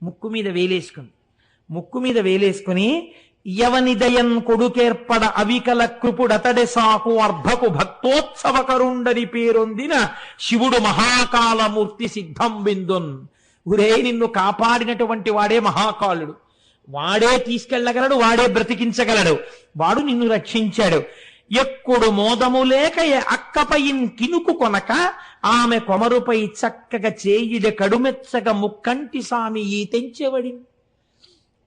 ముక్కు మీద వేలేసుకుని యవనిదయన్ కొడుకేర్పడ అవికల కృపుడతడె సాకు అర్భకు భక్తోత్సవకరుండని పేరొందిన శివుడు మహాకాలమూర్తి సిద్ధం బిందున్. ఉరే, నిన్ను కాపాడినటువంటి వాడే మహాకాలుడు, వాడే తీసుకెళ్ళగలడు, వాడే బ్రతికించగలడు, వాడు నిన్ను రక్షించాడు. ఎక్కుడు మోదము లేక అక్కపైన్ కినుకు కొనక ఆమె కొమరుపై చక్కగా చేయిడ కడుమెచ్చగా ముక్కంటి సామి ఈ తెంచెవడి.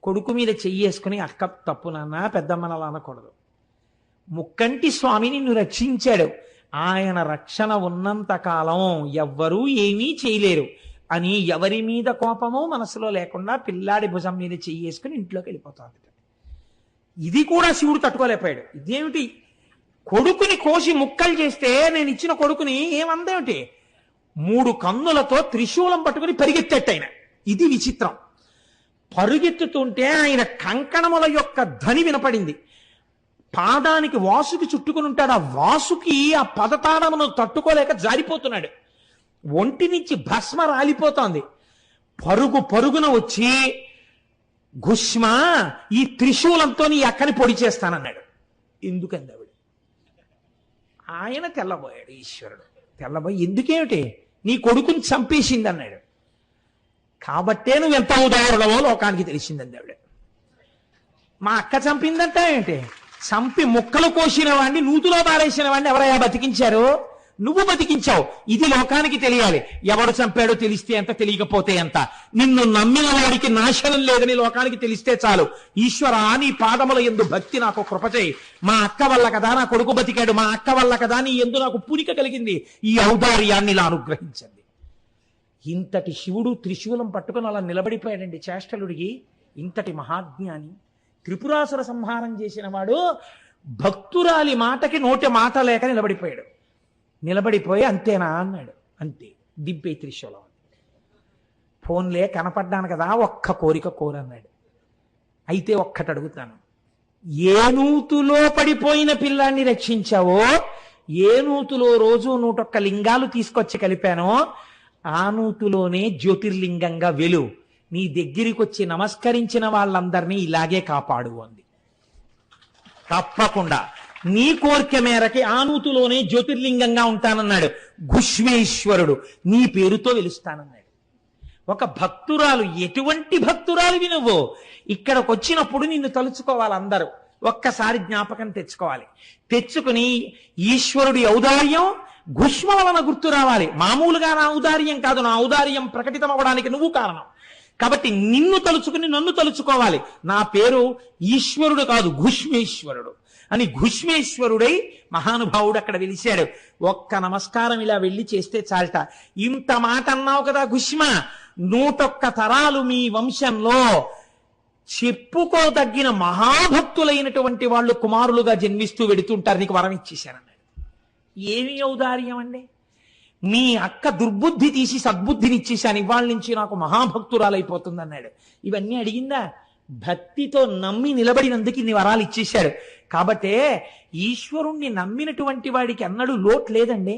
కొడుకు మీద చెయ్యేసుకుని, అక్క తప్పు నాన్న, పెద్దమ్మనలా అనకూడదు, ముక్కంటి స్వామి నిన్ను రక్షించాడు, ఆయన రక్షణ ఉన్నంత కాలం ఎవ్వరూ ఏమీ చేయలేరు అని ఎవరి మీద కోపమో మనసులో లేకుండా పిల్లాడి భుజం మీద చెయ్యేసుకుని ఇంట్లోకి వెళ్ళిపోతాడు. ఇది కూడా శివుడు తట్టుకోలేకపోయాడు. ఇదేమిటి, కొడుకుని కోసి ముక్కలు చేస్తే నేను ఇచ్చిన కొడుకుని ఏమందేమిటి, 3 కన్నులతో త్రిశూలం పట్టుకుని పరిగెత్తేట్టు ఆయన. ఇది విచిత్రం. పరుగెత్తుతుంటే ఆయన కంకణముల యొక్క ధ్వని వినపడింది. పాదానికి వాసుకి చుట్టుకుని ఉంటాడు. ఆ వాసుకి ఆ పదతాడమును తట్టుకోలేక జారిపోతున్నాడు. ఒంటి నుంచి భస్మ రాలిపోతోంది. పరుగున వచ్చి, గుష్మ ఈ త్రిశూలంతో నీ అక్కని పొడి చేస్తానన్నాడు. ఎందుకంది ఆవిడ. ఆయన తెల్లబోయాడు. ఈశ్వరుడు తెల్లబోయి, ఎందుకేమిటి, నీ కొడుకుని చంపేసింది అన్నాడు. కాబట్టే నువ్వు ఎంత ఉదాహరణవో లోకానికి తెలిసిందండి ఆవిడ. మా అక్క చంపిందంట ఏంటి, చంపి ముక్కలు కోసిన వాడిని, నూతులో పారేసిన వాడిని ఎవరయ్యా బతికించారు? నువ్వు బతికించావు. ఇది లోకానికి తెలియాలి. ఎవడు చంపాడో తెలిస్తే ఎంత, తెలియకపోతే ఎంత. నిన్ను నమ్మిన వాడికి నాశనం లేదని లోకానికి తెలిస్తే చాలు. ఈశ్వరా, నీ పాదముల యందు భక్తి నాకు కృపచేయి. మా అక్క వల్ల కదా నా కొడుకు బతికాడు, మా అక్క వల్ల కదా నీ యందు నాకు పూనిక కలిగింది, ఈ ఔదార్యాన్ని ఇలా అనుగ్రహించండి. ఇంతటి శివుడు త్రిశూలం పట్టుకుని అలా నిలబడిపోయాడండి చేష్టలుడికి. ఇంతటి మహాజ్ఞాని, త్రిపురాసుర సంహారం చేసిన వాడు భక్తురాలి మాటకి నోటి మాట లేక నిలబడిపోయాడు. నిలబడిపోయి అంతేనా అన్నాడు. అంతే, దింపే త్రిశూలం. ఫోన్లే కనపడ్డాను కదా, ఒక్క కోరిక కోరన్నాడు. అయితే ఒక్కటి అడుగుతాను, ఏ నూతులో పడిపోయిన పిల్లాన్ని రక్షించావో, ఏ నూతులో రోజు 101 లింగాలు తీసుకొచ్చి కలిపానో ఆ నూతులోనే జ్యోతిర్లింగంగా వెలు. నీ దగ్గరికి వచ్చి నమస్కరించిన వాళ్ళందరినీ ఇలాగే కాపాడు అంది. తప్పకుండా నీ కోరిక మేరకి ఆ నూతులోనే జ్యోతిర్లింగంగా ఉంటానన్నాడు. ఘుష్మేశ్వరుడు నీ పేరుతో వెలుస్తానన్నాడు. ఒక భక్తురాలు, ఎటువంటి భక్తురాలు వినువ్వు, ఇక్కడికి వచ్చినప్పుడు నిన్ను తలుచుకోవాలి అందరూ. ఒక్కసారి జ్ఞాపకం తెచ్చుకోవాలి. తెచ్చుకుని ఈశ్వరుడి ఔదార్యం ఘుష్మ వలన గుర్తు రావాలి. మామూలుగా నా ఔదార్యం కాదు, నా ఔదార్యం ప్రకటితం అవ్వడానికి నువ్వు కారణం. కాబట్టి నిన్ను తలుచుకుని నన్ను తలుచుకోవాలి. నా పేరు ఈశ్వరుడు కాదు, ఘుష్మేశ్వరుడు అని ఘుష్మేశ్వరుడై మహానుభావుడు అక్కడ వెలిశాడు. ఒక్క నమస్కారం ఇలా వెళ్ళి చేస్తే చాలట. ఇంత మాట అన్నావు కదా ఘుష్మ, 101 తరాలు మీ వంశంలో చెప్పుకోదగిన మహాభక్తులైనటువంటి వాళ్ళు కుమారులుగా జన్మిస్తూ వెడుతుంటారు, నీకు వరం ఇచ్చేశానన్నాడు. ఏమి ఔదార్యం అండి! మీ అక్క దుర్బుద్ధి తీసి సద్బుద్ధిని ఇచ్చేశాను, ఇవాళ నుంచి నాకు మహాభక్తురాలైపోతుంది అన్నాడు. ఇవన్నీ అడిగిందా? భక్తితో నమ్మి నిలబడినందుకు ఇన్ని వరాలు ఇచ్చేశాడు. కాబట్టే ఈశ్వరుణ్ణి నమ్మినటువంటి వాడికి అన్నడు లోటు లేదండి.